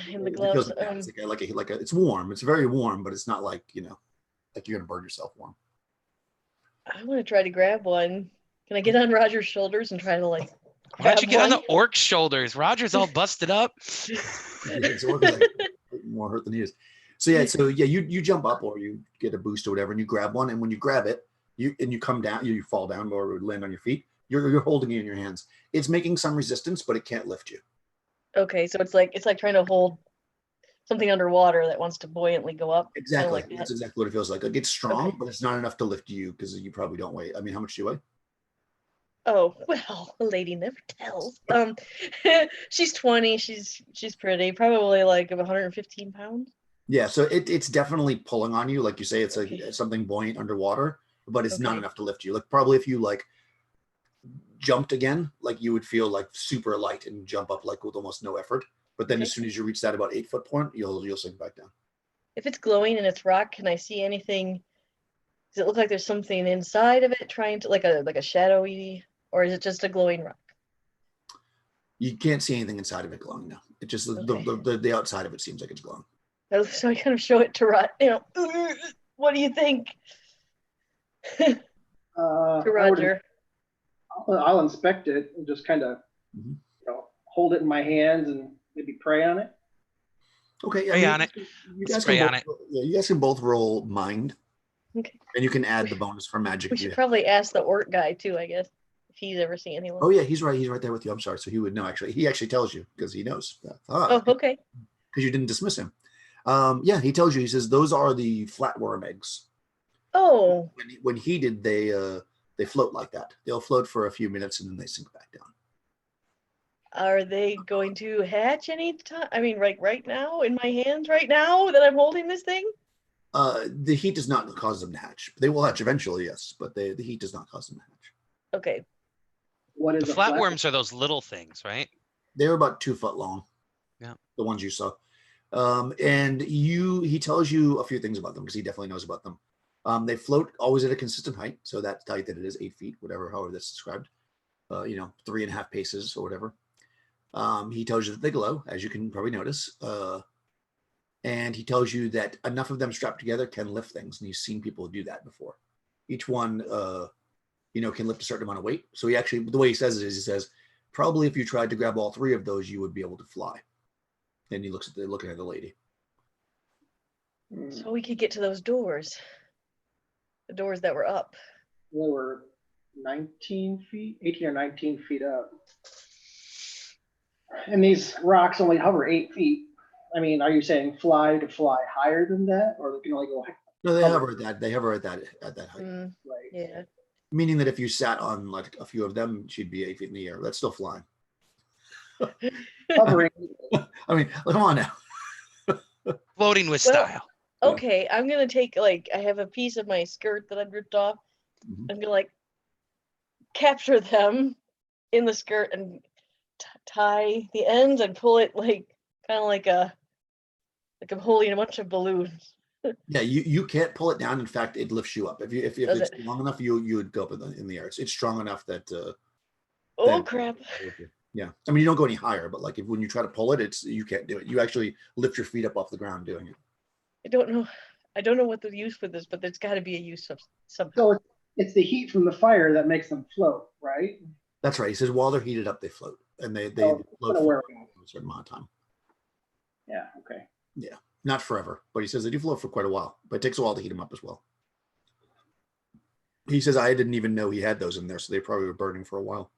Speaker 4: in the gloves.
Speaker 1: It's warm. It's very warm, but it's not like like you're gonna burn yourself warm.
Speaker 4: I want to try to grab one. Can I get on Roger's shoulders and try to like?
Speaker 5: Why don't you get on the orc's shoulders? Roger's all busted up.
Speaker 1: More hurt than he is. So you jump up or you get a boost or whatever, and you grab one, and when you grab it, you come down, you fall down or land on your feet. You're holding it in your hands. It's making some resistance, but it can't lift you.
Speaker 4: Okay, so it's like trying to hold something underwater that wants to buoyantly go up.
Speaker 1: Exactly.
Speaker 4: Like
Speaker 1: That's exactly what it feels like. Like it's strong, but it's not enough to lift you because you probably don't weigh. I mean, how much do you weigh?
Speaker 4: Oh, well, a lady never tells. She's 20. She's pretty. Probably like 115 pounds.
Speaker 1: Yeah, so it's definitely pulling on you. Like you say, it's like something buoyant underwater, but it's not enough to lift you. Like probably if you like jumped again, like you would feel like super light and jump up like with almost no effort. But then as soon as you reach that about 8 foot point, you'll sink back down.
Speaker 4: If it's glowing and it's rock, can I see anything? Does it look like there's something inside of it trying to like a shadowy, or is it just a glowing rock?
Speaker 1: You can't see anything inside of it glowing now. It just the outside of it seems like it's glowing.
Speaker 4: So I kind of show it to Rod. What do you think? To Roger.
Speaker 3: I'll inspect it and just kind of, hold it in my hands and maybe pray on it.
Speaker 1: Okay.
Speaker 5: Pray on it.
Speaker 1: Spray on it. Yeah, you guys can both roll mind.
Speaker 4: Okay.
Speaker 1: And you can add the bonus for magic.
Speaker 4: We should probably ask the orc guy too, I guess, if he's ever seen anyone.
Speaker 1: Oh yeah, he's right. He's right there with you. I'm sorry. So he would know. Actually, he actually tells you because he knows.
Speaker 4: Oh, okay.
Speaker 1: Because you didn't dismiss him. Yeah, he tells you. He says those are the flatworm eggs.
Speaker 4: Oh.
Speaker 1: When he did, they float like that. They'll float for a few minutes and then they sink back down.
Speaker 4: Are they going to hatch any time? I mean, right now in my hands, right now that I'm holding this thing.
Speaker 1: The heat does not cause them to hatch. They will hatch eventually, yes, but the heat does not cause them to hatch.
Speaker 4: Okay.
Speaker 3: What is
Speaker 5: the flatworms? Are those little things, right?
Speaker 1: They're about 2 foot long.
Speaker 5: Yeah.
Speaker 1: The ones you saw. And he tells you a few things about them because he definitely knows about them. They float always at a consistent height, so that's the height that it is, 8 feet, however that's described. 3.5 paces or whatever. He tells you that they glow, as you can probably notice. And he tells you that enough of them strapped together can lift things, and he's seen people do that before. Each one, can lift a certain amount of weight. So he actually, the way he says it is, he says, probably if you tried to grab all 3 of those, you would be able to fly. And he looking at the lady.
Speaker 4: So we could get to those doors. The doors that were up.
Speaker 3: They were 18 or 19 feet up. And these rocks only hover 8 feet. I mean, are you saying fly higher than that, or they can only go?
Speaker 1: No, they hover at that. They hover at that height.
Speaker 3: Right.
Speaker 4: Yeah.
Speaker 1: Meaning that if you sat on like a few of them, she'd be 8 feet in the air. That's still flying.
Speaker 3: Hovering.
Speaker 1: I mean, come on now.
Speaker 5: Floating with style.
Speaker 4: Okay, I'm gonna take I have a piece of my skirt that I've ripped off.
Speaker 1: Mm-hmm.
Speaker 4: I'm gonna capture them in the skirt and tie the ends and pull it kind of like I'm holding a bunch of balloons.
Speaker 1: Yeah, you can't pull it down. In fact, it lifts you up. If it's long enough, you would go up in the air. It's strong enough that.
Speaker 4: Crap!
Speaker 1: Yeah, I mean you don't go any higher, but like when you try to pull it, you can't do it. You actually lift your feet up off the ground doing it.
Speaker 4: I don't know. I don't know what the use for this, but there's got to be a use of somehow.
Speaker 6: So it's the heat from the fire that makes them float, right?
Speaker 1: That's right. He says while they're heated up, they float, and they
Speaker 6: Oh,
Speaker 1: float
Speaker 6: what a
Speaker 1: for
Speaker 6: warehouse.
Speaker 1: a certain amount of time.
Speaker 6: Yeah. Okay.
Speaker 1: Not forever, but he says they do float for quite a while. But it takes a while to heat them up as well. He says I didn't even know he had those in there, so they probably were burning for a while.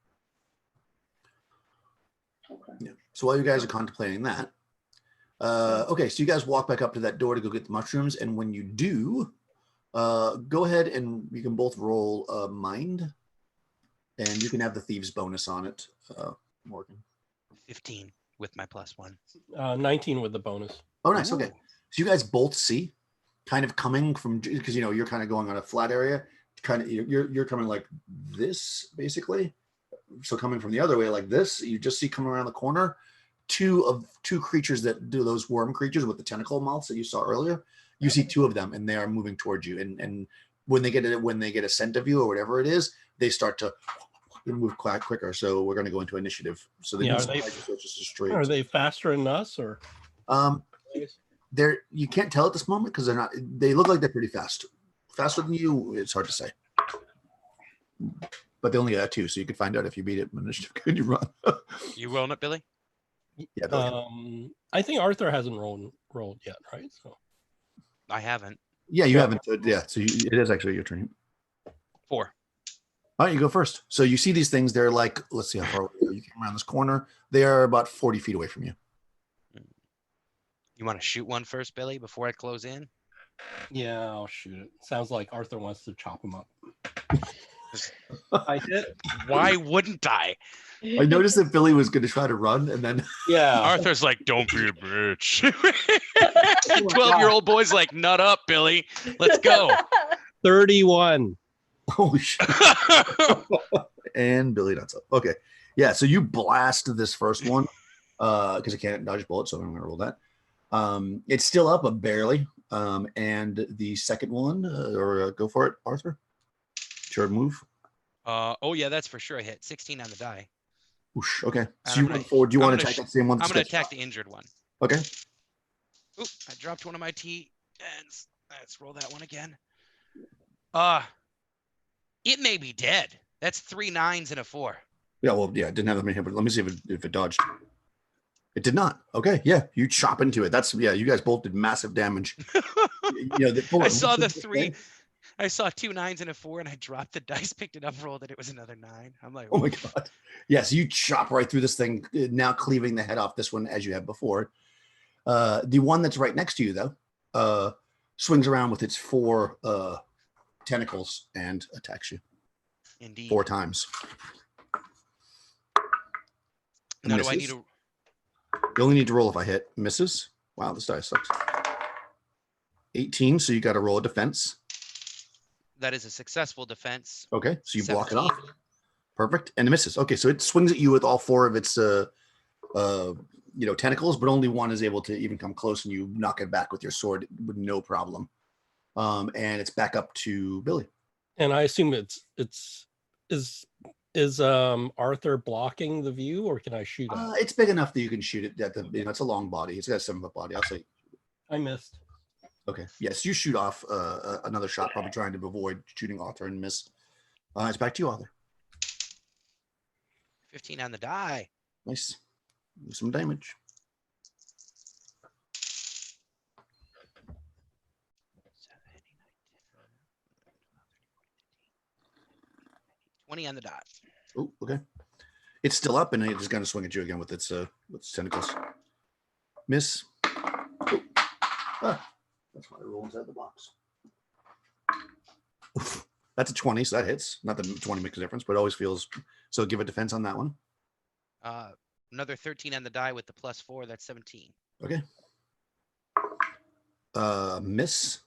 Speaker 6: Okay.
Speaker 1: Yeah. So while you guys are contemplating that, okay, so you guys walk back up to that door to go get the mushrooms, and when you do, go ahead and you can both roll mind, and you can have the thieves bonus on it, Morgan.
Speaker 5: 15 with my +1.
Speaker 2: 19 with the bonus.
Speaker 1: Oh, nice. Okay, so you guys both see, kind of coming from, because you know you're kind of going on a flat area, kind of you're coming like this basically. So coming from the other way like this, you just see coming around the corner two creatures that do those worm creatures with the tentacle mouths that you saw earlier. You see two of them, and they are moving towards you. And when they get a scent of you or whatever it is, they start to move quite quicker. So we're going to go into initiative. So they
Speaker 2: Yeah,
Speaker 1: straight.
Speaker 2: Are they faster than us or?
Speaker 1: They're you can't tell at this moment because they're not. They look like they're pretty fast. Faster than you, it's hard to say. But they only got 2, so you could find out if you beat it. Initiative, could you run?
Speaker 5: You rolling it, Billy?
Speaker 1: Yeah. Billy.
Speaker 2: I think Arthur hasn't rolled yet, right? So
Speaker 5: I haven't.
Speaker 1: Yeah, you haven't. Yeah, so it is actually your turn.
Speaker 5: 4.
Speaker 1: All right, you go first. So you see these things. They're like, let's see how far you came around this corner. They are about 40 feet away from you.
Speaker 5: You want to shoot one first, Billy, before I close in?
Speaker 2: yeah, I'll shoot it. Sounds like Arthur wants to chop him up. I hit.
Speaker 5: Why wouldn't I?
Speaker 1: I noticed that Billy was going to try to run, and then
Speaker 2: Yeah.
Speaker 5: Arthur's like, don't be a bitch. 12-year-old boy's like, nut up, Billy. Let's go.
Speaker 2: 31.
Speaker 1: holy shit! And Billy nuts up. Okay, yeah. So you blast this first one because it can't dodge bullets, so I'm going to roll that. It's still up, but barely. And the second one, go for it, Arthur. Sure, move.
Speaker 5: Oh yeah, that's for sure a hit. 16 on the die.
Speaker 1: Oosh, okay. So
Speaker 5: And
Speaker 1: you
Speaker 5: I'm
Speaker 1: run forward. Do you
Speaker 5: I'm
Speaker 1: want to
Speaker 5: gonna
Speaker 1: attack that same one?
Speaker 5: I'm going to attack the injured one.
Speaker 1: Okay.
Speaker 5: Oop, I dropped one of my T. And let's roll that one again. It may be dead. That's 3 9s and a 4.
Speaker 1: Yeah, well, yeah, it didn't have that many hit, but let me see if it dodged. It did not. Okay, yeah, you chop into it. You guys both did massive damage.
Speaker 5: I saw the 3. I saw 2 9s and a 4, and I dropped the dice, picked it up, rolled it. It was another 9. I'm like,
Speaker 1: oh my god. Yes, you chop right through this thing, now cleaving the head off this one as you have before. The one that's right next to you, though, swings around with its 4 tentacles and attacks you.
Speaker 5: Indeed.
Speaker 1: 4 times.
Speaker 5: Now do I need to?
Speaker 1: You only need to roll if I hit. Misses. Wow, this die sucks. 18, so you got to roll a defense.
Speaker 5: That is a successful defense.
Speaker 1: Okay, so you block it
Speaker 5: 17.
Speaker 1: off. Perfect, and it misses. Okay, so it swings at you with all 4 of its tentacles, but only one is able to even come close, and you knock it back with your sword with no problem. And it's back up to Billy.
Speaker 2: And I assume is Arthur blocking the view, or can I shoot at it?
Speaker 1: It's big enough that you can shoot it. It's a long body. It's got a 7-foot body. I'll say.
Speaker 2: I missed.
Speaker 1: Okay. Yes, you shoot off another shot, probably trying to avoid shooting Arthur and miss. It's back to you, Arthur.
Speaker 5: 15 on the die.
Speaker 1: Nice. Do some damage.
Speaker 5: 20 on the dot.
Speaker 1: Oh, okay. It's still up, and it's going to swing at you again with its tentacles. Miss. Oh. That's why I roll inside the box. Oof. That's a 20, so that hits. Not that 20 makes a difference, but it always feels. So give a defense on that one.
Speaker 5: Another 13 on the die with the +4. That's 17.
Speaker 1: Okay. Miss.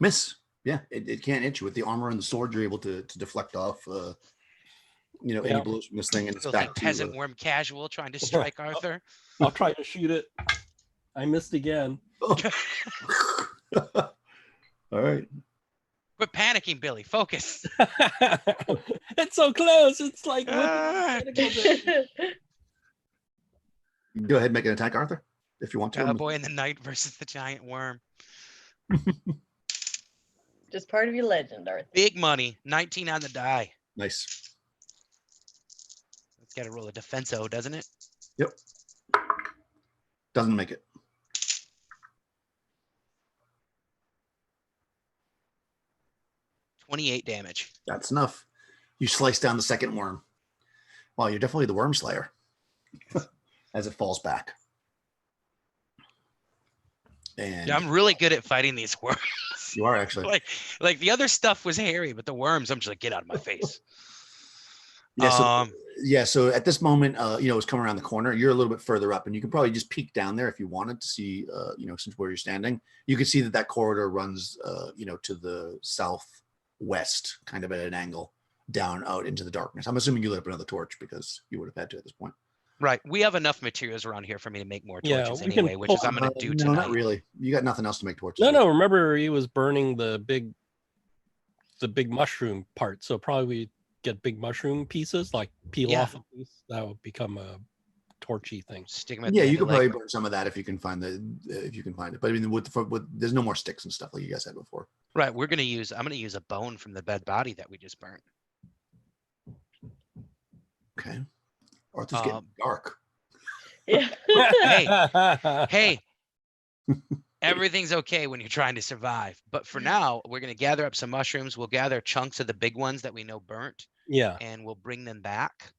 Speaker 1: Miss. Yeah, it can't hit you with the armor and the sword. You're able to deflect off, any blows from this thing, and it's
Speaker 5: Filthy
Speaker 1: back to
Speaker 5: peasant worm casual trying to strike Arthur.
Speaker 2: I'll try to shoot it. I missed again.
Speaker 1: Oh. All right.
Speaker 5: Quit panicking, Billy. Focus.
Speaker 2: It's so close. It's like.
Speaker 1: Go ahead and make an attack, Arthur, if you want to.
Speaker 5: Cowboy in the night versus the giant worm.
Speaker 4: Just part of your legend, Arthur.
Speaker 5: Big money. 19 on the die.
Speaker 1: Nice.
Speaker 5: It's got to roll a defenso, doesn't it?
Speaker 1: Yep. Doesn't make it.
Speaker 5: $28 damage.
Speaker 1: That's enough. You slice down the second worm. Wow, you're definitely the worm slayer. As it falls back. And
Speaker 5: Yeah, I'm really good at fighting these worms.
Speaker 1: you are actually.
Speaker 5: like the other stuff was hairy, but the worms, I'm just like, get out of my face.
Speaker 1: Yeah, so at this moment, it's coming around the corner. You're a little bit further up, and you can probably just peek down there if you wanted to see, since where you're standing. You can see that corridor runs, to the southwest, kind of at an angle, down out into the darkness. I'm assuming you lit up another torch because you would have had to at this point.
Speaker 5: Right. We have enough materials around here for me to make more torches
Speaker 2: we can
Speaker 5: anyway, which is I'm going to do
Speaker 1: No,
Speaker 5: tonight.
Speaker 1: not really. You got nothing else to make torches.
Speaker 2: No. Remember, he was burning the big mushroom part. So probably we get big mushroom pieces, like peel off a piece. That would become a torchy thing.
Speaker 5: Stick 'em at
Speaker 1: Yeah,
Speaker 5: the
Speaker 1: you
Speaker 5: end
Speaker 1: could
Speaker 5: of
Speaker 1: probably
Speaker 5: leg.
Speaker 1: burn some of that if you can find it. But I mean, with there's no more sticks and stuff like you guys had before.
Speaker 5: Right. I'm going to use a bone from the dead body that we just burnt.
Speaker 1: Okay. Arthur's getting dark.
Speaker 4: Yeah.
Speaker 5: Hey, everything's okay when you're trying to survive. But for now, we're going to gather up some mushrooms. We'll gather chunks of the big ones that we know burnt.
Speaker 2: Yeah.
Speaker 5: And we'll bring them back.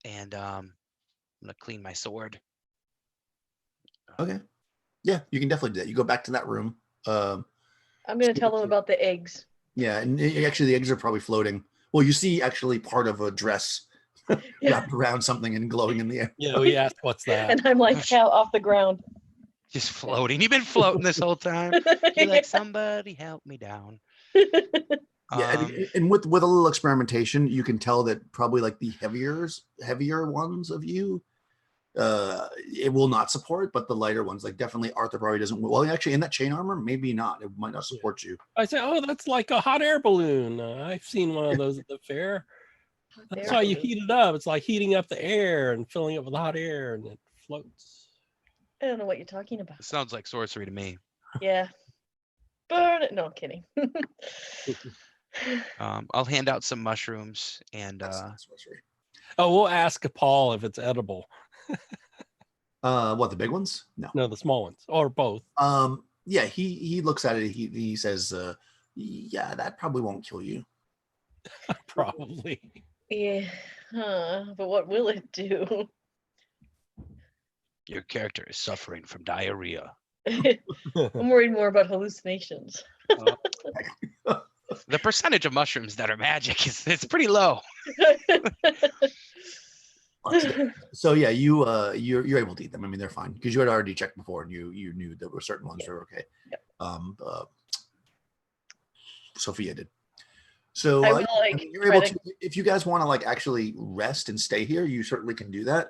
Speaker 5: And I'm going to clean my sword.
Speaker 1: Okay. Yeah, you can definitely do that. You go back to that room.
Speaker 4: I'm going to tell them about the eggs.
Speaker 1: Yeah, and actually the eggs are probably floating. Well, you see actually part of a dress wrapped around something and glowing in the air.
Speaker 2: Yeah, we asked, what's that?
Speaker 4: And I'm like off the ground.
Speaker 5: Just floating. You've been floating this whole time. You're like, somebody help me down.
Speaker 1: Yeah, and with a little experimentation, you can tell that probably like the heavier ones of you, it will not support, but the lighter ones, like definitely Arthur probably doesn't. Well, actually, in that chain armor, maybe not. It might not support you.
Speaker 2: I say, oh, that's like a hot air balloon. I've seen one of those at the fair. That's how you heat it up. It's like heating up the air and filling it with hot air, and it floats.
Speaker 4: I don't know what you're talking about.
Speaker 5: It sounds like sorcery to me.
Speaker 4: Yeah. Burn it. No, I'm kidding.
Speaker 5: I'll hand out some mushrooms and
Speaker 1: That's not sorcery.
Speaker 2: Oh, we'll ask Paul if it's edible.
Speaker 1: What, the big ones?
Speaker 2: No, the small ones, or both.
Speaker 1: Yeah, he looks at it. He says, yeah, that probably won't kill you.
Speaker 2: Probably.
Speaker 4: Yeah. But what will it do?
Speaker 5: your character is suffering from diarrhea.
Speaker 4: I'm worried more about hallucinations.
Speaker 5: The percentage of mushrooms that are magic it's pretty low.
Speaker 1: So yeah, you're able to eat them. I mean, they're fine because you had already checked before and you knew there were certain ones that were okay.
Speaker 4: Yep.
Speaker 1: Sophia did. So
Speaker 4: I will,
Speaker 1: you're able to, if you guys want to like actually rest and stay here, you certainly can do that.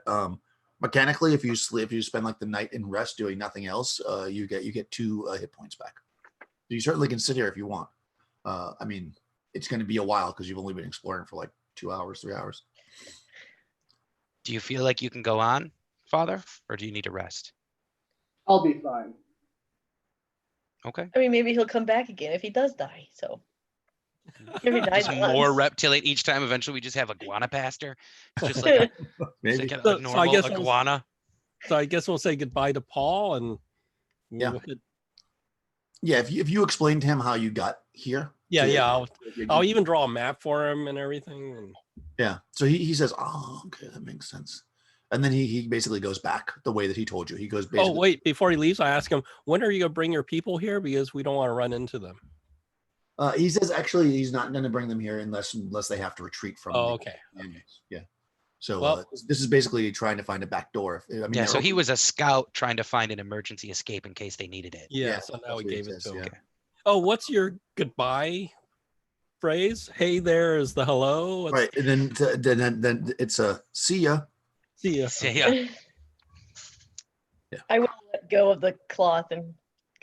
Speaker 1: Mechanically, if you spend like the night in rest doing nothing else, you get 2 hit points back. So you certainly can sit here if you want. I mean, it's going to be a while because you've only been exploring for like 2 hours, 3 hours.
Speaker 5: Do you feel like you can go on, Father, or do you need to rest?
Speaker 6: I'll be fine.
Speaker 5: Okay.
Speaker 4: I mean, maybe he'll come back again if he does die. So if he dies
Speaker 5: Just
Speaker 4: once.
Speaker 5: more reptilate each time. Eventually, we just have iguana pastor. It's just like a,
Speaker 1: Maybe.
Speaker 5: like a normal iguana.
Speaker 2: So I guess we'll say goodbye to Paul and
Speaker 1: Yeah. If you explain to him how you got here.
Speaker 2: I'll even draw a map for him and everything. And
Speaker 1: yeah. So he says, oh, okay, that makes sense. And then he basically goes back the way that he told you. He goes basically.
Speaker 2: Oh, wait, before he leaves, I ask him, when are you going to bring your people here? Because we don't want to run into them.
Speaker 1: He says actually he's not going to bring them here unless they have to retreat from.
Speaker 2: Oh, okay.
Speaker 1: Yeah. So this is basically trying to find a back door.
Speaker 5: So he was a scout trying to find an emergency escape in case they needed it.
Speaker 2: Yeah, so now we gave it to him.
Speaker 5: Okay.
Speaker 2: Oh, what's your goodbye phrase? Hey there is the hello.
Speaker 1: Right, and then it's a see ya.
Speaker 2: See ya.
Speaker 5: See ya.
Speaker 1: Yeah.
Speaker 4: I will let go of the cloth and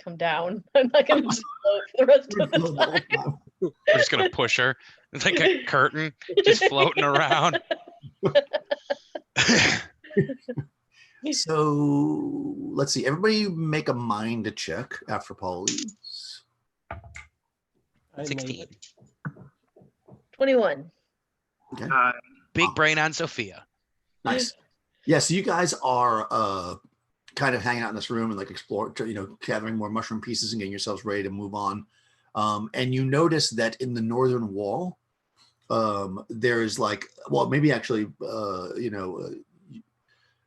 Speaker 4: come down. I'm not going to just float for the rest of the time.
Speaker 5: We're just gonna push her. It's like a curtain just floating around.
Speaker 1: So let's see. Everybody make a mind check after Paul leaves.
Speaker 2: I made
Speaker 5: 16.
Speaker 2: it.
Speaker 4: 21.
Speaker 1: Okay.
Speaker 5: Big
Speaker 1: Wow.
Speaker 5: brain on Sophia.
Speaker 1: Nice. Yeah, so you guys are kind of hanging out in this room and like gathering more mushroom pieces and getting yourselves ready to move on. And you notice that in the northern wall, there's like, well, maybe actually,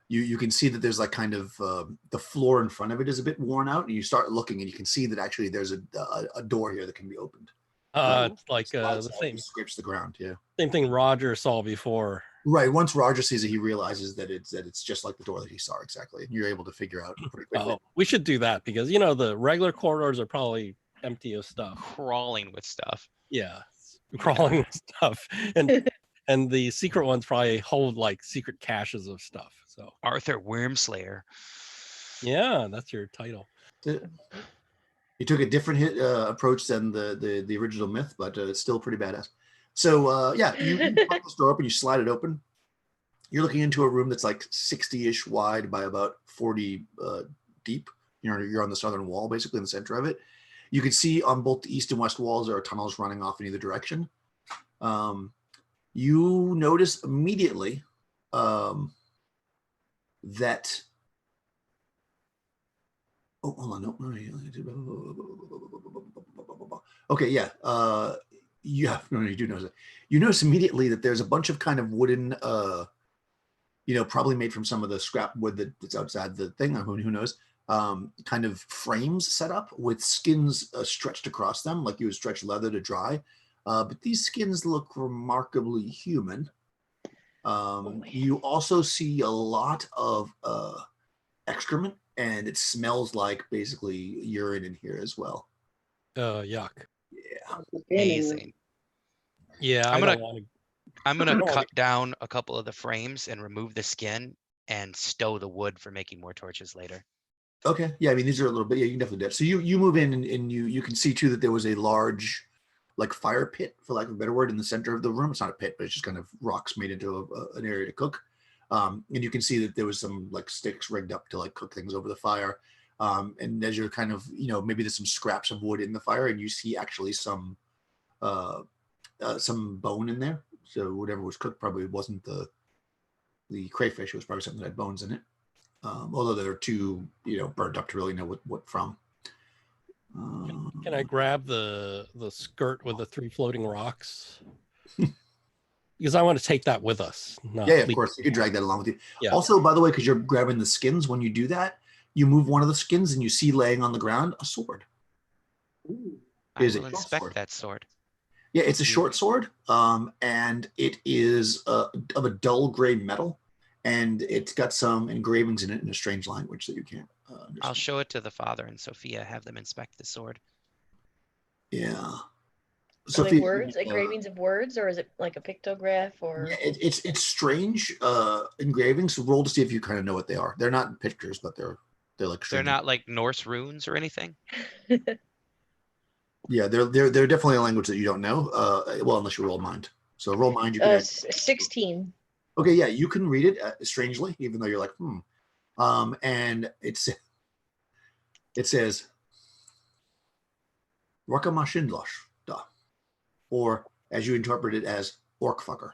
Speaker 1: you can see that there's like kind of the floor in front of it is a bit worn out, and you start looking and you can see that actually there's a door here that can be opened.
Speaker 2: It's like
Speaker 1: Slides
Speaker 2: the
Speaker 1: out,
Speaker 2: same
Speaker 1: scrapes the ground. Yeah.
Speaker 2: same thing Roger saw before.
Speaker 1: Right. Once Roger sees it, he realizes that it's just like the door that he saw exactly. And you're able to figure out pretty quickly.
Speaker 2: Oh, we should do that because the regular corridors are probably empty of stuff.
Speaker 5: Crawling with stuff.
Speaker 2: Yeah, crawling with stuff, and the secret ones probably hold like secret caches of stuff. So
Speaker 5: Arthur Wormslayer.
Speaker 2: yeah, that's your title.
Speaker 1: You took a different approach than the original myth, but it's still pretty badass. So you pop this door open, you slide it open. You're looking into a room that's like 60-ish wide by about 40 deep. You're on the southern wall, basically in the center of it. You can see on both the east and west walls there are tunnels running off in either direction. You notice immediately that. Oh, hold on. No. Okay, yeah. You do notice it. You notice immediately that there's a bunch of kind of wooden, probably made from some of the scrap wood that's outside the thing. Who knows? Kind of frames set up with skins stretched across them, like you would stretch leather to dry. But these skins look remarkably human. You also see a lot of excrement, and it smells like basically urine in here as well.
Speaker 2: Yuck.
Speaker 1: Yeah.
Speaker 5: Amazing.
Speaker 2: Yeah,
Speaker 5: I'm gonna
Speaker 2: don't
Speaker 5: cut down a couple of the frames and remove the skin and stow the wood for making more torches later.
Speaker 1: Okay. Yeah, I mean these are a little bit. Yeah, you can definitely do that. So you move in and you can see too that there was a large, like fire pit, for lack of a better word, in the center of the room. It's not a pit, but it's just kind of rocks made into an area to cook. And you can see that there was some like sticks rigged up to like cook things over the fire. And as you're kind of, maybe there's some scraps of wood in the fire, and you see actually some bone in there. So whatever was cooked probably wasn't the crayfish. It was probably something that had bones in it. Although they're too, burnt up to really know what from.
Speaker 2: Can I grab the skirt with the 3 floating rocks? Because I want to take that with us.
Speaker 1: Yeah, of course. You could drag that along with you.
Speaker 2: Yeah.
Speaker 1: Also, by the way, because you're grabbing the skins, when you do that, you move one of the skins and you see laying on the ground a sword.
Speaker 6: Ooh.
Speaker 5: I
Speaker 1: Is
Speaker 5: will
Speaker 1: it
Speaker 5: inspect
Speaker 1: sword?
Speaker 5: that sword.
Speaker 1: Yeah, it's a short sword, and it is of a dull gray metal, and it's got some engravings in it in a strange language that you can't understand.
Speaker 5: I'll show it to the father and Sophia, have them inspect the sword.
Speaker 1: Yeah.
Speaker 4: Are they words, engravings of words, or is it like a pictograph? Or
Speaker 1: Yeah, it's strange engravings. Roll to see if you kind of know what they are. They're not pictures, but they're like.
Speaker 5: They're
Speaker 1: strange.
Speaker 5: not like Norse runes or anything.
Speaker 1: Yeah, they're definitely a language that you don't know. Well, unless you roll mind. So roll mind. You can.
Speaker 4: 16.
Speaker 1: Okay, yeah, you can read it strangely, even though you're like, and it says, "Rakamashinlash da," or as you interpret it as "orc fucker,"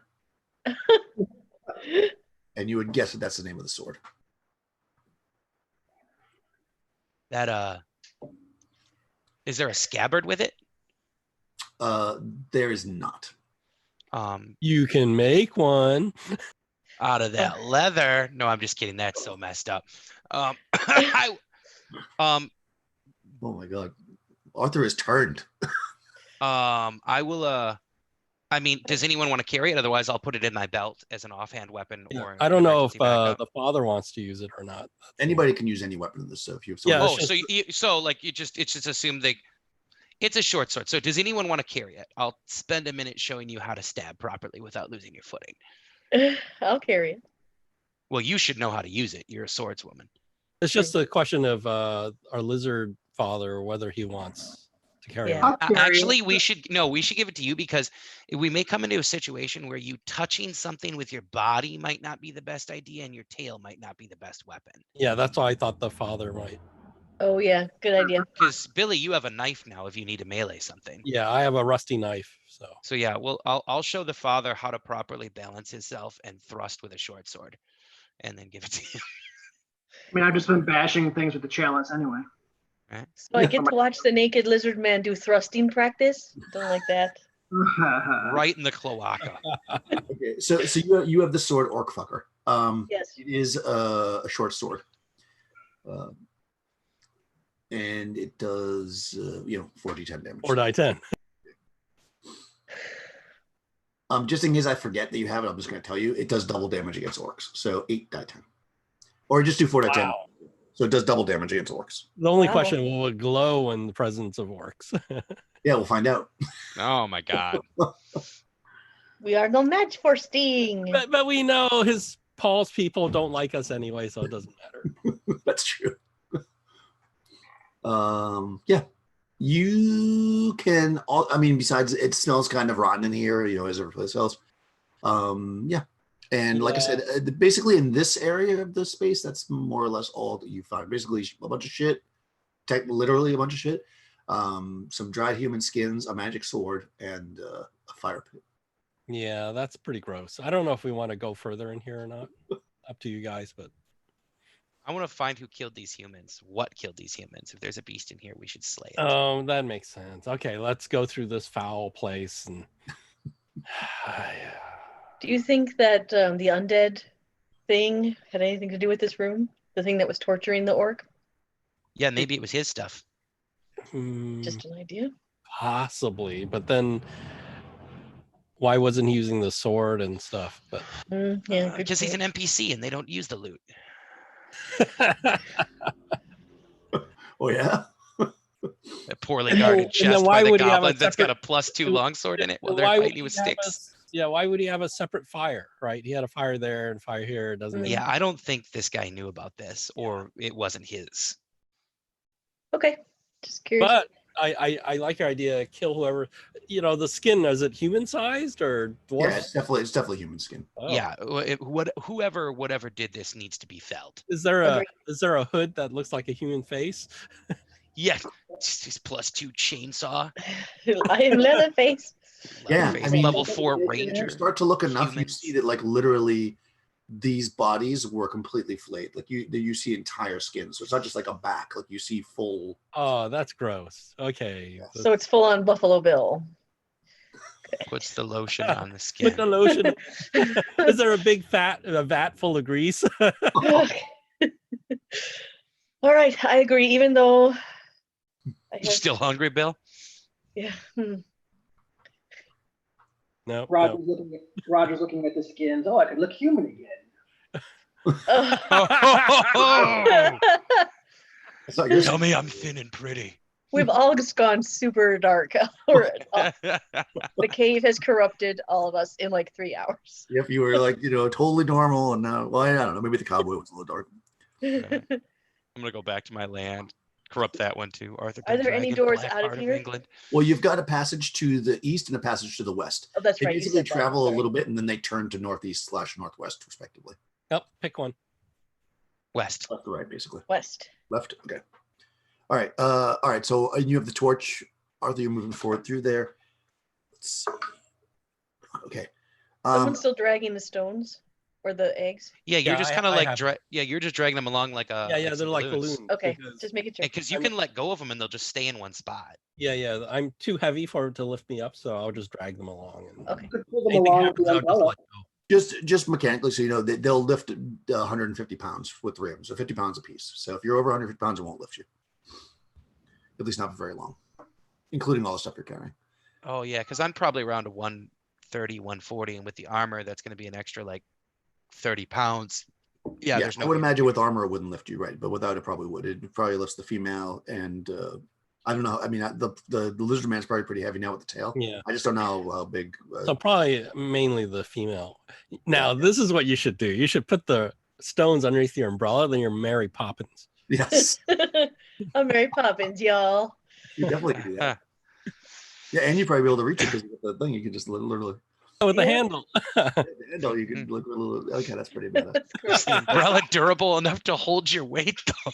Speaker 1: and you would guess that that's the name of the sword.
Speaker 5: That is there a scabbard with it?
Speaker 1: There is not.
Speaker 2: You can make one
Speaker 5: Out of that leather. No, I'm just kidding. That's so messed up.
Speaker 1: Oh my god, Arthur is turned.
Speaker 5: I will. I mean, does anyone want to carry it? Otherwise, I'll put it in my belt as an offhand weapon.
Speaker 2: Yeah,
Speaker 5: Or
Speaker 2: I don't know if
Speaker 5: emergency backup.
Speaker 2: the father wants to use it or not.
Speaker 1: Anybody can use any weapon in this. So if you have
Speaker 2: Yeah,
Speaker 1: someone,
Speaker 5: It's just assumed it's a short sword. So does anyone want to carry it? I'll spend a minute showing you how to stab properly without losing your footing.
Speaker 4: I'll carry it.
Speaker 5: Well, you should know how to use it. You're a swordswoman.
Speaker 2: It's just a question of our lizard father, whether he wants to carry
Speaker 4: Yeah.
Speaker 2: it.
Speaker 6: I'll carry
Speaker 5: Actually,
Speaker 6: it.
Speaker 5: we should give it to you because we may come into a situation where you touching something with your body might not be the best idea and your tail might not be the best weapon.
Speaker 2: Yeah, that's why I thought the father might.
Speaker 4: Oh yeah, good idea.
Speaker 5: Because Billy, you have a knife now if you need to melee something.
Speaker 2: Yeah, I have a rusty knife, so.
Speaker 5: So yeah, well, I'll show the father how to properly balance himself and thrust with a short sword, and then give it to him.
Speaker 3: I mean, I've just been bashing things with the chalice anyway.
Speaker 5: Right?
Speaker 4: So I get to watch the naked lizard man do thrusting practice. Don't like that.
Speaker 5: Right in the cloaca.
Speaker 1: Okay, so you have the sword orc fucker.
Speaker 4: Yes.
Speaker 1: It is a short sword, and it does 4d10 damage.
Speaker 2: 4d10.
Speaker 1: Just in case I forget that you have it, I'm just going to tell you it does double damage against orcs. So 8d10, or just do 4d10.
Speaker 2: Wow.
Speaker 1: So it does double damage against orcs.
Speaker 2: The only
Speaker 4: Wow.
Speaker 2: question, will it glow in the presence of orcs?
Speaker 1: Yeah, we'll find out.
Speaker 5: Oh my god.
Speaker 4: We are no match for Sting.
Speaker 2: but we know his Paul's people don't like us anyway, so it doesn't matter.
Speaker 1: That's true. Yeah, you can. Besides, it smells kind of rotten in here, as every place else. Yeah, and like I said, basically in this area of the space, that's more or less all that you find. Basically, a bunch of shit, literally a bunch of shit. Some dried human skins, a magic sword, and a fire pit.
Speaker 2: Yeah, that's pretty gross. I don't know if we want to go further in here or not. Up to you guys, but
Speaker 5: I want to find who killed these humans. What killed these humans? If there's a beast in here, we should slay it.
Speaker 2: oh, that makes sense. Okay, let's go through this foul place and.
Speaker 4: Do you think that the undead thing had anything to do with this room? The thing that was torturing the orc?
Speaker 5: Yeah, maybe it was his stuff.
Speaker 4: Just an idea.
Speaker 2: Possibly, but then why wasn't he using the sword and stuff? But
Speaker 4: Yeah, good
Speaker 5: because he's
Speaker 4: point.
Speaker 5: an NPC and they don't use the loot.
Speaker 1: Oh yeah.
Speaker 5: A poorly
Speaker 2: And then-
Speaker 5: guarded
Speaker 2: and
Speaker 5: chest
Speaker 2: then
Speaker 5: by
Speaker 2: why
Speaker 5: the
Speaker 2: would he have a
Speaker 5: goblins that's got a
Speaker 2: separate-
Speaker 5: +2 longsword in it while they're
Speaker 2: why would
Speaker 5: fighting
Speaker 2: he
Speaker 5: you with
Speaker 2: have
Speaker 5: sticks.
Speaker 2: why would he have a separate fire? Right, he had a fire there and fire here. It doesn't. make
Speaker 5: Yeah, I don't think this guy knew about this, or it wasn't his.
Speaker 4: Okay, just curious.
Speaker 2: But I like your idea. Kill whoever. The skin, is it human sized or dwarf?
Speaker 1: Yeah, it's definitely human skin.
Speaker 2: Oh.
Speaker 5: Yeah, whatever did this needs to be felled.
Speaker 2: Is there
Speaker 4: Agree.
Speaker 2: a hood that looks like a human face?
Speaker 5: Yeah, just his +2 chainsaw.
Speaker 4: I am Leatherface.
Speaker 1: Yeah,
Speaker 5: Leatherface,
Speaker 1: I mean,
Speaker 5: level 4
Speaker 1: If
Speaker 5: ranger.
Speaker 1: you start to look enough,
Speaker 5: humans.
Speaker 1: you see that like literally these bodies were completely flayed. Like you see entire skin, so it's not just like a back. Like you see full.
Speaker 2: Oh, that's gross. Okay.
Speaker 1: Yes.
Speaker 4: So it's full on Buffalo Bill.
Speaker 5: Puts the lotion on the skin.
Speaker 2: With the lotion. Is there a big vat full of grease?
Speaker 4: Okay. All right, I agree. Even though I
Speaker 5: You still hungry, Bill?
Speaker 4: yeah.
Speaker 2: No.
Speaker 6: Roger's looking at the skins. Oh, I could look human again.
Speaker 5: Oh,
Speaker 1: I thought yours.
Speaker 5: tell me I'm thin and pretty.
Speaker 4: We've all just gone super dark. The cave has corrupted all of us in like 3 hours.
Speaker 1: If you were like totally normal, and now, well, I don't know. Maybe the cowboy was a little dark.
Speaker 5: I'm gonna go back to my land, corrupt that one too. Arthur.
Speaker 4: Are there any
Speaker 5: Pendragon,
Speaker 4: doors
Speaker 5: Black
Speaker 4: out of
Speaker 5: Heart
Speaker 4: here?
Speaker 5: England.
Speaker 1: Well, you've got a passage to the east and a passage to the west.
Speaker 4: Oh, that's
Speaker 1: They
Speaker 4: right. You
Speaker 1: basically
Speaker 4: said that.
Speaker 1: travel a
Speaker 4: Sorry.
Speaker 1: little bit, and then they turn to northeast/northwest, respectively.
Speaker 2: Yep, pick one.
Speaker 5: West.
Speaker 1: Left to right, basically.
Speaker 4: West.
Speaker 1: Left. Okay. All right. All right. So you have the torch, Arthur. You're moving forward through there. Let's see. Okay.
Speaker 4: Someone's still dragging the stones or the eggs.
Speaker 5: Yeah, you're
Speaker 2: Yeah,
Speaker 5: just
Speaker 2: I-
Speaker 5: kind of
Speaker 2: I
Speaker 5: like
Speaker 2: have-
Speaker 5: you're just dragging them along like a
Speaker 2: Yeah,
Speaker 5: some
Speaker 2: they're like balloons.
Speaker 4: Okay,
Speaker 2: because-
Speaker 4: just make it sure.
Speaker 5: Because you can let go of them and they'll just stay in one spot.
Speaker 2: Yeah. I'm too heavy for it to lift me up, so I'll just drag them along. And
Speaker 4: Okay.
Speaker 6: You could pull them
Speaker 2: anything
Speaker 6: along with
Speaker 2: happens,
Speaker 6: the
Speaker 2: I'll just
Speaker 6: umbrella.
Speaker 2: let go.
Speaker 1: just mechanically, so you know, they'll lift 150 pounds with rims, so 50 pounds a piece. So if you're over 150 pounds, it won't lift you. At least not for very long, including all the stuff you're carrying.
Speaker 5: Oh yeah, because I'm probably around a 130, 140, and with the armor, that's going to be an extra like 30 pounds. Yeah, there's no.
Speaker 1: I would imagine with armor it wouldn't lift you, right? But without it probably would. It probably lifts the female, and I don't know. I mean, the lizard man's probably pretty heavy now with the tail.
Speaker 2: Yeah.
Speaker 1: I just don't know how big.
Speaker 2: So probably mainly the female. Now, this is what you should do. You should put the stones underneath your umbrella, then you're Mary Poppins.
Speaker 1: Yes,
Speaker 4: I'm Mary Poppins, y'all.
Speaker 1: you definitely can do that. Yeah, and you'd probably be able to reach it because the thing you can just literally.
Speaker 2: Oh, with the
Speaker 4: Yeah.
Speaker 2: handle.
Speaker 1: No, you can look a little. Okay, that's pretty bad.
Speaker 4: That's
Speaker 5: Is the umbrella durable enough to hold your weight though?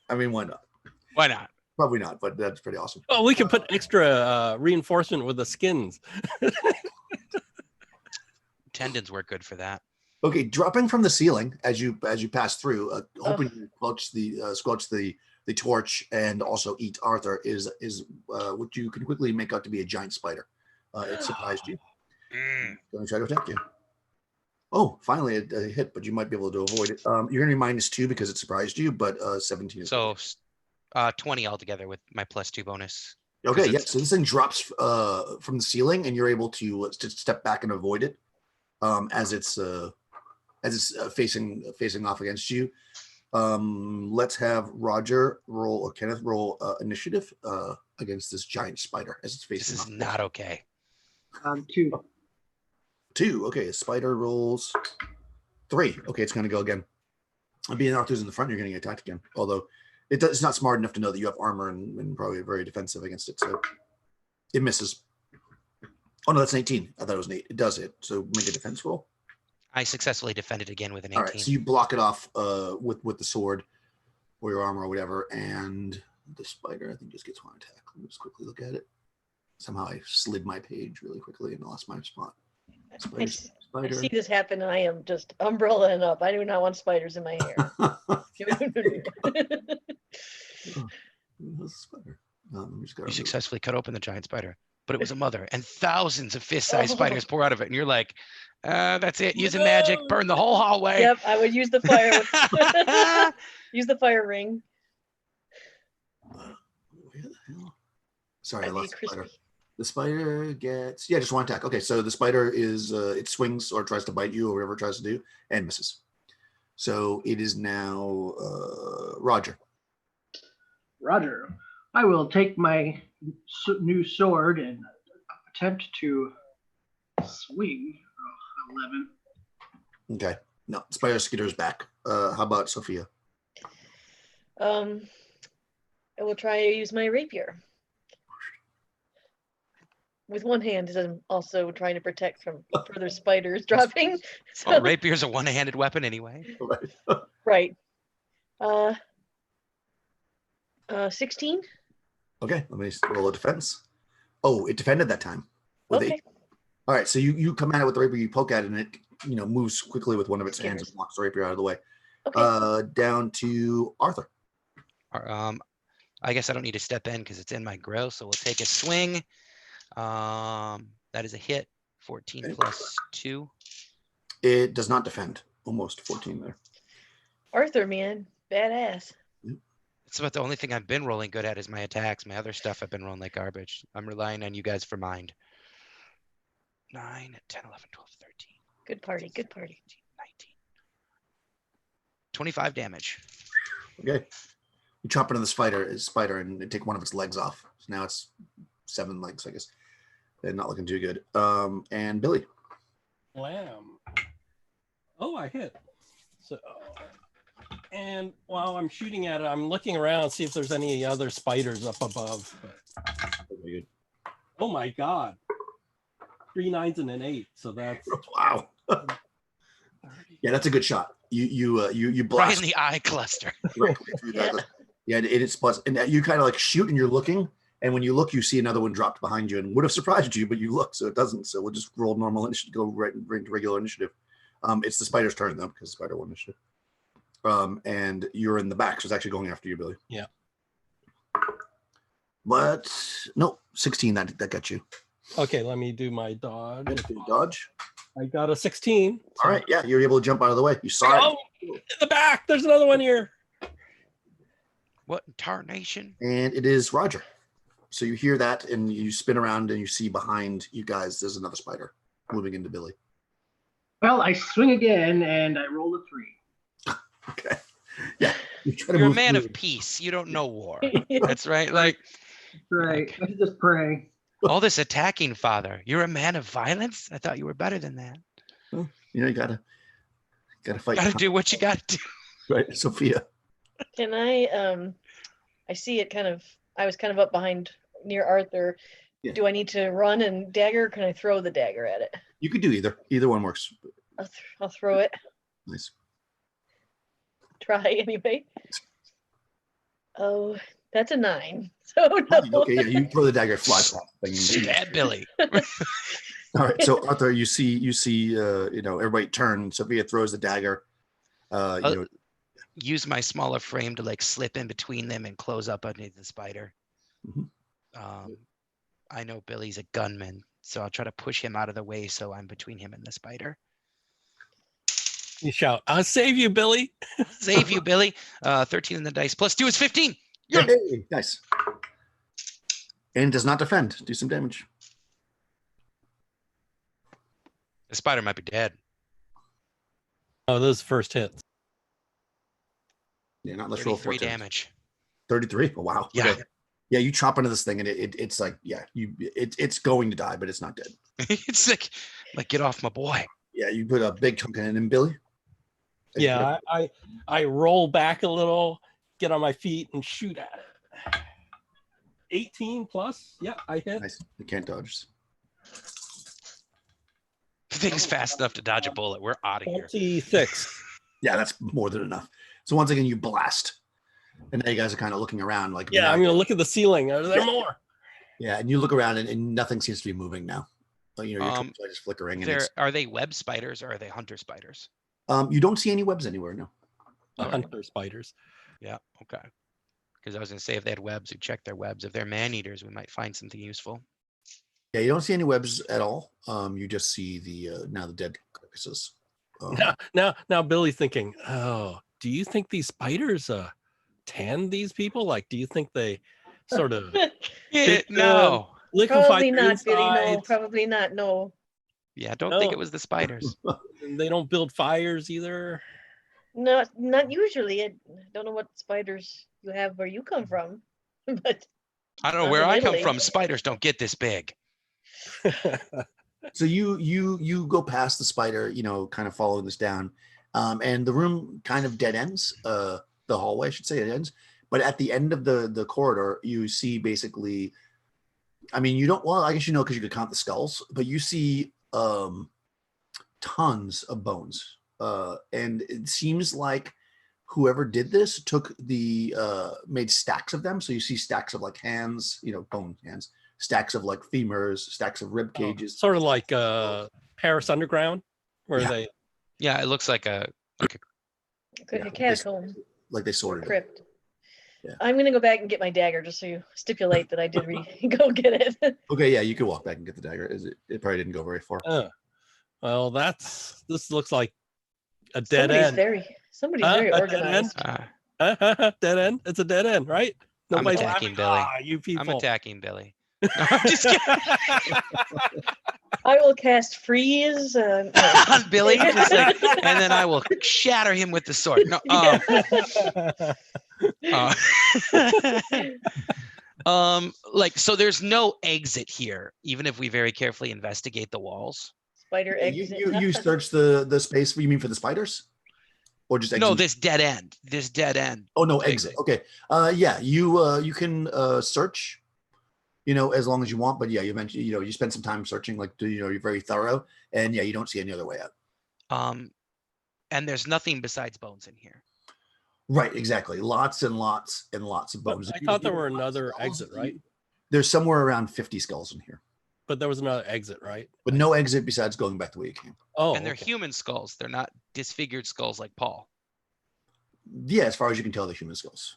Speaker 1: I mean, why not?
Speaker 5: Why not?
Speaker 1: Probably not, but that's pretty awesome.
Speaker 2: Oh, we can put extra reinforcement with the skins.
Speaker 5: Tendons work good for that.
Speaker 1: Okay, dropping from the ceiling as you pass through, hoping to squelch the torch and also eat Arthur is what you can quickly make out to be a giant spider. It surprised you. Going to try to attack you. Oh, finally a hit, but you might be able to avoid it. You're going to be -2 because it surprised you, but 17 is
Speaker 5: So 20 altogether with my +2 bonus.
Speaker 1: okay. Yeah, so this thing drops from the ceiling, and you're able to step back and avoid it as it's facing off against you. Let's have Roger roll or Kenneth roll initiative against this giant spider as it's facing.
Speaker 5: This is not okay.
Speaker 6: 2.
Speaker 1: 2. Okay, spider rolls 3. Okay, it's going to go again. Being Arthur's in the front, you're going to get attacked again. Although it's not smart enough to know that you have armor and probably very defensive against it. So it misses. Oh, no, that's an 18. I thought it was an 8. It does hit. So make a defense roll.
Speaker 5: I successfully defended again with an 18.
Speaker 1: All right, so you block it off with the sword or your armor or whatever, and the spider, I think, just gets one attack. Let me just quickly look at it. Somehow I slid my page really quickly and lost my spot.
Speaker 4: I see this happen, and I am just umbrellaing up. I do not want spiders in my hair.
Speaker 1: Spider.
Speaker 5: You successfully cut open the giant spider, but it was a mother, and thousands of fist-sized spiders pour out of it, and you're like, that's it. Using magic, burn the whole hallway.
Speaker 4: Yep, I would use the fire. Use the fire ring.
Speaker 1: Where the hell? Sorry, I lost the spider. The spider gets just one attack. Okay, so the spider is it swings or tries to bite you or whatever it tries to do and misses. So it is now Roger.
Speaker 6: Roger, I will take my new sword and attempt to swing. 11.
Speaker 1: Okay. No, spider skitters back. How about Sophia?
Speaker 4: I will try to use my rapier. With one hand, I'm also trying to protect from further spiders dropping. So,
Speaker 5: well, rapier's a one-handed weapon anyway.
Speaker 4: Right. 16.
Speaker 1: Okay, let me roll a defense. Oh, it defended that time.
Speaker 4: Okay.
Speaker 1: All right, so you come at it with the rapier, you poke at it, and it moves quickly with one of its hands and blocks the rapier out of the way. Okay. Down to Arthur.
Speaker 5: I guess I don't need to step in because it's in my grill, so we'll take a swing. That is a hit. 14 plus 2.
Speaker 1: It does not defend. Almost 14 there.
Speaker 4: Arthur, man, badass.
Speaker 5: It's about the only thing I've been rolling good at is my attacks. My other stuff I've been rolling like garbage. I'm relying on you guys for mind. 9, 10, 11, 12, 13.
Speaker 4: Good party, good party.
Speaker 5: 19. 25 damage.
Speaker 1: Okay. You chop into the spider and take one of its legs off. So now it's 7 legs, I guess. And not looking too good. And Billy.
Speaker 2: Lamb. Oh, I hit. So, and while I'm shooting at it, I'm looking around, see if there's any other spiders up above.
Speaker 1: Very good.
Speaker 2: Oh my God. 3 9s and an 8. So that's
Speaker 1: wow. Yeah, that's a good shot. You blast
Speaker 5: right in the eye cluster.
Speaker 1: Right through that. Yeah, it's plus, and you kind of like shoot and you're looking, and when you look, you see another one dropped behind you and would have surprised you, but you look, so it doesn't. So we'll just roll normal initiative, go right into regular initiative. It's the spider's turn though, because the spider won initiative. And you're in the back, so it's actually going after you, Billy.
Speaker 2: Yeah.
Speaker 1: But no, 16. That got you.
Speaker 2: Okay, let me do my dodge.
Speaker 1: Dodge.
Speaker 2: I got a 16. So.
Speaker 1: All right, yeah, you're able to jump out of the way. You saw it.
Speaker 2: In the back. There's another one here.
Speaker 5: What tarnation?
Speaker 1: And it is Roger. So you hear that, and you spin around, and you see behind you guys, there's another spider moving into Billy.
Speaker 6: Well, I swing again, and I roll a 3.
Speaker 1: Okay. Yeah.
Speaker 5: You're a man of peace. You don't know war. That's right. Like.
Speaker 6: Right. I should just pray.
Speaker 5: All this attacking, Father. You're a man of violence? I thought you were better than that.
Speaker 1: Well, you gotta fight.
Speaker 5: Gotta do what you gotta do.
Speaker 1: Right, Sophia.
Speaker 4: Can I see it I was kind of up behind near Arthur. Yeah. Do I need to run and dagger, or can I throw the dagger at it?
Speaker 1: You could do either. Either one works.
Speaker 4: I'll throw it.
Speaker 1: Nice.
Speaker 4: Try anyway. Oh, that's a 9. So no.
Speaker 1: Okay, yeah, you throw the dagger, it flies off the thing.
Speaker 5: Stab Billy.
Speaker 1: All right, so Arthur, you see, everybody turn. Sophia throws the dagger.
Speaker 5: Use my smaller frame to like slip in between them and close up underneath the spider.
Speaker 1: Mhm.
Speaker 5: I know Billy's a gunman, so I'll try to push him out of the way so I'm between him and the spider.
Speaker 2: You shout, "I'll save you, Billy!"
Speaker 5: Save you, Billy. 13 in the dice. Plus 2 is 15. Yeah.
Speaker 1: Hey, nice. And does not defend. Do some damage.
Speaker 5: The spider might be dead.
Speaker 2: Oh, those first hits.
Speaker 1: Yeah, not unless you roll 4
Speaker 5: 33 damage.
Speaker 1: 33. Oh, wow.
Speaker 5: Yeah.
Speaker 1: Okay. Yeah, you chop into this thing, and it's like, yeah, it's going to die, but it's not dead.
Speaker 5: It's like get off my boy.
Speaker 1: Yeah, you put a big chunk in it, and Billy.
Speaker 2: Yeah, I roll back a little, get on my feet, and shoot at it. 18 plus. Yeah, I hit.
Speaker 1: Nice. You can't dodge.
Speaker 5: The thing's fast enough to dodge a bullet. We're out of here.
Speaker 2: 26.
Speaker 1: Yeah, that's more than enough. So once again, you blast, and now you guys are kind of looking around, like,
Speaker 2: Yeah, I'm gonna look at the ceiling. Are there more?
Speaker 1: Yeah, and you look around, and nothing seems to be moving now. Your torch light is flickering. And
Speaker 5: are they web spiders or are they hunter spiders?
Speaker 1: You don't see any webs anywhere, no.
Speaker 2: Hunter spiders.
Speaker 5: Yeah, okay. Because I was going to say, if they had webs, we'd check their webs. If they're man-eaters, we might find something useful.
Speaker 1: Yeah, you don't see any webs at all. You just see the dead carcasses.
Speaker 2: Now Billy's thinking, oh, do you think these spiders tan these people? Like, do you think they sort of
Speaker 5: no.
Speaker 4: Probably not, Billy. No, probably not. No.
Speaker 5: Yeah, don't think it was the spiders.
Speaker 2: They don't build fires either.
Speaker 4: No, not usually. I don't know what spiders you have where you come from, but
Speaker 5: I don't know where I come from. Spiders don't get this big.
Speaker 1: So you go past the spider, kind of following this down, and the room kind of dead ends. The hallway, I should say, it ends. But at the end of the corridor, you see basically, I mean, you don't. Well, I guess because you could count the skulls, but you see tons of bones, and it seems like whoever did this took made stacks of them. So you see stacks of like hands, bone hands, stacks of like femurs, stacks of rib cages,
Speaker 2: sort of like Paris Underground, where they.
Speaker 5: Yeah, it looks like a
Speaker 4: catacomb,
Speaker 1: like they sorted
Speaker 4: crypt.
Speaker 1: Yeah.
Speaker 4: I'm gonna go back and get my dagger just so you stipulate that I did go get it.
Speaker 1: Okay, yeah, you can walk back and get the dagger. It probably didn't go very far.
Speaker 2: Well, this looks like a dead end.
Speaker 4: Somebody's very organized.
Speaker 2: Dead end. It's a dead end, right?
Speaker 5: Nobody's attacking Billy.
Speaker 2: You people.
Speaker 5: I'm attacking Billy. No, I'm just kidding.
Speaker 4: I will cast freeze
Speaker 5: on Billy, and then I will shatter him with the sword. No, so there's no exit here, even if we very carefully investigate the walls.
Speaker 4: Spider exit.
Speaker 1: You search the space. You mean for the spiders, or just exit?
Speaker 5: No, this dead end. This dead end.
Speaker 1: Oh no, exit. Okay. Yeah, you can search. As long as you want, but yeah, you mentioned, you spend some time searching, like, you're very thorough, and yeah, you don't see any other way out.
Speaker 5: And there's nothing besides bones in here.
Speaker 1: Right, exactly. Lots and lots and lots of bones.
Speaker 2: I thought there were another exit, right?
Speaker 1: There's somewhere around 50 skulls in here.
Speaker 2: But there was another exit, right?
Speaker 1: But no exit besides going back the way you came.
Speaker 2: Oh,
Speaker 5: and they're human skulls. They're not disfigured skulls like Paul.
Speaker 1: Yeah, as far as you can tell, they're human skulls.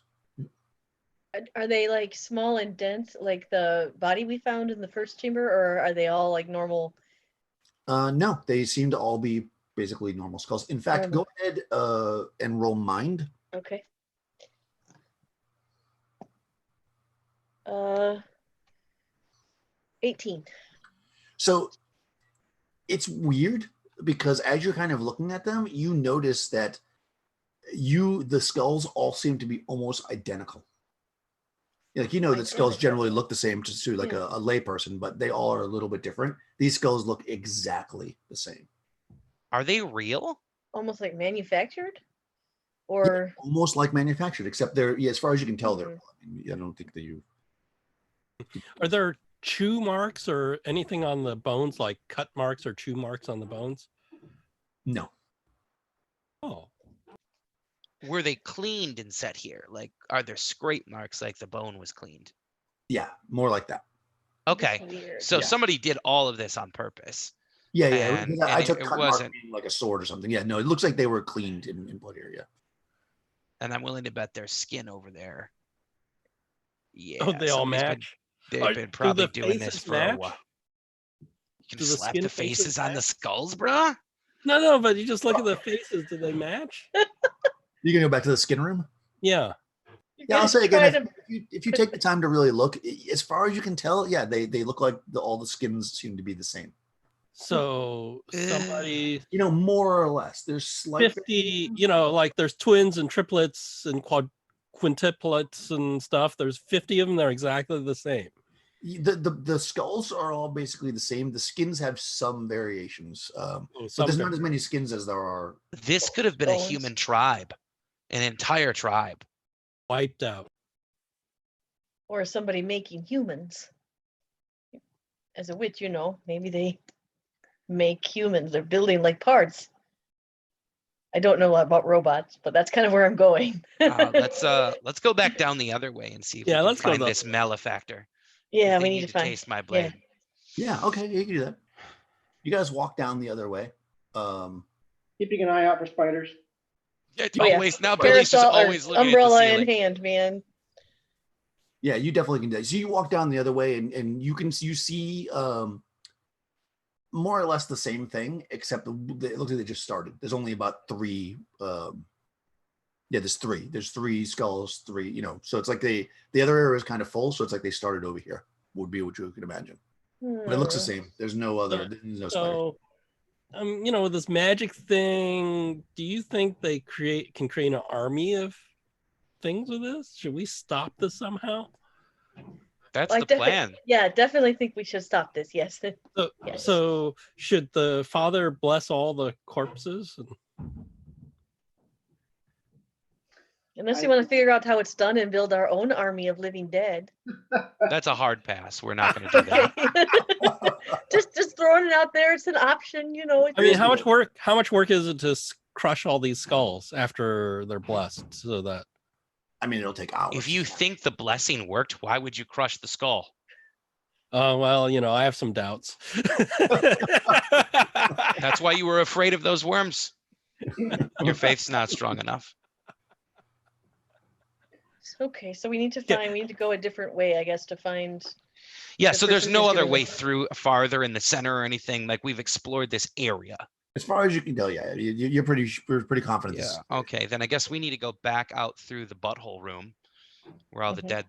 Speaker 4: Are they like small and dense, like the body we found in the first chamber, or are they all like normal?
Speaker 1: No, they seem to all be basically normal skulls. In fact, go ahead and roll mind.
Speaker 4: Okay. 18.
Speaker 1: So it's weird because as you're kind of looking at them, you notice that the skulls all seem to be almost identical. Like, that skulls generally look the same to like a layperson, but they all are a little bit different. These skulls look exactly the same.
Speaker 5: Are they real?
Speaker 4: Almost like manufactured? Or
Speaker 1: almost like manufactured, except they're, as far as you can tell, they're, I don't think that you.
Speaker 2: Are there chew marks or anything on the bones, like cut marks or chew marks on the bones?
Speaker 1: No.
Speaker 2: Oh.
Speaker 5: were they cleaned and set here? Like, are there scrape marks like the bone was cleaned?
Speaker 1: Yeah, more like that.
Speaker 5: Okay,
Speaker 4: That's weird.
Speaker 5: so
Speaker 1: Yeah.
Speaker 5: somebody did all of this on purpose.
Speaker 1: Yeah,
Speaker 5: And-
Speaker 1: because I
Speaker 5: and
Speaker 1: took
Speaker 5: it
Speaker 1: cut mark
Speaker 5: wasn't-
Speaker 1: being like a sword or something. Yeah, no, it looks like they were cleaned in blood here. Yeah.
Speaker 5: And I'm willing to bet there's skin over there. Yeah,
Speaker 2: Oh, they all
Speaker 5: somebody's
Speaker 2: match.
Speaker 5: They've been probably doing this
Speaker 2: faces
Speaker 5: for a while. You can
Speaker 2: Do the
Speaker 5: slap
Speaker 2: skin
Speaker 5: the
Speaker 2: faces
Speaker 5: faces on the
Speaker 2: match?
Speaker 5: skulls, bruh.
Speaker 2: No, but you just look at the faces. Do they match?
Speaker 1: You can go back to the skin room.
Speaker 2: Yeah.
Speaker 4: You're
Speaker 1: Yeah, I'll
Speaker 4: gonna
Speaker 1: say again,
Speaker 4: try
Speaker 1: if you take the time to really look, as far as you can tell, yeah, they look like all the skins seem to be the same.
Speaker 2: So somebody
Speaker 1: You know, more or less. There's slight
Speaker 2: 50, like there's twins and triplets and quintuplets and stuff. There's 50 of them. They're exactly the same.
Speaker 1: the skulls are all basically the same. The skins have some variations, but there's not as many skins as there are.
Speaker 5: This could have been a
Speaker 4: Bones.
Speaker 5: human tribe, an entire tribe.
Speaker 2: Wiped out.
Speaker 4: or somebody making humans. As a witch, maybe they make humans. They're building like parts. I don't know a lot about robots, but that's kind of where I'm going.
Speaker 5: Let's go back down the other way and see if we can
Speaker 2: let's go
Speaker 5: find
Speaker 2: the
Speaker 5: this malefactor.
Speaker 4: Yeah,
Speaker 5: They
Speaker 4: we need to find.
Speaker 5: taste my blade.
Speaker 1: Yeah, okay, you can do that. You guys walk down the other way.
Speaker 6: Keeping an eye out for spiders.
Speaker 5: It's
Speaker 4: Oh, yeah.
Speaker 5: always now Billy's just
Speaker 4: Parasol or
Speaker 5: always looking
Speaker 4: umbrella
Speaker 5: at the
Speaker 4: in
Speaker 5: ceiling.
Speaker 4: hand, man.
Speaker 1: Yeah, you definitely can do that. So you walk down the other way, and you see more or less the same thing, except it looks like they just started. There's only about three. There's three. There's three skulls, three. So it's like the other area is kind of full, so it's like they started over here. Would be what you could imagine, but it looks the same. There's no other. There's no spiders.
Speaker 2: So, with this magic thing, do you think they can create an army of things with this? Should we stop this somehow?
Speaker 5: That's
Speaker 4: I
Speaker 5: the plan.
Speaker 4: Yeah, definitely think we should stop this. Yes. Yes.
Speaker 2: So should the father bless all the corpses?
Speaker 4: Unless you want to figure out how it's done and build our own army of living dead.
Speaker 5: That's a hard pass. We're not going to do that.
Speaker 4: just throwing it out there. It's an option,
Speaker 2: I mean, how much work is it to crush all these skulls after they're blessed? So that,
Speaker 1: I mean, it'll take hours.
Speaker 5: If you think the blessing worked, why would you crush the skull?
Speaker 2: well, I have some doubts.
Speaker 5: That's why you were afraid of those worms. Your faith's not strong enough.
Speaker 4: Okay, so we need to go a different way, I guess, to find.
Speaker 5: Yeah,
Speaker 4: The
Speaker 5: so there's
Speaker 4: person
Speaker 5: no
Speaker 4: who's
Speaker 5: other
Speaker 4: doing
Speaker 5: way
Speaker 4: it.
Speaker 5: through farther in the center or anything. Like, we've explored this area.
Speaker 1: As far as you can tell, yeah, you're pretty confident.
Speaker 5: Yeah. Okay, then I guess we need to go back out through the butthole room where all the
Speaker 4: Mhm.
Speaker 5: dead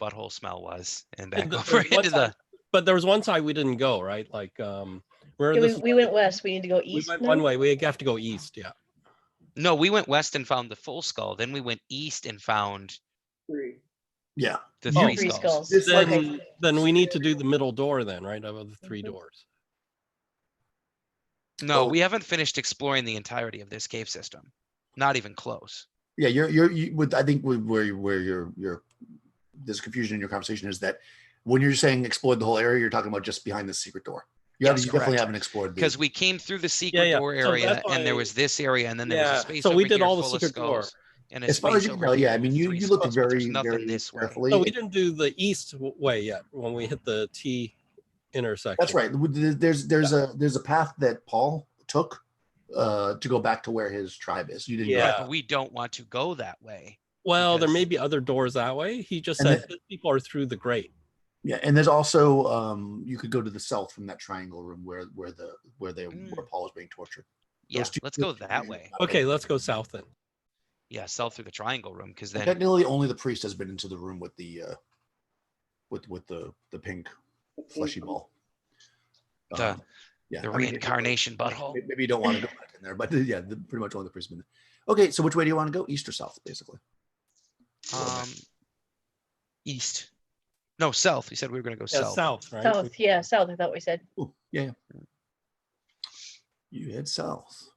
Speaker 5: butthole smell was, and back
Speaker 2: And
Speaker 5: over into the.
Speaker 2: But there was one side we didn't go, right? Like, where
Speaker 4: Yeah, we went west. We need to go
Speaker 2: We
Speaker 4: east.
Speaker 2: went
Speaker 4: now?
Speaker 2: one way. We have to go east. Yeah.
Speaker 5: No, we went west and found the full skull. Then we went east and found
Speaker 6: Three.
Speaker 1: Yeah.
Speaker 5: the
Speaker 2: Oh.
Speaker 5: three
Speaker 4: Three
Speaker 5: skulls.
Speaker 4: skulls.
Speaker 1: This
Speaker 2: Then, then we need to do the middle door then, right? Of the three
Speaker 4: Mhm.
Speaker 2: doors.
Speaker 5: No,
Speaker 1: Oh.
Speaker 5: we haven't finished exploring the entirety of this cave system. Not even close.
Speaker 1: Yeah, you with I think where your this confusion in your conversation is that when you're saying explore the whole area, you're talking about just behind the secret door. You
Speaker 5: Yes,
Speaker 1: definitely
Speaker 5: correct.
Speaker 1: haven't explored
Speaker 5: Because we came through the secret
Speaker 2: yeah.
Speaker 5: door
Speaker 2: So
Speaker 5: area,
Speaker 2: that's
Speaker 5: and there
Speaker 2: why-
Speaker 5: was this area, and then there was a
Speaker 2: Yeah,
Speaker 5: space
Speaker 2: so we
Speaker 5: over
Speaker 2: did
Speaker 5: here
Speaker 2: all the
Speaker 5: full of
Speaker 2: secret door.
Speaker 5: skulls, and a
Speaker 1: as far as
Speaker 5: space
Speaker 1: you can
Speaker 5: over
Speaker 1: tell. Yeah,
Speaker 5: here
Speaker 1: I mean
Speaker 5: with
Speaker 1: you
Speaker 5: three
Speaker 1: looked
Speaker 5: skulls, but there's
Speaker 1: very
Speaker 5: nothing
Speaker 1: very
Speaker 5: this way.
Speaker 1: carefully.
Speaker 2: No, we didn't do the east way yet when we hit the T intersection.
Speaker 1: That's right. There's a path that Paul took to go back to where his tribe is. You didn't.
Speaker 2: Yeah.
Speaker 1: Go
Speaker 5: Right, but we don't want to go that way.
Speaker 2: Well, there
Speaker 5: because-
Speaker 2: may be other doors that way. He just
Speaker 1: And
Speaker 2: said his people are through the grate.
Speaker 1: Yeah, and there's also you could go to the south from that triangle room where Paul was being tortured.
Speaker 5: Yeah,
Speaker 1: Those two-
Speaker 5: let's go
Speaker 1: those two
Speaker 5: that
Speaker 1: regions
Speaker 5: way.
Speaker 1: not
Speaker 2: Okay,
Speaker 1: there.
Speaker 2: let's go south then.
Speaker 5: Yeah, sell through the triangle room, because then
Speaker 1: Technically, only the priest has been into the room with the with the pink fleshy ball.
Speaker 5: The-
Speaker 1: yeah,
Speaker 5: the
Speaker 1: I mean,
Speaker 5: reincarnation butthole.
Speaker 1: Maybe you don't want to go back in there, but yeah, pretty much only the priest has been there. Okay, so which way do you want to go? East or south, basically?
Speaker 5: East. No, south. We said we were going to go
Speaker 2: Yeah,
Speaker 5: south.
Speaker 2: south, right?
Speaker 4: South. Yeah, south. I thought we said.
Speaker 1: Ooh, yeah. You head south.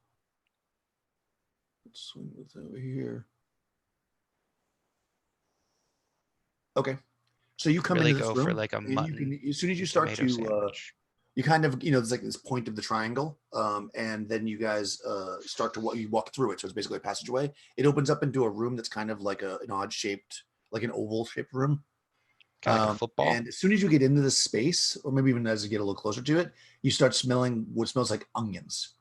Speaker 1: Let's swing this over here. Okay, so you come
Speaker 5: Really
Speaker 1: into this
Speaker 5: go
Speaker 1: room,
Speaker 5: for like a
Speaker 1: and you
Speaker 5: mutton
Speaker 1: can, as soon as you start
Speaker 5: tomato
Speaker 1: to
Speaker 5: sandwich.
Speaker 1: you kind of, there's like this point of the triangle, and then you guys start to you walk through it. So it's basically a passageway. It opens up into a room that's kind of like an odd shaped, like an oval shaped room.
Speaker 5: Kind of like a football.
Speaker 1: And as soon as you get into this space, or maybe even as you get a little closer to it, you start smelling what smells like onions.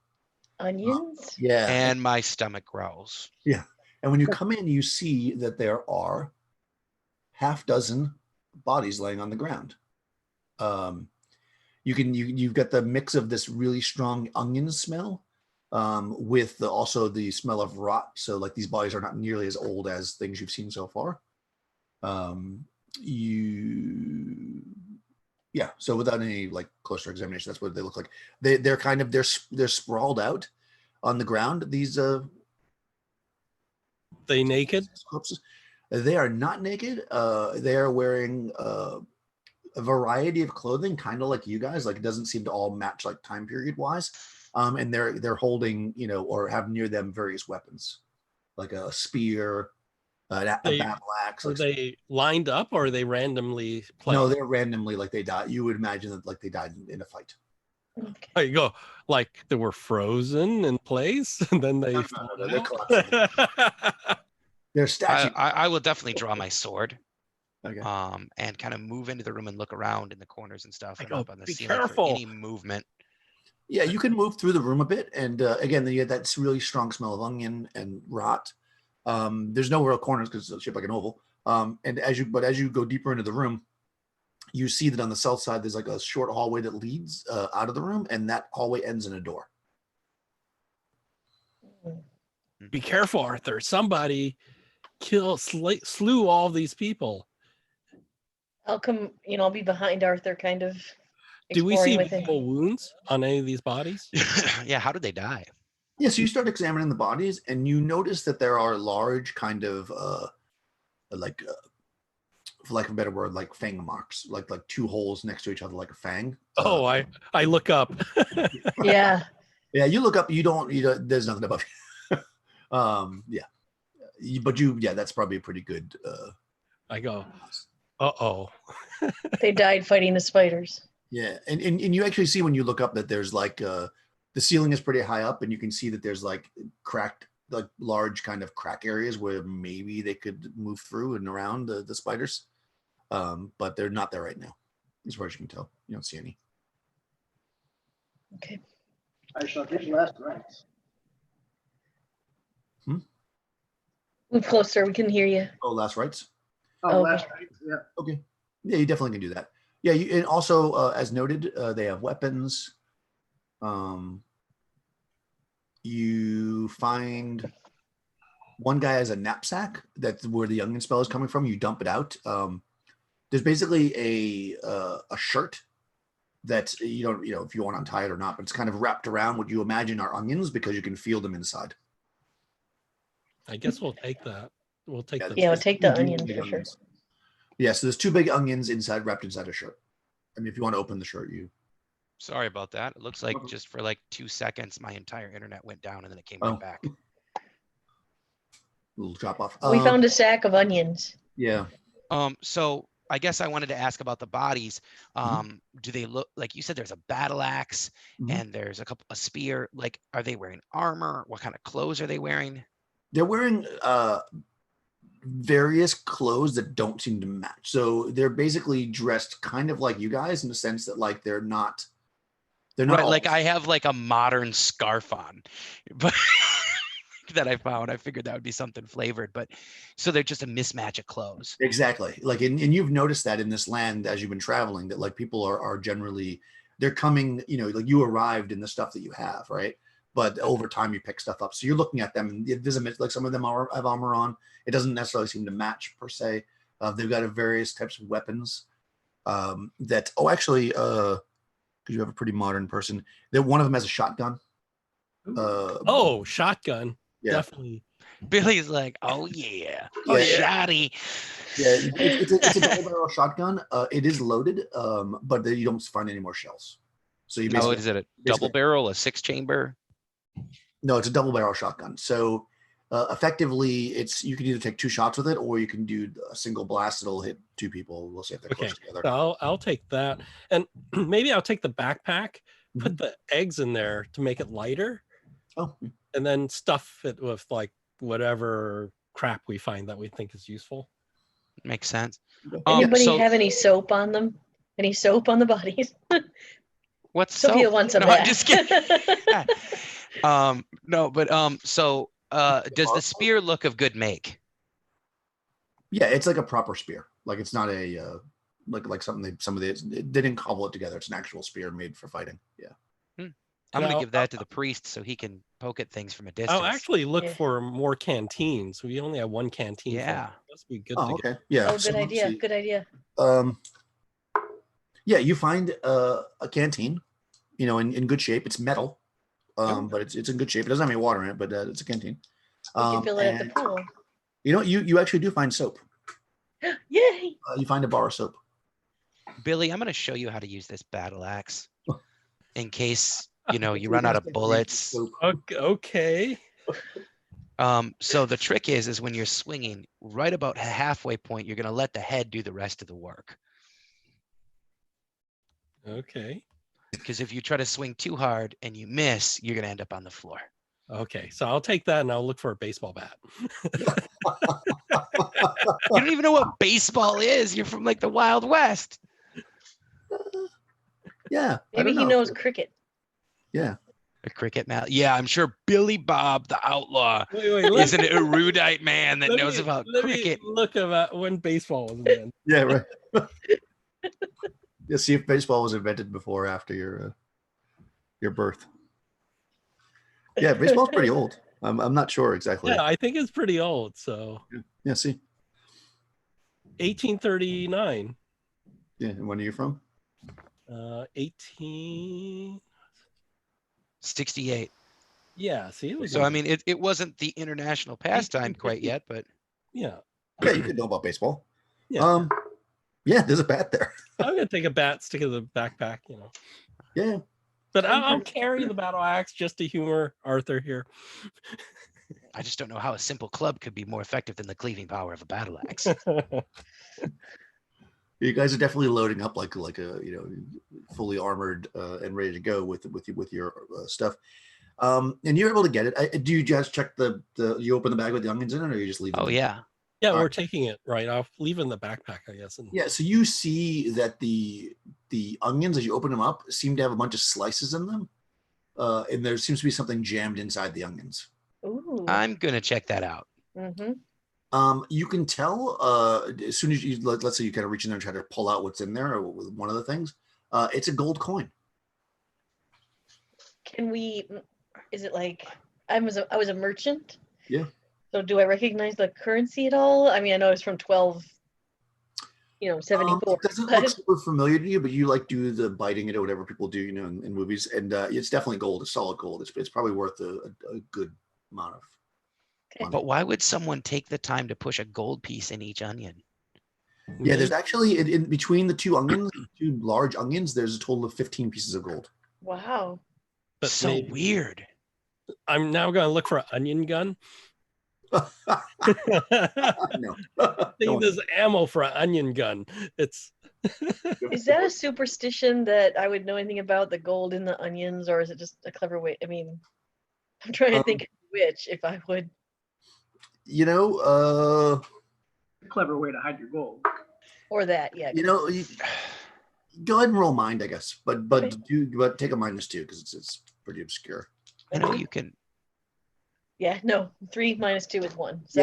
Speaker 4: Onions?
Speaker 1: Yeah.
Speaker 5: And my stomach growls.
Speaker 1: Yeah. And when you come in, you see that there are half dozen bodies laying on the ground. You've got the mix of this really strong onion smell with also the smell of rot. So like these bodies are not nearly as old as things you've seen so far. So without any like closer examination, that's what they look like. They're kind of they're sprawled out on the ground. These
Speaker 2: They naked?
Speaker 1: corpses. They are not naked. They are wearing a variety of clothing, kind of like you guys. Like it doesn't seem to all match like time period wise. And they're holding, or have near them various weapons, like a spear, a battle axe.
Speaker 2: Are they lined up or are they randomly placed?
Speaker 1: No, they're randomly like they died. You would imagine that like they died in a fight.
Speaker 4: Okay.
Speaker 2: There you go. Like they were frozen in place and then they
Speaker 1: No, they're collapsing. They're statues.
Speaker 5: I will definitely draw my sword.
Speaker 1: Okay.
Speaker 5: And kind of move into the room and look around in the corners and stuff and
Speaker 2: go,
Speaker 5: up on the
Speaker 2: "Be
Speaker 5: ceiling
Speaker 2: careful."
Speaker 5: for any movement.
Speaker 1: Yeah, you can move through the room a bit, and again, you get that really strong smell of onion and rot. There's no real corners because it's shaped like an oval. And as you go deeper into the room, you see that on the south side there's like a short hallway that leads out of the room, and that hallway ends in a door.
Speaker 2: Be careful, Arthur. Somebody slew all these people.
Speaker 4: I'll come, I'll be behind Arthur kind of
Speaker 2: Do we
Speaker 4: exploring
Speaker 2: see
Speaker 4: with him.
Speaker 2: visible wounds on any of these bodies?
Speaker 5: Yeah, how did they die?
Speaker 1: Yeah, so you start examining the bodies, and you notice that there are large kind of for lack of a better word, like fang marks, like two holes next to each other, like a fang.
Speaker 2: Oh, I look up.
Speaker 4: Yeah.
Speaker 1: Yeah, you look up, you don't, there's nothing above you. That's probably a pretty good.
Speaker 2: I go, uh-oh.
Speaker 4: They died fighting the spiders.
Speaker 1: Yeah, and you actually see when you look up that there's like the ceiling is pretty high up, and you can see that there's like cracked, like large kind of crack areas where maybe they could move through and around the spiders, but they're not there right now, as far as you can tell. You don't see any.
Speaker 4: Okay.
Speaker 6: I shall give last rites.
Speaker 4: Move closer. We can hear you.
Speaker 1: Oh, last rites.
Speaker 6: Oh,
Speaker 4: Okay.
Speaker 6: last rites. Yeah.
Speaker 1: Okay. Yeah, you definitely can do that. Yeah, and also as noted, they have weapons. You find one guy has a knapsack. That's where the onion spell is coming from. You dump it out. There's basically a shirt that you don't, if you want to untie it or not, but it's kind of wrapped around what you imagine are onions because you can feel them inside.
Speaker 2: I guess we'll take that. We'll take the
Speaker 4: Yeah, we'll take the
Speaker 1: Two
Speaker 4: onion
Speaker 1: big
Speaker 4: for sure.
Speaker 1: onions. Yeah, so there's two big onions wrapped inside a shirt. I mean, if you want to open the shirt,
Speaker 5: Sorry about that. It looks like
Speaker 1: Okay.
Speaker 5: just for like 2 seconds, my entire internet went down and then it came
Speaker 1: Oh.
Speaker 5: right back.
Speaker 1: little drop off.
Speaker 4: We found a sack of onions.
Speaker 1: Yeah.
Speaker 5: So I guess I wanted to ask about the bodies.
Speaker 1: Mhm.
Speaker 5: Do they look like you said there's a battle axe
Speaker 1: Mhm.
Speaker 5: and there's a spear? Like, are they wearing armor? What kind of clothes are they wearing?
Speaker 1: They're wearing various clothes that don't seem to match. So they're basically dressed kind of like you guys in the sense that like they're not
Speaker 5: Right,
Speaker 1: all-
Speaker 5: like I have like a modern scarf on, but that I found. I figured that would be something flavored, but so they're just a mismatch of clothes.
Speaker 1: Exactly. Like, and you've noticed that in this land as you've been traveling, that like people are generally, they're coming, like you arrived in the stuff that you have, right? But over time you pick stuff up. So you're looking at them and it doesn't, like some of them have armor on. It doesn't necessarily seem to match per se. They've got various types of weapons that, because you have a pretty modern person, that one of them has a shotgun.
Speaker 2: Shotgun.
Speaker 1: Yeah.
Speaker 2: Definitely.
Speaker 5: Billy's like, oh yeah,
Speaker 1: Yeah.
Speaker 5: shoddy.
Speaker 1: Yeah, it's a double barrel shotgun. It is loaded, but you don't find any more shells. So you
Speaker 5: No,
Speaker 1: basically
Speaker 5: is it a double barrel, a 6-chamber?
Speaker 1: no, it's a double barrel shotgun. So Effectively, you can either take 2 shots with it, or you can do a single blast that'll hit 2 people. We'll see if they're
Speaker 2: Okay,
Speaker 1: close together.
Speaker 2: so I'll take that, and maybe I'll take the backpack, put the eggs in there to make it lighter,
Speaker 1: Oh,
Speaker 2: and then stuff it with like whatever crap we find that we think is useful.
Speaker 5: Makes sense.
Speaker 4: Anybody
Speaker 5: so
Speaker 4: have any soap on them? Any soap on the bodies?
Speaker 5: what's
Speaker 4: Sophia
Speaker 5: soap?
Speaker 4: wants some
Speaker 5: No,
Speaker 4: of
Speaker 5: I'm
Speaker 4: that.
Speaker 5: just kidding. No, but does the spear look of good make?
Speaker 1: yeah, it's like a proper spear. Like it's not a like something they didn't cobble it together. It's an actual spear made for fighting. Yeah.
Speaker 5: I'm going to
Speaker 2: I'll-
Speaker 5: give that to the priest so he can poke at things from a distance.
Speaker 2: I'll actually look
Speaker 4: Yeah.
Speaker 2: for more canteens. We only have 1 canteen.
Speaker 5: Yeah.
Speaker 2: Must be good.
Speaker 1: Oh,
Speaker 2: to get.
Speaker 1: okay. Yeah.
Speaker 4: Oh,
Speaker 1: so
Speaker 4: good idea.
Speaker 1: let's see.
Speaker 4: Good idea.
Speaker 1: Yeah, you find a canteen, in good shape. It's metal, but it's in good shape. It doesn't have any water in it, but it's a canteen.
Speaker 4: We can fill it at the
Speaker 1: and
Speaker 4: pool.
Speaker 1: you actually do find soap.
Speaker 4: Yay!
Speaker 1: You find a bar of soap.
Speaker 5: Billy, I'm going to show you how to use this battle axe in case, you run out of bullets.
Speaker 1: Soap.
Speaker 2: Okay.
Speaker 5: So the trick is when you're swinging right about halfway point, you're going to let the head do the rest of the work.
Speaker 2: Okay.
Speaker 5: Because if you try to swing too hard and you miss, you're going to end up on the floor.
Speaker 2: Okay. So I'll take that and I'll look for a baseball bat.
Speaker 5: You don't even know what baseball is. You're from like the Wild West.
Speaker 1: Yeah. I
Speaker 4: Maybe
Speaker 1: don't
Speaker 4: he
Speaker 1: know.
Speaker 4: knows cricket.
Speaker 1: Yeah.
Speaker 5: A cricket mallet. Yeah, I'm sure Billy Bob, the outlaw,
Speaker 2: Wait,
Speaker 5: is an erudite man that knows about cricket.
Speaker 2: Look about when baseball was invented.
Speaker 1: Yeah. Right. Yeah. See if baseball was invented before or after your birth. Yeah, baseball's pretty old. I'm not sure exactly.
Speaker 2: Yeah, I think it's pretty old. So
Speaker 1: Yeah. See.
Speaker 2: 1839.
Speaker 1: Yeah. And when are you from?
Speaker 2: 18.
Speaker 5: 68.
Speaker 2: Yeah. See, it was.
Speaker 5: So I mean, it wasn't the international pastime quite yet, but
Speaker 2: Yeah.
Speaker 1: Yeah, you could know about baseball.
Speaker 2: Yeah.
Speaker 1: Yeah, there's a bat there.
Speaker 2: I'm gonna take a bat, stick it in the backpack.
Speaker 1: Yeah.
Speaker 2: But I'll carry the battle axe just to humor Arthur here.
Speaker 5: I just don't know how a simple club could be more effective than the cleaving power of a battle axe.
Speaker 1: You guys are definitely loading up like a fully armored and ready to go with your stuff. And you're able to get it. Do you guys check you open the bag with the onions in it, or you just leave it?
Speaker 5: Oh yeah.
Speaker 2: Yeah,
Speaker 1: All
Speaker 2: we're
Speaker 1: right.
Speaker 2: taking it right. I'll leave it in the backpack, I guess. And
Speaker 1: Yeah. So you see that the onions, as you open them up, seem to have a bunch of slices in them, and there seems to be something jammed inside the onions.
Speaker 4: Ooh.
Speaker 5: I'm gonna check that out.
Speaker 4: Mm-hmm.
Speaker 1: You can tell as soon as let's say you kind of reach in there and try to pull out what's in there, or one of the things. It's a gold coin.
Speaker 4: Can we? Is it like I was a merchant?
Speaker 1: Yeah.
Speaker 4: So do I recognize the currency at all? I mean, I know it's from 1274.
Speaker 1: It doesn't look super familiar to you, but you do the biting it or whatever people do, in movies, and it's definitely gold. It's solid gold. It's probably worth a good amount of money.
Speaker 5: But why would someone take the time to push a gold piece in each onion?
Speaker 1: Yeah, there's actually in between the 2 onions, 2 large onions, there's a total of 15 pieces of gold.
Speaker 4: Wow.
Speaker 2: But
Speaker 5: So
Speaker 2: maybe-
Speaker 5: weird.
Speaker 2: I'm now going to look for an onion gun.
Speaker 1: No.
Speaker 2: think there's ammo for an onion gun. It's
Speaker 4: Is that a superstition that I would know anything about, the gold in the onions, or is it just a clever way? I mean, I'm trying to think which, if I would.
Speaker 6: Clever way to hide your gold.
Speaker 4: Or that, yeah.
Speaker 1: Go ahead and roll mind, I guess, but
Speaker 4: Okay.
Speaker 1: take a -2 because it's pretty obscure.
Speaker 5: I know you can.
Speaker 4: Yeah, no, 3 minus 2 is 1. So.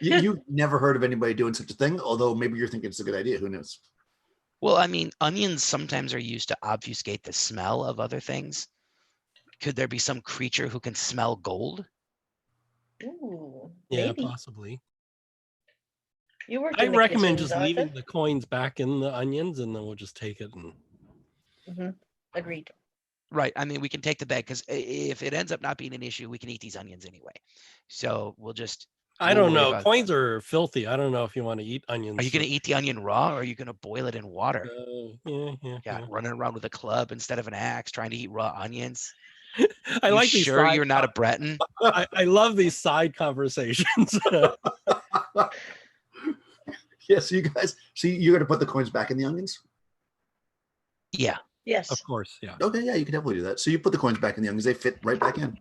Speaker 1: Yeah, you never heard of anybody doing such a thing, although maybe you're thinking it's a good idea. Who knows?
Speaker 5: Well, I mean, onions sometimes are used to obfuscate the smell of other things. Could there be some creature who can smell gold?
Speaker 4: Ooh,
Speaker 2: yeah,
Speaker 4: maybe.
Speaker 2: possibly.
Speaker 4: You worked
Speaker 2: I
Speaker 4: in the
Speaker 2: recommend
Speaker 4: kitchens,
Speaker 2: just leaving
Speaker 4: Arthur.
Speaker 2: the coins back in the onions, and then we'll just take it. And
Speaker 4: Agreed.
Speaker 5: Right. I mean, we can take the bag because if it ends up not being an issue, we can eat these onions anyway. So we'll just.
Speaker 2: I
Speaker 5: we'll
Speaker 2: don't
Speaker 5: worry
Speaker 2: know.
Speaker 5: about-
Speaker 2: Coins are filthy. I don't know if you want to eat onions.
Speaker 5: Are you going to eat the onion raw, or are you going to boil it in water?
Speaker 2: Yeah.
Speaker 5: Yeah, running around with a club instead of an axe, trying to eat raw onions.
Speaker 2: I
Speaker 5: You
Speaker 2: like these.
Speaker 5: sure you're not a Breton?
Speaker 2: I love these side conversations.
Speaker 1: Yeah, so you guys, so you're going to put the coins back in the onions?
Speaker 5: Yeah.
Speaker 4: Yes.
Speaker 2: Of course, yeah.
Speaker 1: Okay, yeah, you can definitely do that. So you put the coins back in the onions; they fit right back in.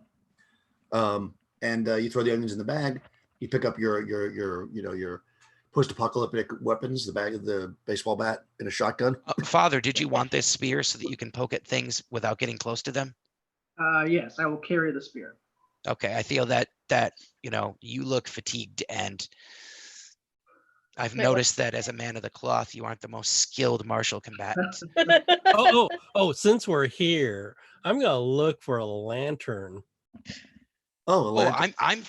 Speaker 1: And you throw the onions in the bag. You pick up your post-apocalyptic weapons, the baseball bat, and a shotgun.
Speaker 5: Father, did you want this spear so that you can poke at things without getting close to them?
Speaker 6: Yes, I will carry the spear.
Speaker 5: Okay, I feel that you look fatigued, and I've
Speaker 4: Wait, what?
Speaker 5: noticed that as a man of the cloth, you aren't the most skilled martial combatant.
Speaker 2: Oh, since we're here, I'm gonna look for a lantern.
Speaker 1: Oh, a lantern.
Speaker 5: I'm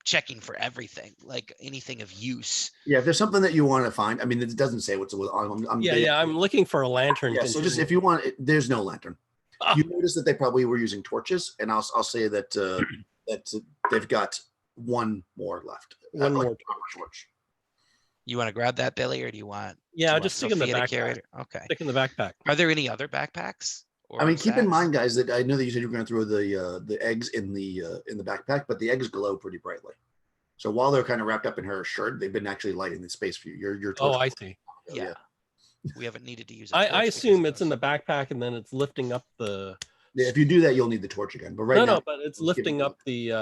Speaker 5: checking for everything, like anything of use.
Speaker 1: Yeah, if there's something that you want to find, I mean, it doesn't say what's on.
Speaker 2: I'm looking for a lantern.
Speaker 1: Yeah, so just if you want, there's no lantern.
Speaker 2: Oh.
Speaker 1: You notice that they probably were using torches, and I'll say that that they've got one more left.
Speaker 2: One more
Speaker 1: torch.
Speaker 5: You want to grab that, Billy, or do you want?
Speaker 2: Yeah,
Speaker 5: do
Speaker 2: just
Speaker 5: you
Speaker 2: stick
Speaker 5: want
Speaker 2: in the
Speaker 5: Sophia to carry
Speaker 2: backpack.
Speaker 5: it? Okay.
Speaker 2: Stick in the backpack.
Speaker 5: Are there any other backpacks?
Speaker 1: I mean, keep in
Speaker 5: sacks?
Speaker 1: mind, guys, that I know that you said you were going to throw the eggs in the backpack, but the eggs glow pretty brightly. So while they're kind of wrapped up in her shirt, they've been actually lighting the space for you. Your torch.
Speaker 2: Oh, I see.
Speaker 5: Yeah. We haven't needed to use it.
Speaker 2: I assume it's in the backpack and then it's lifting up the.
Speaker 1: Yeah, if you do that, you'll need the torch again. But
Speaker 2: No, but it's lifting up the.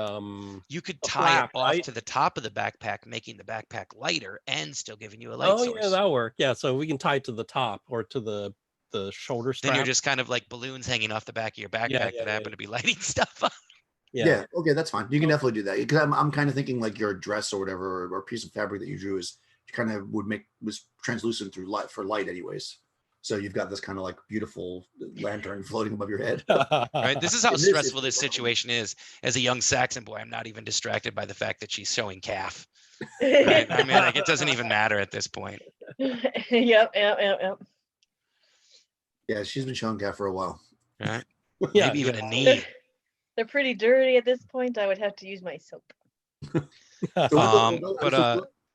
Speaker 5: You could
Speaker 2: the
Speaker 5: tie
Speaker 2: flap,
Speaker 5: it off
Speaker 2: right?
Speaker 5: to the top of the backpack, making the backpack lighter and still giving you a light
Speaker 2: Oh
Speaker 5: source.
Speaker 2: yeah, that'll work. Yeah, so we can tie it to the top or to the shoulder strap.
Speaker 5: Then you're just kind of like balloons hanging off the back of your backpack that happen to be lighting stuff up.
Speaker 1: Yeah. Okay, that's fine. You can definitely do that because I'm kind of thinking like your dress or whatever or piece of fabric that you drew was translucent through light for light anyways. So you've got this kind of like beautiful lantern floating above your head.
Speaker 5: Right. This is how stressful this situation is. As a young Saxon boy, I'm not even distracted by the fact that she's showing calf. Right? I mean, like it doesn't even matter at this point.
Speaker 4: Yep.
Speaker 1: Yeah, she's been showing calf for a while.
Speaker 5: Right.
Speaker 2: Yeah,
Speaker 5: Maybe even a knee.
Speaker 4: They're pretty dirty at this point. I would have to use my soap.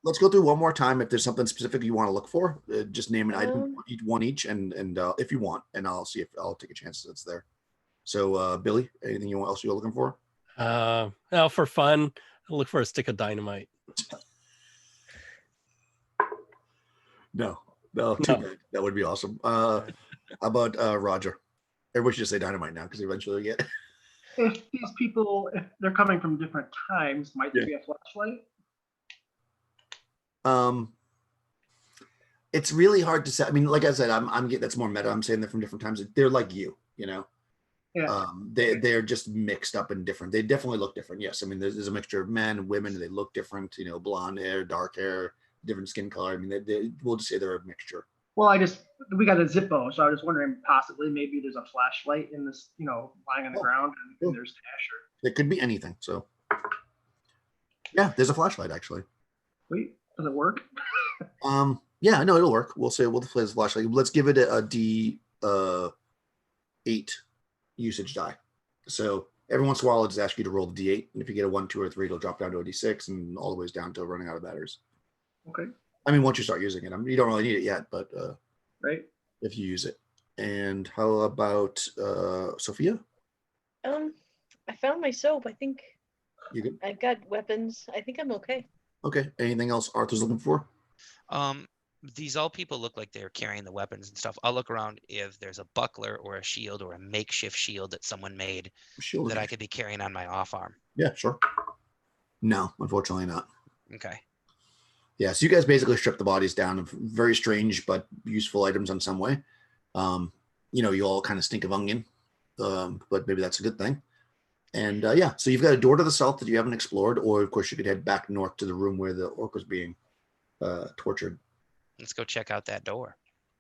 Speaker 1: Let's go through one more time. If there's something specific you want to look for, just name an item, one each, and if you want, and I'll see if I'll take a chance that's there. So, Billy, anything else you're looking for?
Speaker 2: Now for fun, I'll look for a stick of dynamite.
Speaker 1: No, too bad. That would be awesome. How about Roger? Everybody should just say dynamite now because eventually we get.
Speaker 6: If these people, if they're coming from different times, might there be a flashlight?
Speaker 1: It's really hard to say. I mean, like I said, I'm that's more meta. I'm saying they're from different times. They're like you know.
Speaker 6: Yeah.
Speaker 1: They're just mixed up and different. They definitely look different. Yes, I mean there's a mixture of men and women. They look different. You know, blonde hair, dark hair, different skin color. I mean, we'll just say they're a mixture.
Speaker 6: Well, we got a Zippo, so I was wondering possibly maybe there's a flashlight in this, lying on the ground and there's Asher.
Speaker 1: It could be anything. So, yeah, there's a flashlight actually.
Speaker 6: Wait, does it work?
Speaker 1: Yeah, no, it'll work. We'll display the flashlight. Let's give it a D8 usage die. So every once in a while, I'll just ask you to roll the D8, and if you get a 1, 2, or 3, it'll drop down to a D6, and all the way down to running out of batteries.
Speaker 6: Okay.
Speaker 1: I mean, once you start using it, you don't really need it yet, but
Speaker 6: right.
Speaker 1: If you use it. And how about Sophia?
Speaker 4: I found my soap. I think
Speaker 1: You good?
Speaker 4: I've got weapons. I think I'm okay.
Speaker 1: Okay. Anything else Arthur's looking for?
Speaker 5: These all people look like they're carrying the weapons and stuff. I'll look around if there's a buckler or a shield or a makeshift shield that someone made that I could be carrying on my off arm.
Speaker 1: Yeah, sure. No, unfortunately not.
Speaker 5: Okay.
Speaker 1: Yeah, so you guys basically strip the bodies down of very strange but useful items in some way. You all kind of stink of onion, but maybe that's a good thing. And so you've got a door to the south that you haven't explored, or of course you could head back north to the room where the orc was being tortured.
Speaker 5: Let's go check out that door.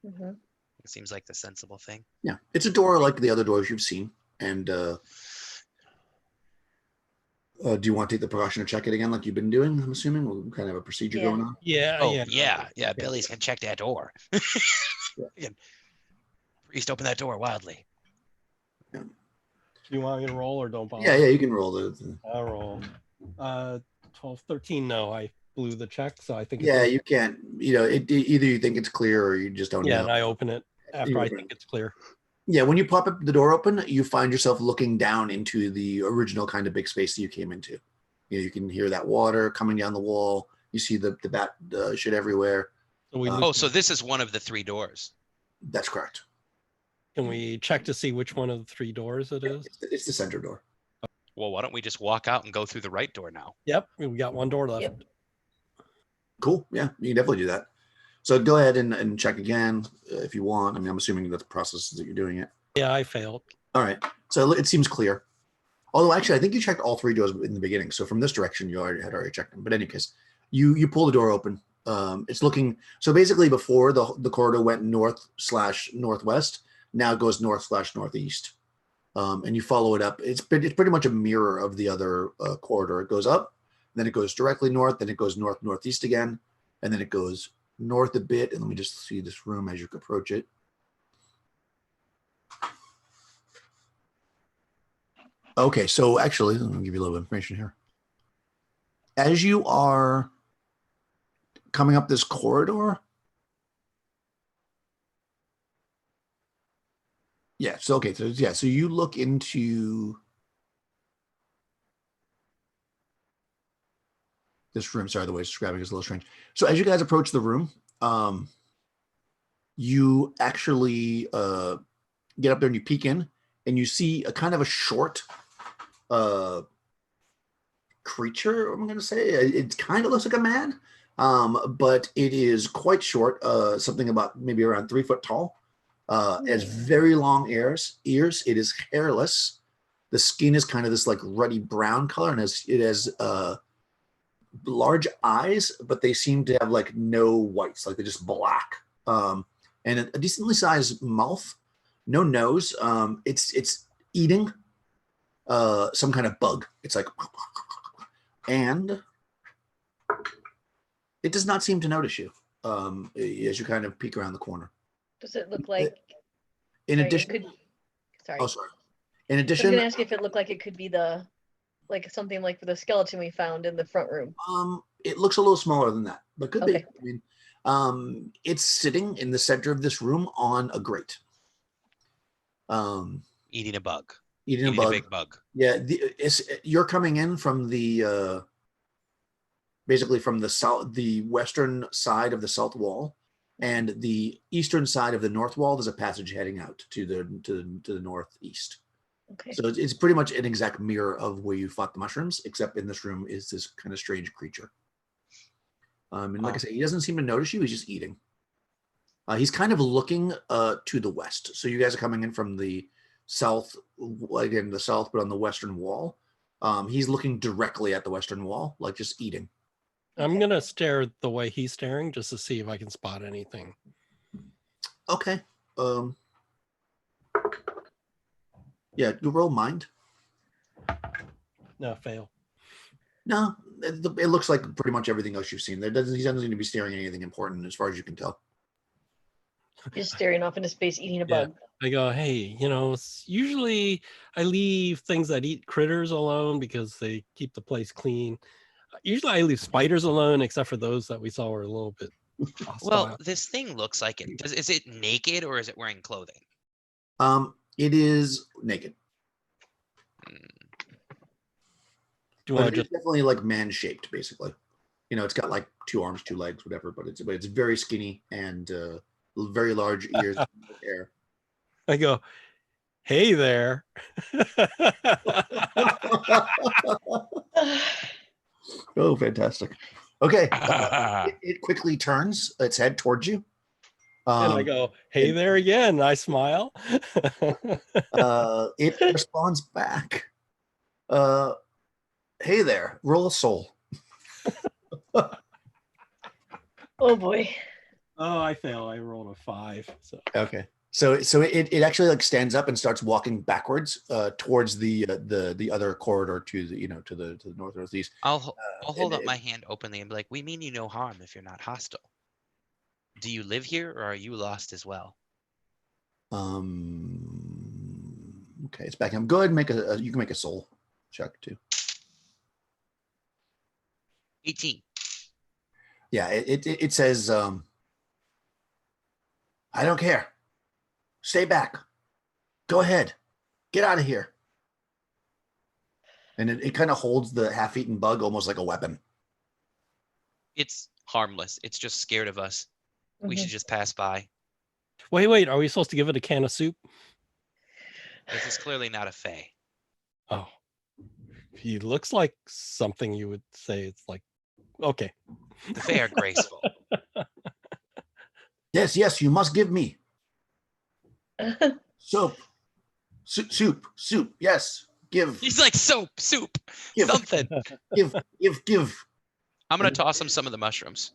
Speaker 4: Mm-hmm.
Speaker 5: It seems like the sensible thing.
Speaker 1: Yeah, it's a door like the other doors you've seen. And do you want to take the precaution to check it again like you've been doing, I'm assuming? We'll kind of have a procedure going on.
Speaker 2: Yeah.
Speaker 5: Billy's can check that door. Priest, open that door wildly.
Speaker 2: Do you want me to roll or don't bother?
Speaker 1: Yeah, you can roll.
Speaker 2: I'll roll. 12, 13, no, I blew the check, so I think
Speaker 1: you can't, either you think it's clear or you just don't know.
Speaker 2: And I open it after I think it's clear.
Speaker 1: Yeah, when you pop up the door open, you find yourself looking down into the original kind of big space that you came into. You can hear that water coming down the wall. You see the bat shit everywhere.
Speaker 2: So we
Speaker 5: Oh, so this is one of the 3 doors.
Speaker 1: That's correct.
Speaker 2: Can we check to see which one of the 3 doors it is?
Speaker 1: It's the center door.
Speaker 5: Well, why don't we just walk out and go through the right door now?
Speaker 2: Yep, we got 1 door left.
Speaker 4: Yep.
Speaker 1: Cool. Yeah, you can definitely do that. So go ahead and check again if you want. I mean, I'm assuming that's the process that you're doing it.
Speaker 2: Yeah, I failed.
Speaker 1: All right. So it seems clear. Although actually, I think you checked all 3 doors in the beginning. So from this direction, you had already checked them. But in any case, you pull the door open. It's looking, so basically before the corridor went north/northwest, now it goes north/northeast. And you follow it up. It's pretty much a mirror of the other corridor. It goes up, then it goes directly north, then it goes north/northeast again, and then it goes north a bit. And let me just see this room as you approach it. Okay, so actually, let me give you a little information here. As you are coming up this corridor, yeah, so okay, so you look into this room. Sorry, the way it's describing is a little strange. So as you guys approach the room, you actually get up there and you peek in, and you see a kind of a short creature. I'm going to say it kind of looks like a man, but it is quite short. Something about maybe around 3 foot tall. It has very long ears. It is hairless. The skin is kind of this like ruddy brown color, and it has large eyes, but they seem to have like no whites, like they're just black. And a decently sized mouth, no nose. It's eating some kind of bug. It's like, and it does not seem to notice you as you kind of peek around the corner.
Speaker 4: Does it look like?
Speaker 1: In
Speaker 4: sorry,
Speaker 1: addition,
Speaker 4: sorry.
Speaker 1: oh sorry. In
Speaker 4: I'm
Speaker 1: addition,
Speaker 4: gonna ask you if it looked like it could be like something like the skeleton we found in the front room.
Speaker 1: it looks a little smaller than that, but could be.
Speaker 4: Okay.
Speaker 1: I mean, it's sitting in the center of this room on a grate.
Speaker 5: Eating a bug.
Speaker 1: Eating a bug.
Speaker 5: big bug.
Speaker 1: Yeah, you're coming in from the basically from the western side of the south wall, and the eastern side of the north wall. There's a passage heading out to the northeast.
Speaker 4: Okay.
Speaker 1: So it's pretty much an exact mirror of where you fought the mushrooms, except in this room is this kind of strange creature. And like I say, he doesn't seem to notice you. He's just eating. He's kind of looking to the west. So you guys are coming in from the south, again, the south, but on the western wall. He's looking directly at the western wall, like just eating.
Speaker 2: I'm going to stare the way he's staring just to see if I can spot anything.
Speaker 1: Okay. Yeah, you roll mind.
Speaker 2: No, fail.
Speaker 1: No, it looks like pretty much everything else you've seen. He doesn't seem to be staring at anything important as far as you can tell.
Speaker 4: Just staring off into space, eating a bug.
Speaker 2: I go, hey, usually I leave things that eat critters alone because they keep the place clean. Usually I leave spiders alone, except for those that we saw were a little bit hostile.
Speaker 5: Well, this thing looks like it. Is it naked or is it wearing clothing?
Speaker 1: It is naked. It's definitely like man-shaped, basically. It's got like 2 arms, 2 legs, whatever, but it's very skinny and very large ears and hair.
Speaker 2: I go, hey there.
Speaker 1: Oh, fantastic. Okay. It quickly turns its head towards you.
Speaker 2: And I go, hey there again. I smile.
Speaker 1: It responds back. Hey there, roll a soul.
Speaker 4: Oh boy.
Speaker 2: Oh, I fail. I rolled a 5. So
Speaker 1: Okay. So it actually like stands up and starts walking backwards towards the other corridor to the northeast.
Speaker 5: I'll hold up my hand openly and be like, we mean you no harm if you're not hostile. Do you live here or are you lost as well?
Speaker 1: Okay, it's back. Go ahead and you can make a soul check too.
Speaker 5: 18.
Speaker 1: Yeah, it says I don't care. Stay back. Go ahead. Get out of here. And it kind of holds the half-eaten bug almost like a weapon.
Speaker 5: It's harmless. It's just scared of us. We should just pass by.
Speaker 2: Wait. Are we supposed to give it a can of soup?
Speaker 5: This is clearly not a fae.
Speaker 2: Oh, he looks like something you would say. It's like, okay.
Speaker 5: The fae are graceful.
Speaker 1: Yes, you must give me. Soup. Soup. Yes, give.
Speaker 5: He's like soup,
Speaker 1: Give.
Speaker 5: something.
Speaker 1: Give.
Speaker 5: I'm gonna toss him some of the mushrooms.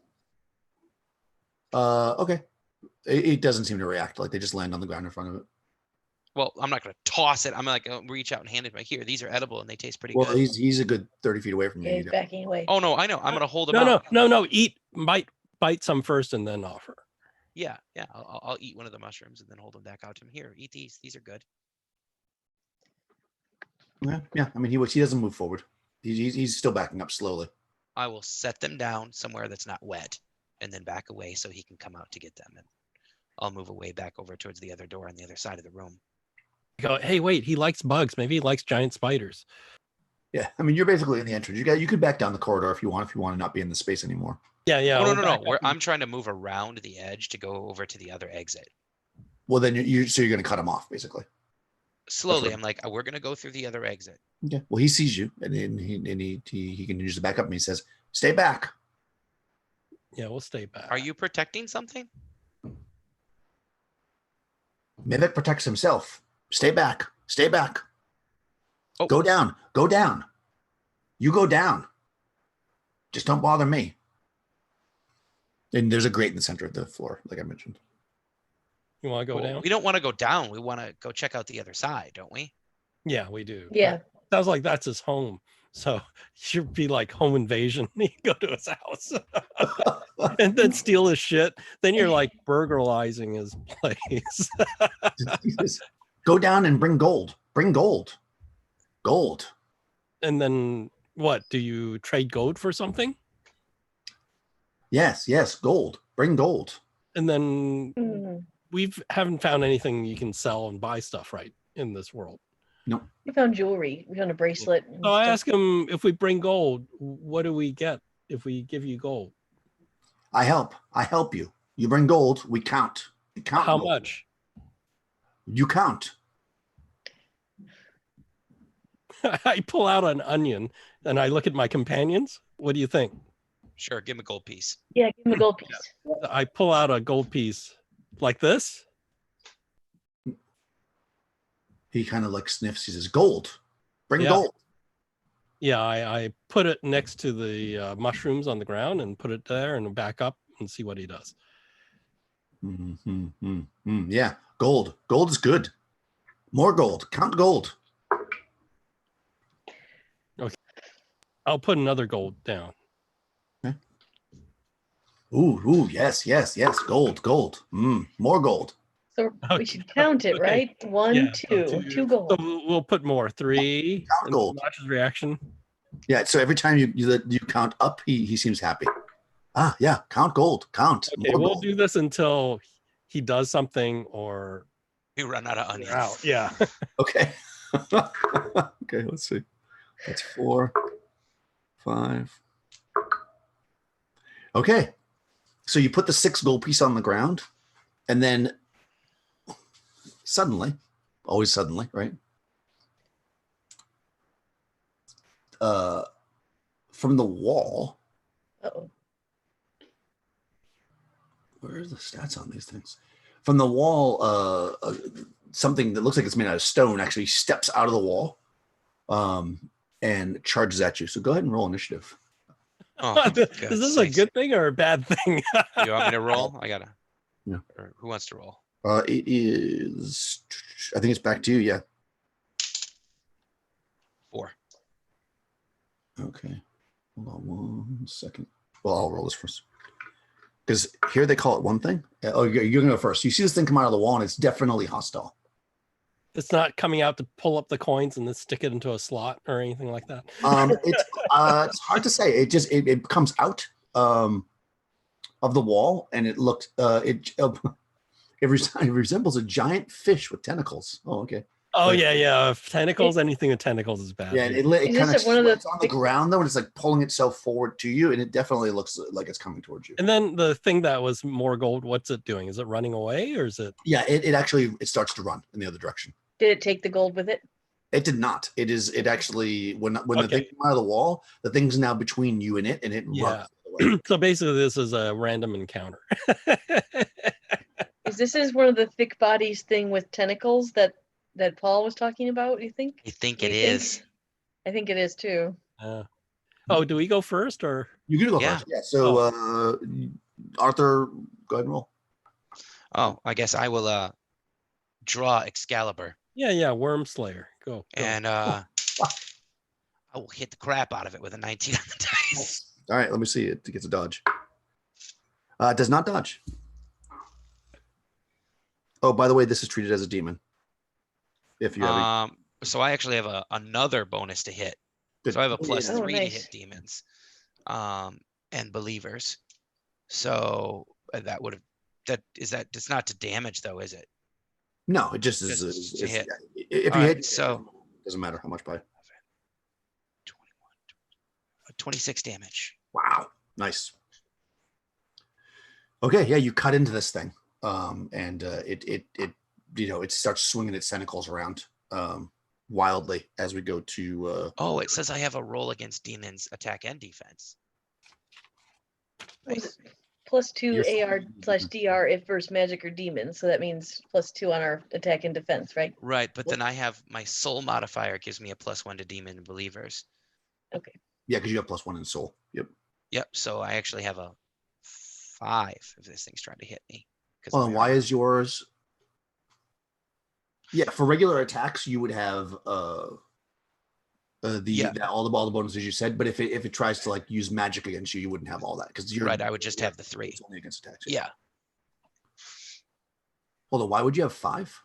Speaker 1: Okay. It doesn't seem to react. Like they just land on the ground in front of it.
Speaker 5: Well, I'm not gonna toss it. I'm like reach out and hand it like, here. These are edible and they taste pretty
Speaker 1: Well,
Speaker 5: good.
Speaker 1: he's a good 30 feet away from
Speaker 4: Yeah,
Speaker 1: you.
Speaker 4: he's backing away.
Speaker 5: Oh no, I know. I'm gonna hold him out.
Speaker 2: No. Eat, bite some first and then offer.
Speaker 5: Yeah. I'll eat one of the mushrooms and then hold them back out to him. Here, eat these. These are good.
Speaker 1: Yeah. I mean, he doesn't move forward. He's still backing up slowly.
Speaker 5: I will set them down somewhere that's not wet and then back away so he can come out to get them. And I'll move away back over towards the other door on the other side of the room.
Speaker 2: Go, hey, wait, he likes bugs. Maybe he likes giant spiders.
Speaker 1: Yeah, I mean, you're basically in the entrance. You could back down the corridor if you want to not be in the space anymore.
Speaker 2: Yeah.
Speaker 5: Oh, no.
Speaker 2: back up.
Speaker 5: I'm trying to move around the edge to go over to the other exit.
Speaker 1: Well, then you're going to cut him off, basically.
Speaker 5: Slowly,
Speaker 1: right.
Speaker 5: I'm like, we're gonna go through the other exit.
Speaker 1: Okay. Well, he sees you, and then he can use the back up, and he says, "Stay back."
Speaker 2: Yeah, we'll stay back.
Speaker 5: Are you protecting something?
Speaker 1: Mivek protects himself. Stay back. Stay back.
Speaker 5: Oh.
Speaker 1: Go down. Go down. You go down. Just don't bother me. And there's a grate in the center of the floor, like I mentioned.
Speaker 2: You want to go down?
Speaker 5: We don't want to go down. We want to go check out the other side, don't we?
Speaker 2: Yeah, we do.
Speaker 4: Yeah.
Speaker 2: Sounds like that's his home. So it should be like home invasion. You go to his house and then steal his shit. Then you're like burglarizing his place.
Speaker 1: Go down and bring gold. Bring gold. Gold.
Speaker 2: And then what? Do you trade gold for something?
Speaker 1: Yes, gold. Bring gold.
Speaker 2: And then
Speaker 4: Mhm.
Speaker 2: we haven't found anything you can sell and buy stuff right in this world.
Speaker 1: No.
Speaker 4: We found jewelry. We found a bracelet. and
Speaker 2: So I
Speaker 4: stuff.
Speaker 2: ask him, if we bring gold, what do we get if we give you gold?
Speaker 1: I help you. You bring gold, we count. We count
Speaker 2: How
Speaker 1: gold.
Speaker 2: much?
Speaker 1: You count.
Speaker 2: I pull out an onion and I look at my companions. What do you think?
Speaker 5: Sure, give him a gold piece.
Speaker 4: Yeah, give him a gold piece.
Speaker 2: I pull out a gold piece like this.
Speaker 1: He kind of like sniffs. He says, "Gold. Bring
Speaker 2: Yeah.
Speaker 1: gold."
Speaker 2: Yeah, I put it next to the mushrooms on the ground and put it there and back up and see what he does.
Speaker 1: Yeah, gold. Gold is good. More gold. Count gold.
Speaker 2: I'll put another gold down.
Speaker 1: Ooh, yes. Gold. More gold.
Speaker 4: So
Speaker 2: Okay.
Speaker 4: we should count it,
Speaker 2: Okay.
Speaker 4: right? One,
Speaker 2: Yeah,
Speaker 4: two.
Speaker 2: so
Speaker 4: Two gold.
Speaker 2: So we'll put more. 3.
Speaker 1: Count
Speaker 2: and
Speaker 1: gold.
Speaker 2: Watch his reaction.
Speaker 1: Yeah. So every time you count up, he seems happy. Yeah. Count gold. Count.
Speaker 2: Okay,
Speaker 1: More
Speaker 2: we'll
Speaker 1: gold.
Speaker 2: do this until he does something or
Speaker 5: We run out of
Speaker 2: we're
Speaker 5: onions.
Speaker 2: out. Yeah.
Speaker 1: Okay. Okay. Let's see. That's 4, 5. Okay. So you put the 6 gold piece on the ground, and then suddenly, always suddenly, right? From the wall,
Speaker 4: Uh-oh.
Speaker 1: where are the stats on these things? From the wall, something that looks like it's made out of stone actually steps out of the wall, and charges at you. So go ahead and roll initiative.
Speaker 5: Oh,
Speaker 2: Is
Speaker 5: for
Speaker 2: this
Speaker 5: God's
Speaker 2: a
Speaker 5: sakes.
Speaker 2: good thing or a bad thing?
Speaker 5: You want me to roll? I gotta.
Speaker 1: Yeah.
Speaker 5: Or who wants to roll?
Speaker 1: It is, I think it's back to you. Yeah.
Speaker 5: 4.
Speaker 1: Okay. Hold on 1 second. Well, I'll roll this first. Because here they call it one thing. Oh, you're going to go first. You see this thing come out of the wall, and it's definitely hostile.
Speaker 2: It's not coming out to pull up the coins and then stick it into a slot or anything like that.
Speaker 1: It's hard to say. It comes out of the wall, and it looks It resembles a giant fish with tentacles. Oh, okay.
Speaker 2: Oh
Speaker 1: Like-
Speaker 2: yeah. If tentacles, anything with tentacles is bad.
Speaker 1: Yeah,
Speaker 2: dude.
Speaker 1: it
Speaker 4: Is
Speaker 1: kind
Speaker 4: this
Speaker 1: of
Speaker 4: one of the
Speaker 1: it's on the ground though, and it's like pulling itself forward to you, and it definitely looks like it's coming towards you.
Speaker 2: And then the thing that was more gold, what's it doing? Is it running away or is it?
Speaker 1: Yeah, it actually starts to run in the other direction.
Speaker 4: Did it take the gold with it?
Speaker 1: It did not. It actually when the
Speaker 2: Okay.
Speaker 1: thing came out of the wall, the thing's now between you and it
Speaker 2: Yeah.
Speaker 1: runs the other way.
Speaker 2: So basically, this is a random encounter.
Speaker 4: This is one of the thick bodies thing with tentacles that Paul was talking about, you think?
Speaker 5: I think
Speaker 4: Do
Speaker 5: it
Speaker 4: you think?
Speaker 5: is.
Speaker 4: I think it is too.
Speaker 2: Oh, do we go first or?
Speaker 1: You can go
Speaker 5: Yeah.
Speaker 1: first. Yeah. So Arthur, go ahead and roll.
Speaker 5: Oh, I guess I will draw Excalibur
Speaker 2: Yeah. Worm Slayer. Go.
Speaker 5: and I will hit the crap out of it with a 19 on the dice.
Speaker 1: All right, let me see. It gets a dodge. It does not dodge. Oh, by the way, this is treated as a demon. If you have
Speaker 5: So I actually have another bonus to hit. So I have a plus
Speaker 4: Oh,
Speaker 5: 3
Speaker 4: nice.
Speaker 5: to hit demons, and believers. So it's not to damage though, is it?
Speaker 1: no, it just
Speaker 5: Just
Speaker 1: is.
Speaker 5: to hit.
Speaker 1: If
Speaker 5: All
Speaker 1: you
Speaker 5: right,
Speaker 1: hit,
Speaker 5: so-
Speaker 1: it doesn't matter how much by.
Speaker 5: 26 damage.
Speaker 1: Wow, nice. Okay, yeah, you cut into this thing, and it starts swinging its tentacles around wildly as we go to.
Speaker 5: Oh, it says I have a roll against demons, attack and defense. Nice.
Speaker 4: +2
Speaker 1: You're
Speaker 4: AR/DR if versus magic or demon. So that means +2 on our attack and defense, right?
Speaker 5: Right, but then I have my soul modifier gives me a +1 to demon and believers.
Speaker 4: Okay.
Speaker 1: Yeah, because you have +1 in soul. Yep.
Speaker 5: Yep. So I actually have a 5 if this thing's trying to hit me. 'cause
Speaker 1: Well,
Speaker 5: of
Speaker 1: then
Speaker 5: my
Speaker 1: why
Speaker 5: armor.
Speaker 1: is yours? Yeah, for regular attacks, you would have all the bonuses you said, but if it tries to like use magic against you, you wouldn't have all that because you're
Speaker 5: Right, I would just have the 3.
Speaker 1: It's only against attacks.
Speaker 5: Yeah.
Speaker 1: Hold on, why would you have 5?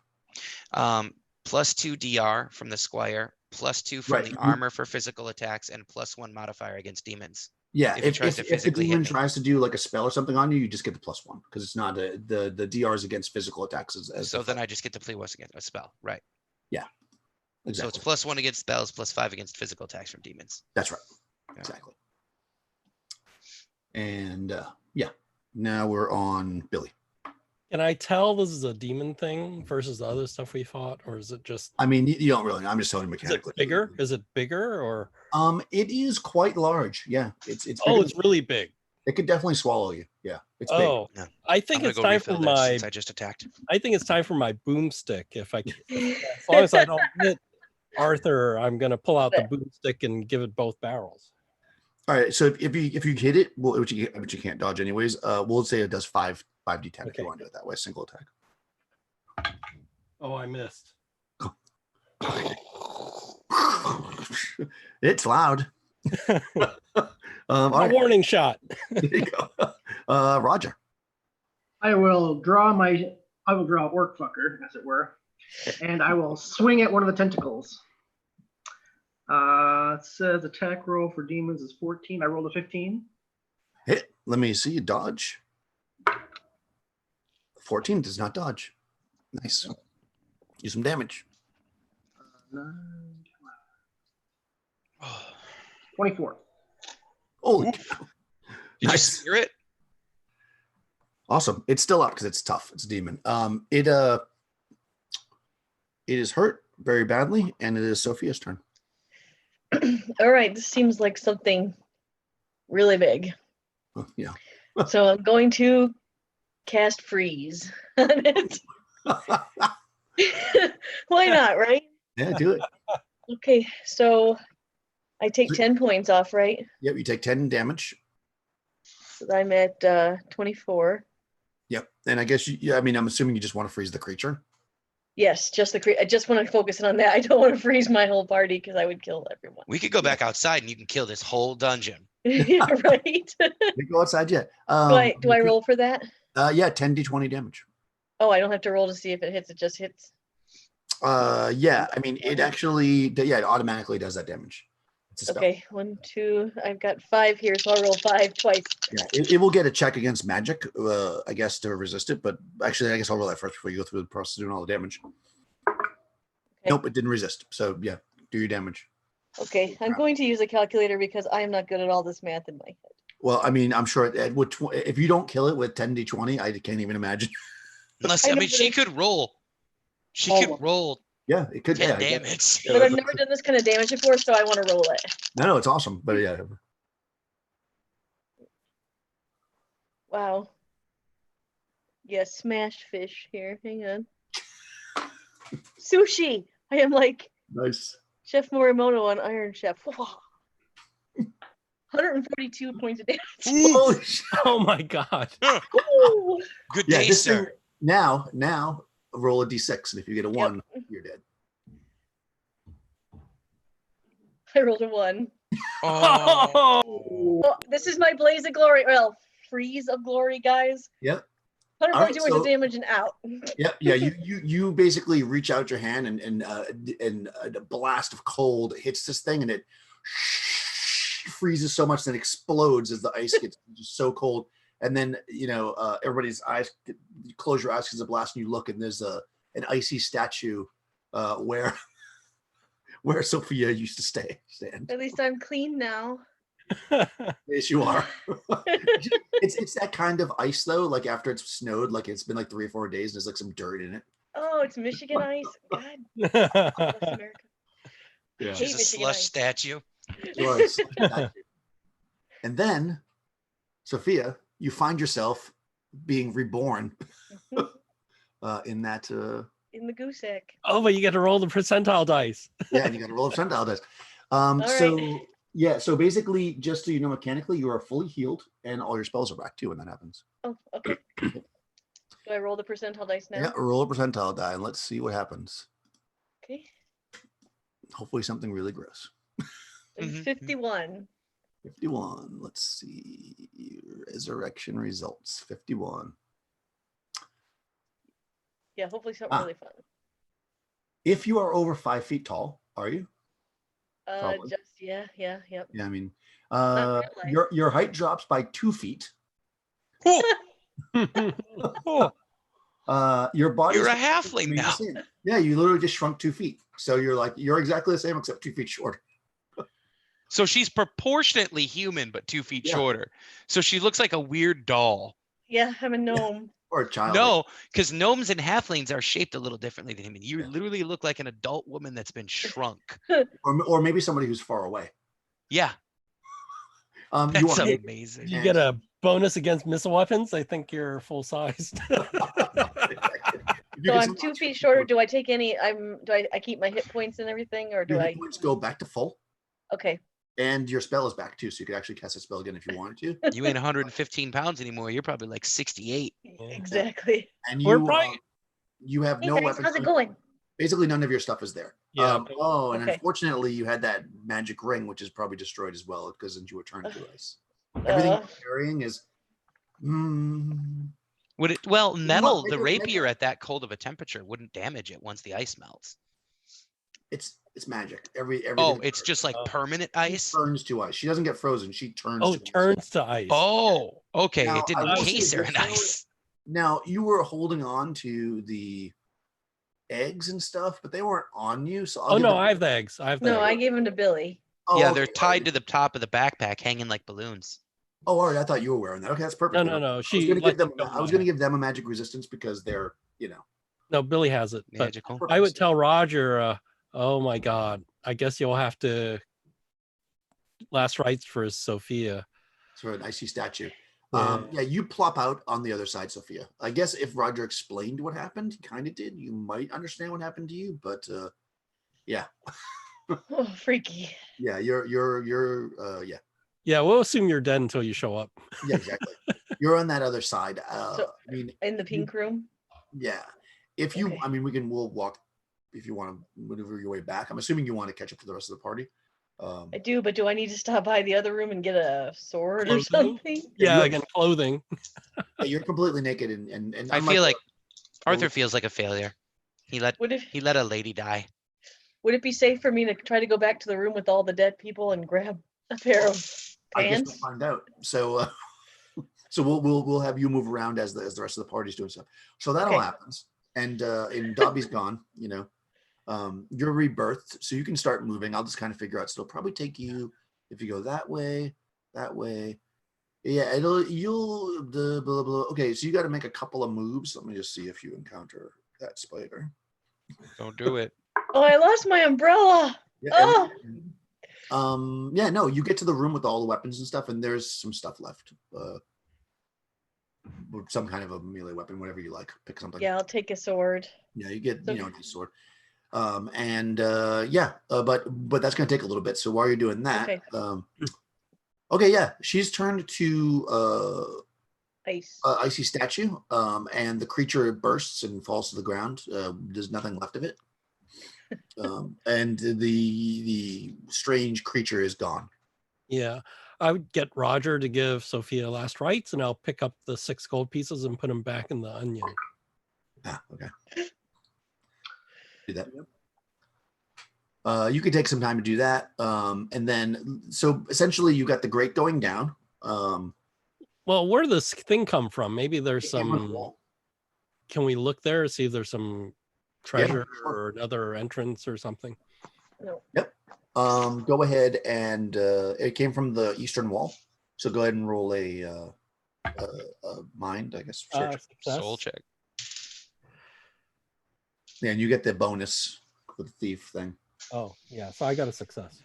Speaker 5: +2 DR from the squire, +2 from
Speaker 1: Right,
Speaker 5: the
Speaker 1: you-
Speaker 5: armor for physical attacks, and +1 modifier against demons.
Speaker 1: Yeah,
Speaker 5: If it tries to
Speaker 1: the
Speaker 5: physically hit
Speaker 1: demon
Speaker 5: me.
Speaker 1: tries to do like a spell or something on you, you just get the +1 because it's not the DRs against physical attacks.
Speaker 5: So then I just get to play once again a spell, right?
Speaker 1: exactly.
Speaker 5: So it's +1 against spells, +5 against physical attacks from demons.
Speaker 1: That's right.
Speaker 5: Yeah.
Speaker 1: Exactly. And yeah, now we're on Billy.
Speaker 2: Can I tell this is a demon thing versus the other stuff we fought, or is it just?
Speaker 1: I mean, you don't really know. I'm just telling you
Speaker 2: Is it
Speaker 1: mechanically.
Speaker 2: bigger? Is it bigger or?
Speaker 1: It is quite large. Yeah, it's
Speaker 2: Oh,
Speaker 1: bigger
Speaker 2: it's
Speaker 1: than-
Speaker 2: really big.
Speaker 1: it could definitely swallow you. Yeah, it's big.
Speaker 2: Oh,
Speaker 5: Yeah.
Speaker 2: I think
Speaker 5: I'm gonna
Speaker 2: it's
Speaker 5: go
Speaker 2: time
Speaker 5: refill
Speaker 2: for
Speaker 5: this
Speaker 2: my.
Speaker 5: since I just attacked.
Speaker 2: I think it's time for my boomstick. If I, as long as I don't hit Arthur, I'm gonna pull out the boomstick and give it both barrels.
Speaker 1: All right. So if you hit it, well, which you can't dodge anyways, we'll say it does 5d10 if
Speaker 2: Okay.
Speaker 1: you want to do it that way, single attack.
Speaker 2: Oh, I missed.
Speaker 1: It's loud. All
Speaker 2: A
Speaker 1: right,
Speaker 2: warning shot.
Speaker 1: there you go. Roger.
Speaker 6: I will draw a work fucker, as it were, and I will swing at one of the tentacles. It says attack roll for demons is 14. I rolled a 15.
Speaker 1: Hit. Let me see you dodge. 14 does not dodge. Nice. Do some damage. 24. Holy cow.
Speaker 5: Did
Speaker 1: Nice.
Speaker 5: you hear it?
Speaker 1: Awesome. It's still up because it's tough. It's a demon. It is hurt very badly, and it is Sophia's turn.
Speaker 4: All right, this seems like something really big.
Speaker 1: Oh, yeah.
Speaker 4: So I'm going to cast freeze on it. Why not, right?
Speaker 1: Yeah, do it.
Speaker 4: Okay, so I take 10 points off, right?
Speaker 1: Yep, you take 10 damage.
Speaker 4: So I'm at 24.
Speaker 1: Yep. And I guess I mean, I'm assuming you just want to freeze the creature.
Speaker 4: Yes, just I just want to focus on that. I don't want to freeze my whole party because I would kill everyone.
Speaker 5: We could go back outside and you can kill this whole dungeon.
Speaker 4: Yeah, right.
Speaker 1: We go outside yet.
Speaker 4: Do I roll for that?
Speaker 1: Yeah, 10d20 damage.
Speaker 4: Oh, I don't have to roll to see if it hits. It just hits.
Speaker 1: Yeah, I mean, it actually, it automatically does that damage. It's a spell.
Speaker 4: Okay, 1, 2. I've got 5 here, so I'll roll 5 twice.
Speaker 1: Yeah, it will get a check against magic, I guess, to resist it. But actually, I guess I'll roll that first before you go through the process of doing all the damage.
Speaker 4: Okay.
Speaker 1: Nope, it didn't resist. So yeah, do your damage.
Speaker 4: Okay, I'm going to use a calculator because I am not good at all this math in my head.
Speaker 1: Well, I mean, I'm sure if you don't kill it with 10d20, I can't even imagine.
Speaker 5: Unless, I mean, she could roll. She could roll
Speaker 1: Yeah, it could.
Speaker 5: 10
Speaker 1: Yeah,
Speaker 5: damage.
Speaker 4: But I've never done this kind of damage before, so I want to roll it.
Speaker 1: No, it's awesome. But yeah.
Speaker 4: Wow. Yeah, smashed fish here. Hang on. Sushi. I am like
Speaker 1: Nice.
Speaker 4: Chef Morimoto on Iron Chef. 142 points of damage.
Speaker 1: Holy shit.
Speaker 2: Oh my God.
Speaker 4: Ooh.
Speaker 5: Good
Speaker 1: Yeah,
Speaker 5: day,
Speaker 1: this
Speaker 5: sir.
Speaker 1: thing, now roll a d6, and if you get a 1, you're dead.
Speaker 4: I rolled a 1.
Speaker 5: Oh.
Speaker 4: Oh, this is my blaze of glory. Well, freeze of glory, guys.
Speaker 1: Yep.
Speaker 4: 142 points
Speaker 1: so-
Speaker 4: of damage and out.
Speaker 1: Yeah. You basically reach out your hand, and a blast of cold hits this thing, and it freezes so much that it explodes as the ice gets just so cold. And then everybody's eyes. You close your eyes because of the blast, and you look, and there's an icy statue where Sophia used to stand.
Speaker 4: At least I'm clean now.
Speaker 1: Yes, you are. it's that kind of ice though. Like after it's snowed, like it's been like 3 or 4 days, and there's like some dirt in it.
Speaker 4: Oh, it's Michigan ice. God bless America.
Speaker 1: Yeah.
Speaker 4: Hate
Speaker 5: She's a
Speaker 4: Michigan
Speaker 5: slush
Speaker 4: ice.
Speaker 5: statue.
Speaker 1: And then, Sophia, you find yourself being reborn in that.
Speaker 4: In the goose egg.
Speaker 2: Oh, but you get to roll the percentile dice.
Speaker 1: Yeah, and you got to roll a percentile dice.
Speaker 4: right.
Speaker 1: So basically, just so you know, mechanically, you are fully healed, and all your spells are back too when that happens.
Speaker 4: Oh, okay. Do I roll the percentile dice now?
Speaker 1: Yeah, roll a percentile die, and let's see what happens.
Speaker 4: Okay.
Speaker 1: Hopefully, something really gross.
Speaker 5: Mhm.
Speaker 4: 51.
Speaker 1: 51. Let's see. Resurrection results. 51.
Speaker 4: Yeah, hopefully something really fun.
Speaker 1: If you are over 5 feet tall, are you? Probably.
Speaker 4: Just yep.
Speaker 1: Yeah, I mean,
Speaker 4: Not real life.
Speaker 1: your height drops by 2 feet.
Speaker 2: Oh,
Speaker 1: Your body.
Speaker 5: You're a halfling now.
Speaker 1: Yeah, you literally just shrunk 2 feet. So you're exactly the same except 2 feet shorter.
Speaker 5: So she's proportionately human, but 2 feet
Speaker 1: Yeah.
Speaker 5: shorter. So she looks like a weird doll.
Speaker 4: Yeah, I'm a gnome.
Speaker 1: Or a child.
Speaker 5: No, because gnomes and halflings are shaped a little differently than human. You
Speaker 1: Yeah.
Speaker 5: literally look like an adult woman that's been shrunk.
Speaker 1: Or maybe somebody who's far away.
Speaker 5: Yeah,
Speaker 1: You
Speaker 5: that's
Speaker 1: are
Speaker 5: amazing.
Speaker 2: you get a bonus against missile weapons. I think you're full sized.
Speaker 4: So I'm 2 feet shorter. Do I take any? I keep my hit points and everything, or do
Speaker 1: Your
Speaker 4: I?
Speaker 1: hit points go back to full,
Speaker 4: Okay.
Speaker 1: and your spell is back too, so you could actually cast a spell again if you wanted to.
Speaker 5: You ain't 115 pounds anymore. You're probably like 68.
Speaker 4: Exactly.
Speaker 1: And
Speaker 2: We're
Speaker 1: you
Speaker 2: probably-
Speaker 1: you have
Speaker 4: Hey
Speaker 1: no
Speaker 4: guys,
Speaker 1: weapons.
Speaker 4: how's it going?
Speaker 1: Basically, none of your stuff is there.
Speaker 2: Yeah.
Speaker 1: And
Speaker 4: Okay.
Speaker 1: unfortunately, you had that magic ring, which is probably destroyed as well because you were turned to ice. Everything
Speaker 4: Uh,
Speaker 1: you're carrying is.
Speaker 5: Would it? Well, metal,
Speaker 1: make
Speaker 5: the
Speaker 1: it- make
Speaker 5: rapier
Speaker 1: it-
Speaker 5: at that cold of a temperature wouldn't damage it once the ice melts.
Speaker 1: It's magic. Everything
Speaker 5: Oh, it's just like
Speaker 2: Oh.
Speaker 5: permanent
Speaker 1: she
Speaker 5: ice.
Speaker 1: turns to ice. She doesn't get frozen. She turns.
Speaker 2: Oh,
Speaker 1: to ice.
Speaker 2: turns to ice.
Speaker 5: Oh, okay.
Speaker 1: Now,
Speaker 5: It didn't
Speaker 1: I will
Speaker 5: encase
Speaker 1: say
Speaker 5: her in
Speaker 1: this, though,
Speaker 5: ice.
Speaker 1: Now you were holding on to the eggs and stuff, but they weren't on you. So
Speaker 2: Oh no, I have the eggs. I have the
Speaker 4: no,
Speaker 2: eggs.
Speaker 4: I gave them to Billy.
Speaker 5: Yeah,
Speaker 1: okay.
Speaker 5: they're tied to the top of the backpack, hanging like balloons.
Speaker 1: Oh, all right. I thought you were wearing that. Okay, that's perfect.
Speaker 2: No.
Speaker 1: I was
Speaker 2: She.
Speaker 1: going to
Speaker 2: lets
Speaker 1: give
Speaker 2: it
Speaker 1: them.
Speaker 2: go
Speaker 1: I was
Speaker 2: by.
Speaker 1: going to give them a magic resistance because they're,
Speaker 2: No, Billy has it. But
Speaker 5: Magical.
Speaker 2: I would tell Roger, oh my God, I guess you'll have to last rites for Sophia.
Speaker 1: sort of an icy statue.
Speaker 2: Yeah.
Speaker 1: Yeah, you plop out on the other side, Sophia. I guess if Roger explained what happened, he kind of did. You might understand what happened to you, but yeah,
Speaker 4: Oh, freaky.
Speaker 1: yeah, you're yeah,
Speaker 2: Yeah, we'll assume you're dead until you show up.
Speaker 1: yeah, exactly. You're on that other side.
Speaker 4: So-
Speaker 1: I mean,
Speaker 4: In the pink room.
Speaker 1: yeah. If you,
Speaker 4: Okay.
Speaker 1: I mean, we'll walk if you want to maneuver your way back. I'm assuming you want to catch up to the rest of the party.
Speaker 4: I do, but do I need to stop by the other room and get a sword or
Speaker 2: Clothing?
Speaker 4: something?
Speaker 2: Yeah,
Speaker 1: you're-
Speaker 2: again, clothing.
Speaker 1: You're completely naked, and
Speaker 5: I
Speaker 1: unlike
Speaker 5: feel like
Speaker 1: the-
Speaker 5: Arthur feels like a failure. He let
Speaker 4: What if
Speaker 5: a lady die.
Speaker 4: Would it be safe for me to try to go back to the room with all the dead people and grab a pair of
Speaker 1: I guess we'll
Speaker 4: pants?
Speaker 1: find out. So, so we'll have you move around as the rest of the party's doing stuff. So that all
Speaker 4: Okay.
Speaker 1: happens, and Dobby's gone. You're rebirthed, so you can start moving. I'll just kind of figure out. So it'll probably take you if you go that way. Yeah, you'll the blah blah. Okay, so you got to make a couple of moves. Let me just see if you encounter that spider.
Speaker 5: Don't do it.
Speaker 4: Oh, I lost my umbrella.
Speaker 1: Yeah.
Speaker 4: Oh.
Speaker 1: Yeah, no, you get to the room with all the weapons and stuff, and there's some stuff left. Some kind of a melee weapon, whatever you like. Pick something.
Speaker 4: Yeah, I'll take a sword.
Speaker 1: Yeah, you get
Speaker 4: So-
Speaker 1: a sword. But that's gonna take a little bit. So while you're doing that,
Speaker 4: Okay.
Speaker 1: yeah, she's turned to
Speaker 4: Ice.
Speaker 1: icy statue, and the creature bursts and falls to the ground. There's nothing left of it. And the strange creature is gone.
Speaker 2: Yeah. I would get Roger to give Sophia last rites, and I'll pick up the 6 gold pieces and put them back in the onion.
Speaker 1: Ah, okay. Do that. You could take some time to do that. And then, so essentially you got the grate going down.
Speaker 2: Well, where did this thing come from? Maybe there's
Speaker 1: it came on the
Speaker 2: some,
Speaker 1: wall.
Speaker 2: can we look there and see if there's some treasure
Speaker 1: sure.
Speaker 2: or another entrance or something?
Speaker 4: No.
Speaker 1: Yep. Go ahead and it came from the eastern wall. So go ahead and roll a mind, I guess. Search.
Speaker 5: Soul check.
Speaker 1: Yeah, and you get the bonus with the thief thing.
Speaker 2: Oh, yeah. So I got a success.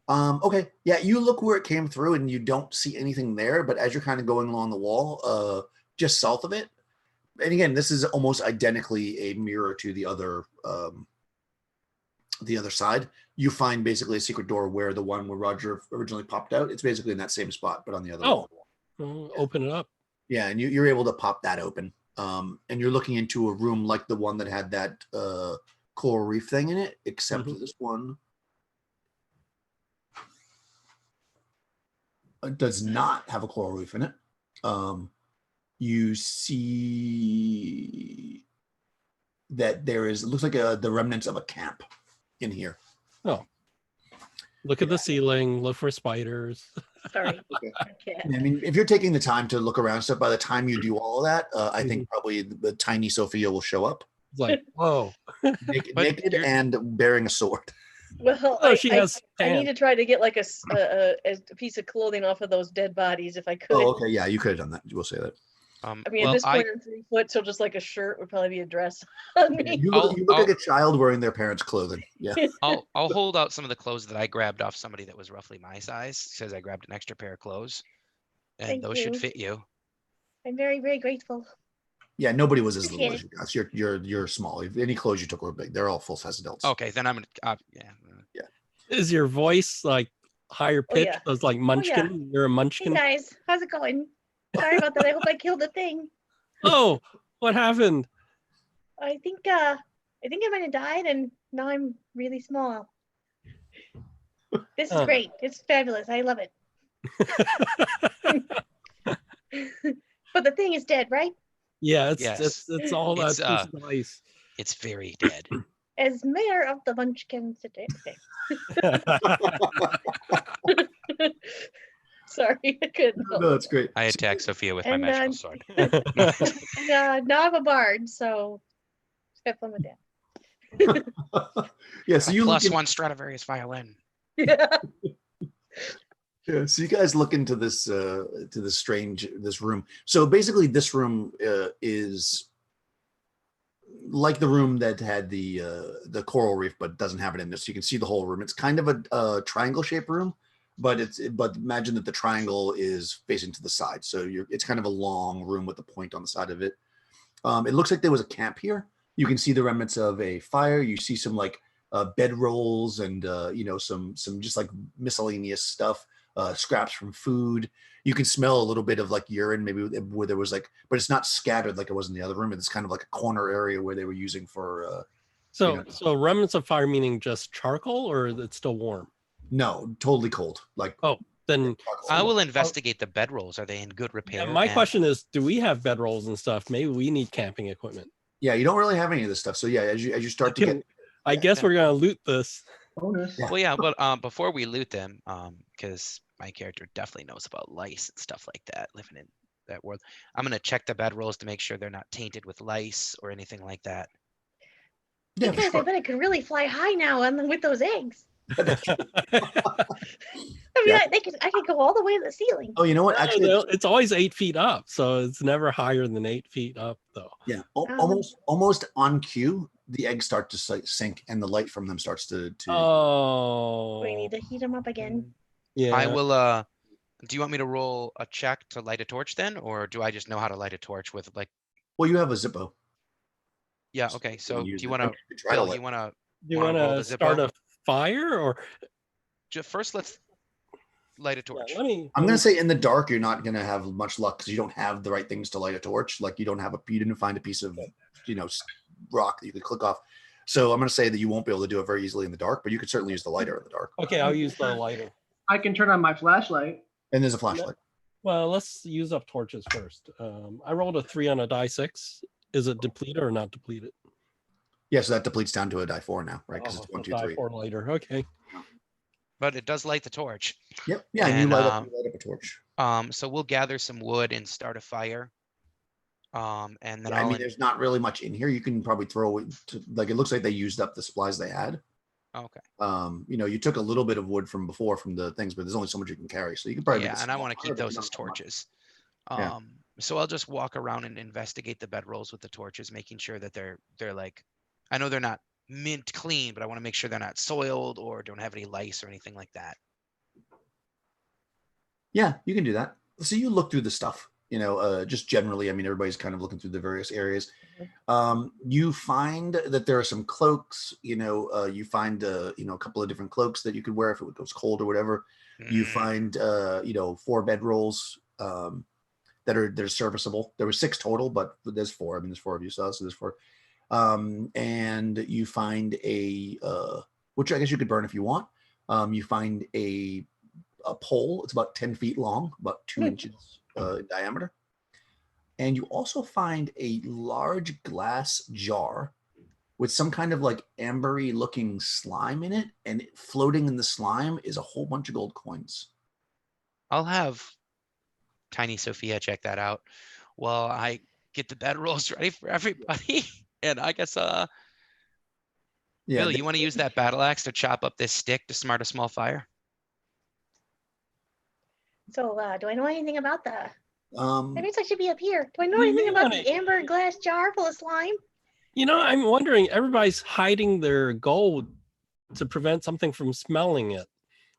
Speaker 1: Okay. Yeah, you look where it came through and you don't see anything there, but as you're kind of going along the wall, just south of it, and again, this is almost identically a mirror to the other side. You find basically a secret door where the one where Roger originally popped out. It's basically in that same spot, but on the other wall.
Speaker 2: Open it up.
Speaker 1: Yeah, and you're able to pop that open. And you're looking into a room like the one that had that coral reef thing in it, except this one does not have a coral reef in it. You see that there is, it looks like the remnants of a camp in here.
Speaker 2: Oh, look at the ceiling, look for spiders.
Speaker 4: Sorry.
Speaker 1: Okay.
Speaker 4: Okay.
Speaker 1: I mean, if you're taking the time to look around stuff, by the time you do all of that, I think probably the tiny Sophia will show up.
Speaker 2: It's like, whoa.
Speaker 1: Naked and bearing a sword.
Speaker 4: Well,
Speaker 2: Oh, she has
Speaker 4: I need to
Speaker 2: pants.
Speaker 4: try to get like a piece of clothing off of those dead bodies if I could.
Speaker 1: Oh, okay. Yeah, you could have done that. We'll say that.
Speaker 4: I mean, at this point, I'm 3 foot, so just like a shirt would probably be a dress on me.
Speaker 1: You look like a child wearing their parents' clothing. Yeah.
Speaker 5: I'll hold out some of the clothes that I grabbed off somebody that was roughly my size, because I grabbed an extra pair of clothes, and
Speaker 4: Thank
Speaker 5: those should
Speaker 4: you.
Speaker 5: fit you.
Speaker 4: I'm very, very grateful.
Speaker 1: Yeah, nobody was as little
Speaker 4: Appreciate
Speaker 1: as you guys. You're small. If any clothes you took were big. They're all full size adults.
Speaker 5: Okay, then I'm gonna.
Speaker 2: Is your voice like higher
Speaker 4: Oh,
Speaker 2: pitch?
Speaker 4: yeah.
Speaker 2: It's like Munchkin. You're a
Speaker 4: Hey
Speaker 2: Munchkin.
Speaker 4: guys, how's it going? Sorry about that. I hope I killed the thing.
Speaker 2: Oh, what happened?
Speaker 4: I think I might have died, and now I'm really small. This is great. It's fabulous. I love it. But the thing is dead, right?
Speaker 2: Yeah,
Speaker 5: Yes.
Speaker 2: it's all that
Speaker 5: It's,
Speaker 2: piece of ice.
Speaker 5: It's very dead.
Speaker 4: As mayor of the Munchkin City. Okay. Sorry, I couldn't. help
Speaker 1: No, that's great.
Speaker 5: I attacked Sophia with my
Speaker 4: And,
Speaker 5: magical sword.
Speaker 4: And, now I'm a bard, so have fun with that.
Speaker 1: Yeah, so you look
Speaker 5: Plus one Stradivarius violin.
Speaker 4: Yeah.
Speaker 1: Yeah, so you guys look into this this room. So basically, this room is like the room that had the coral reef, but doesn't have it in there. So you can see the whole room. It's kind of a triangle shaped room, but imagine that the triangle is facing to the side. So it's kind of a long room with a point on the side of it. It looks like there was a camp here. You can see the remnants of a fire. You see some like bed rolls and some just like miscellaneous stuff. Scraps from food. You can smell a little bit of like urine, maybe where there was like, but it's not scattered like it was in the other room. It's kind of like a corner area where they were using for.
Speaker 2: So remnants of fire meaning just charcoal, or it's still warm?
Speaker 1: No, totally cold. Like
Speaker 2: Then
Speaker 5: I will investigate the bedrolls. Are they in good repair?
Speaker 2: my
Speaker 5: And-
Speaker 2: question is, do we have bedrolls and stuff? Maybe we need camping equipment.
Speaker 1: Yeah, you don't really have any of this stuff. So yeah, as you start to get,
Speaker 2: I guess we're gonna loot this.
Speaker 6: Bonus.
Speaker 1: Yeah.
Speaker 5: Well, yeah, but before we loot them, because my character definitely knows about lice and stuff like that, living in that world, I'm gonna check the bedrolls to make sure they're not tainted with lice or anything like that.
Speaker 1: Yeah,
Speaker 4: Hey guys, I
Speaker 1: sure.
Speaker 4: bet I could really fly high now with those eggs. I mean,
Speaker 1: Yeah.
Speaker 4: I could go all the way to the ceiling.
Speaker 1: Oh, you know what? Actually,
Speaker 2: it's always 8 feet up, so it's never higher than 8 feet up, though.
Speaker 1: yeah, almost on cue, the eggs start to sink, and the light from them starts to.
Speaker 2: Oh,
Speaker 4: We need to heat them up again.
Speaker 2: yeah.
Speaker 5: I will. Do you want me to roll a check to light a torch then, or do I just know how to light a torch with like?
Speaker 1: Well, you have a Zippo.
Speaker 5: Yeah.
Speaker 1: So
Speaker 5: Okay.
Speaker 1: you
Speaker 5: So
Speaker 1: can
Speaker 5: do
Speaker 1: use
Speaker 5: you
Speaker 1: it.
Speaker 5: want to,
Speaker 1: Okay, try to
Speaker 5: Bill?
Speaker 1: light.
Speaker 5: You want to?
Speaker 2: Do you
Speaker 5: wanna roll
Speaker 2: want to
Speaker 5: the
Speaker 2: start
Speaker 5: Zippo?
Speaker 2: a fire, or
Speaker 5: First, let's light a torch.
Speaker 2: let me?
Speaker 1: I'm gonna say in the dark, you're not gonna have much luck because you don't have the right things to light a torch. Like you didn't find a piece of, rock that you could click off. So I'm gonna say that you won't be able to do it very easily in the dark, but you could certainly use the lighter in the dark.
Speaker 2: Okay, I'll use the lighter.
Speaker 6: I can turn on my flashlight.
Speaker 1: And there's a flashlight.
Speaker 2: Well, let's use up torches first. I rolled a 3 on a die 6. Is it depleted or not depleted?
Speaker 1: Yeah, so that depletes down to a die 4 now, right? Because
Speaker 2: Oh,
Speaker 1: it's 1,
Speaker 2: so
Speaker 1: 2,
Speaker 2: die
Speaker 1: 3.
Speaker 2: 4 later. Okay.
Speaker 5: But it does light the torch.
Speaker 1: Yep. Yeah, and you
Speaker 5: And,
Speaker 1: light up a torch.
Speaker 5: So we'll gather some wood and start a fire. And then
Speaker 1: Yeah, I
Speaker 5: I'll
Speaker 1: mean, there's not really much in here. You can probably throw it to, like, it looks like they used up the supplies they had.
Speaker 5: okay.
Speaker 1: You took a little bit of wood from before from the things, but there's only so much you can carry. So you can probably make
Speaker 5: Yeah,
Speaker 1: a
Speaker 5: and I
Speaker 1: small
Speaker 5: want to
Speaker 1: fire,
Speaker 5: keep
Speaker 1: but
Speaker 5: those
Speaker 1: not
Speaker 5: as
Speaker 1: that much.
Speaker 5: torches.
Speaker 1: Yeah.
Speaker 5: So I'll just walk around and investigate the bedrolls with the torches, making sure that they're like, I know they're not mint clean, but I want to make sure they're not soiled or don't have any lice or anything like that.
Speaker 1: Yeah, you can do that. So you look through the stuff, just generally. I mean, everybody's kind of looking through the various areas. You find that there are some cloaks, you find, a couple of different cloaks that you could wear if it goes cold or whatever. You find, 4 bedrolls that are serviceable. There were 6 total, but there's 4. I mean, there's 4 of you, so there's 4. And you find which I guess you could burn if you want. You find a pole. It's about 10 feet long, about 2 inches in diameter. And you also find a large glass jar with some kind of like ambery looking slime in it. And floating in the slime is a whole bunch of gold coins.
Speaker 5: I'll have Tiny Sophia check that out while I get the bedrolls ready for everybody. And I guess,
Speaker 1: Yeah,
Speaker 5: Bill, you want to use that battle axe to chop up this stick to start a small fire?
Speaker 4: So, do I know anything about that?
Speaker 1: um,
Speaker 4: That means I should be up here. Do I know
Speaker 2: You
Speaker 4: anything
Speaker 2: may
Speaker 4: about
Speaker 2: wanna-
Speaker 4: the amber glass jar full of slime?
Speaker 2: I'm wondering, everybody's hiding their gold to prevent something from smelling it,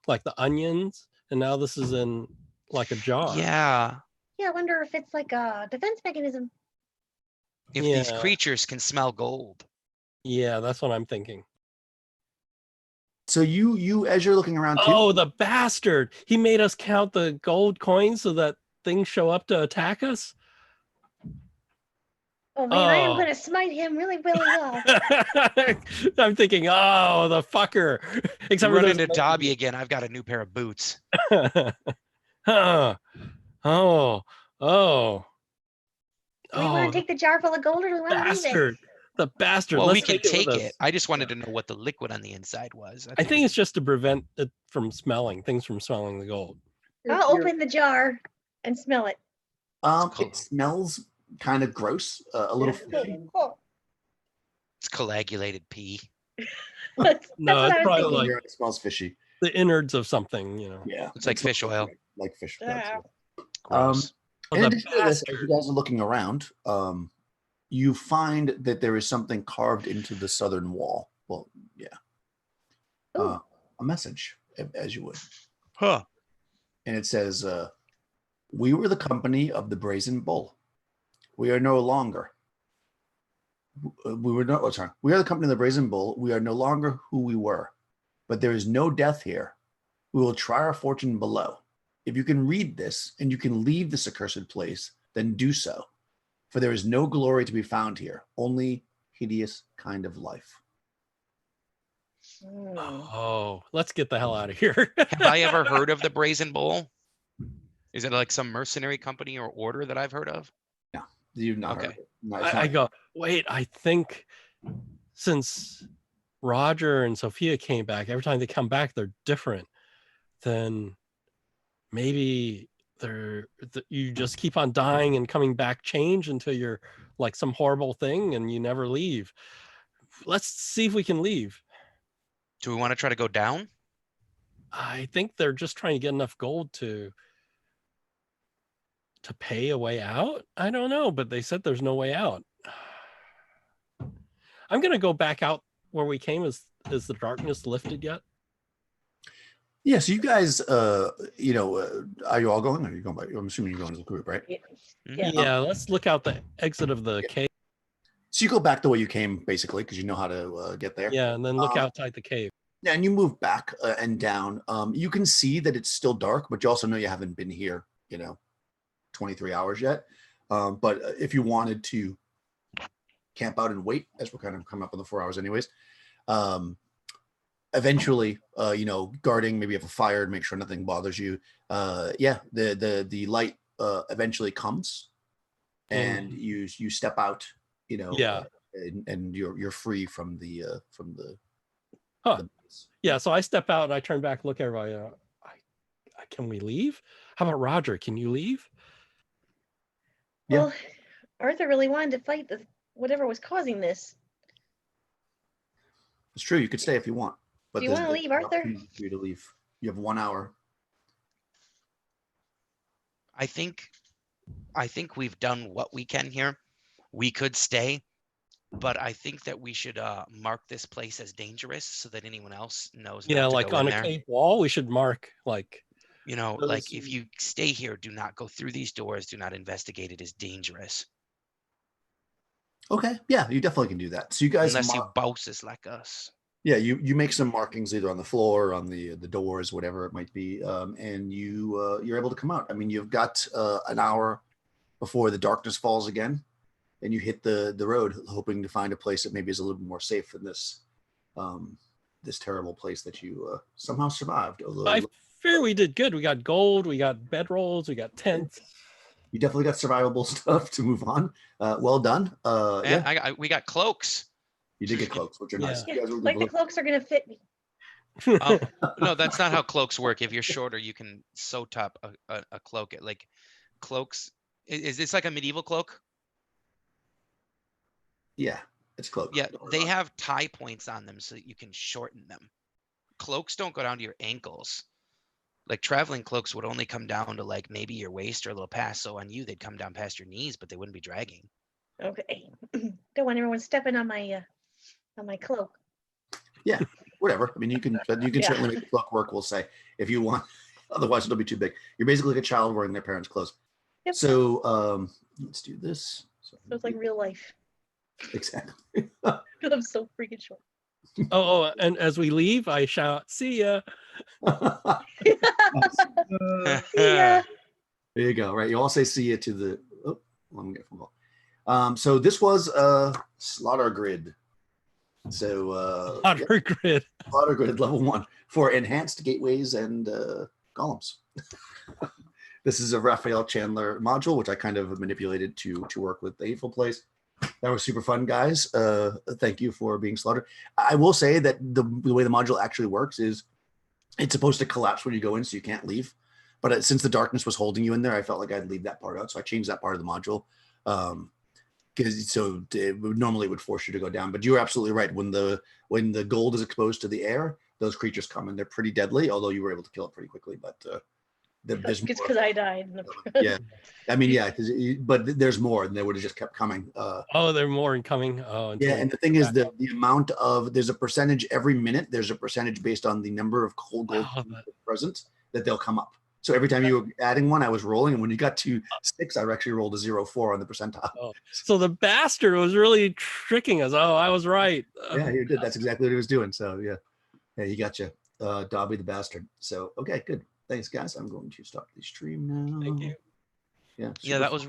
Speaker 2: like the onions. And now this is in like a jar.
Speaker 5: Yeah.
Speaker 4: Yeah, I wonder if it's like a defense mechanism.
Speaker 5: If these
Speaker 2: Yeah.
Speaker 5: creatures can smell gold.
Speaker 2: Yeah, that's what I'm thinking.
Speaker 1: so you as you're looking around too.
Speaker 2: Oh, the bastard. He made us count the gold coins so that things show up to attack us.
Speaker 4: Oh man, I am
Speaker 2: Oh.
Speaker 4: gonna smite him really, really well.
Speaker 2: I'm thinking, oh, the fucker. Except
Speaker 5: Run
Speaker 2: for
Speaker 5: into Dobby again. I've got a new pair of boots.
Speaker 2: Huh. Oh.
Speaker 4: Do we want to take the jar full of gold, or do we want to leave it?
Speaker 2: bastard. The bastard.
Speaker 5: Well, we
Speaker 2: Let's
Speaker 5: can
Speaker 2: take
Speaker 5: take
Speaker 2: with
Speaker 5: it.
Speaker 2: us.
Speaker 5: I just wanted to know what the liquid on the inside was.
Speaker 2: I think it's just to prevent it from smelling, things from smelling the gold.
Speaker 4: I'll open the jar and smell it.
Speaker 1: It smells kind of gross, a little fishy.
Speaker 4: Oh,
Speaker 5: it's coagulated pee.
Speaker 4: that's
Speaker 2: No,
Speaker 4: what
Speaker 2: it's
Speaker 4: I was
Speaker 2: probably
Speaker 4: thinking.
Speaker 2: like
Speaker 1: It smells fishy.
Speaker 2: the innards of something,
Speaker 1: Yeah,
Speaker 5: It's like fish oil.
Speaker 1: Like fish.
Speaker 4: Ah.
Speaker 5: Gross.
Speaker 2: Oh,
Speaker 1: In
Speaker 2: the
Speaker 1: addition to this, as you
Speaker 2: bastard.
Speaker 1: guys are looking around, you find that there is something carved into the southern wall. Well, yeah,
Speaker 4: Ooh.
Speaker 1: a message, as you would,
Speaker 5: Huh.
Speaker 1: and it says, "We were the company of the Brazen Bull. We are no longer. We were no. Oh, sorry. We are the company of the Brazen Bull. We are no longer who we were, but there is no death here. We will try our fortune below. If you can read this and you can leave this accursed place, then do so. For there is no glory to be found here, only hideous kind of life."
Speaker 4: Mm.
Speaker 2: Oh, let's get the hell out of here.
Speaker 5: Have I ever heard of the Brazen Bull? Is it like some mercenary company or order that I've heard of?
Speaker 1: You've not heard
Speaker 5: Okay.
Speaker 1: of it. No, it's
Speaker 2: I
Speaker 1: not.
Speaker 2: go, wait, I think since Roger and Sophia came back, every time they come back, they're different, then maybe you just keep on dying and coming back change until you're like some horrible thing and you never leave. Let's see if we can leave.
Speaker 5: Do we want to try to go down?
Speaker 2: I think they're just trying to get enough gold to pay a way out. I don't know, but they said there's no way out. I'm gonna go back out where we came. Is the darkness lifted yet?
Speaker 1: Yeah, so you guys, are you all going? Or are you going by? I'm assuming you're going as a group, right?
Speaker 4: Yeah.
Speaker 2: Yeah, let's look out the exit of the cave.
Speaker 1: So you go back the way you came, basically, because you know how to get there.
Speaker 2: Yeah, and then look outside the cave.
Speaker 1: Yeah, and you move back and down. You can see that it's still dark, but you also know you haven't been here, 23 hours yet. But if you wanted to camp out and wait, as we're kind of coming up on the 4 hours anyways, eventually, guarding, maybe have a fire to make sure nothing bothers you. The light eventually comes, and you step out, and you're free from the
Speaker 2: Yeah, so I step out and I turn back, look at everybody. Can we leave? How about Roger? Can you leave?
Speaker 1: Yeah.
Speaker 4: Well, Arthur really wanted to fight whatever was causing this.
Speaker 1: It's true. You could stay if you want. But
Speaker 4: Do you want to leave, Arthur?
Speaker 1: For you to leave. You have 1 hour.
Speaker 5: I think we've done what we can here. We could stay, but I think that we should mark this place as dangerous so that anyone else knows.
Speaker 2: Yeah,
Speaker 5: not to
Speaker 2: like
Speaker 5: go
Speaker 2: on
Speaker 5: in
Speaker 2: a
Speaker 5: there.
Speaker 2: cave wall, we should mark like.
Speaker 5: Like if you stay here, do not go through these doors. Do not investigate. It is dangerous.
Speaker 1: Okay. Yeah, you definitely can do that. So you guys,
Speaker 5: Unless you bosses like us.
Speaker 1: yeah, you make some markings either on the floor, on the doors, whatever it might be, and you're able to come out. I mean, you've got an hour before the darkness falls again, and you hit the road, hoping to find a place that maybe is a little bit more safe than this this terrible place that you somehow survived.
Speaker 2: I fear we did good. We got gold, we got bedrolls, we got tents.
Speaker 1: You definitely got survivable stuff to move on. Well done.
Speaker 5: And we got cloaks.
Speaker 1: You did get cloaks, which are nice.
Speaker 4: Yeah,
Speaker 1: You guys were
Speaker 4: like the cloaks are gonna fit me.
Speaker 5: No, that's not how cloaks work. If you're shorter, you can sew top a cloak. Like cloaks, is this like a medieval cloak?
Speaker 1: Yeah, it's cloak.
Speaker 5: Yeah, they have tie points on them so that you can shorten them. Cloaks don't go down to your ankles. Like traveling cloaks would only come down to like maybe your waist or a little past. So on you, they'd come down past your knees, but they wouldn't be dragging.
Speaker 4: Okay. Don't want everyone stepping on my cloak.
Speaker 1: Yeah, whatever. I mean, you can certainly make the cloak work, we'll say, if you want. Otherwise, it'll be too big. You're basically like a child wearing their parents' clothes.
Speaker 4: Yep.
Speaker 1: So let's do this.
Speaker 4: So it's like real life.
Speaker 1: Exactly.
Speaker 4: I'm so freaking short.
Speaker 2: Oh, and as we leave, I shout, "See ya!"
Speaker 4: Yeah.
Speaker 1: There you go. Right. You all say see ya to the. Oh, let me get from so this was Slaughter Grid. So
Speaker 2: Slaughter Grid.
Speaker 1: Slaughter Grid level 1 for enhanced gateways and golems. This is a Raphael Chandler module, which I kind of manipulated to work with the Hateful place. That was super fun, guys. Thank you for being slaughtered. I will say that the way the module actually works is it's supposed to collapse when you go in, so you can't leave. But since the darkness was holding you in there, I felt like I'd leave that part out. So I changed that part of the module. Because normally it would force you to go down. But you were absolutely right. When the gold is exposed to the air, those creatures come and they're pretty deadly, although you were able to kill it pretty quickly. But there's
Speaker 4: just because I died.
Speaker 1: Yeah, I mean, yeah, but there's more, and they would have just kept coming.
Speaker 2: There are more incoming.
Speaker 1: Yeah, and the thing is, the amount of there's a percentage every minute. There's a percentage based on the number of cold gold present that they'll come up. So every time you were adding one, I was rolling, and when you got to 6, I actually rolled a 0.4 on the percentile.
Speaker 2: Oh, so the bastard was really tricking us. Oh, I was right.
Speaker 1: Yeah, he did. That's exactly what he was doing. So yeah, he got you, Dobby the bastard. So okay, good. Thanks, guys. I'm going to stop the stream now.
Speaker 2: Thank you.
Speaker 1: Yeah.
Speaker 5: Yeah, that was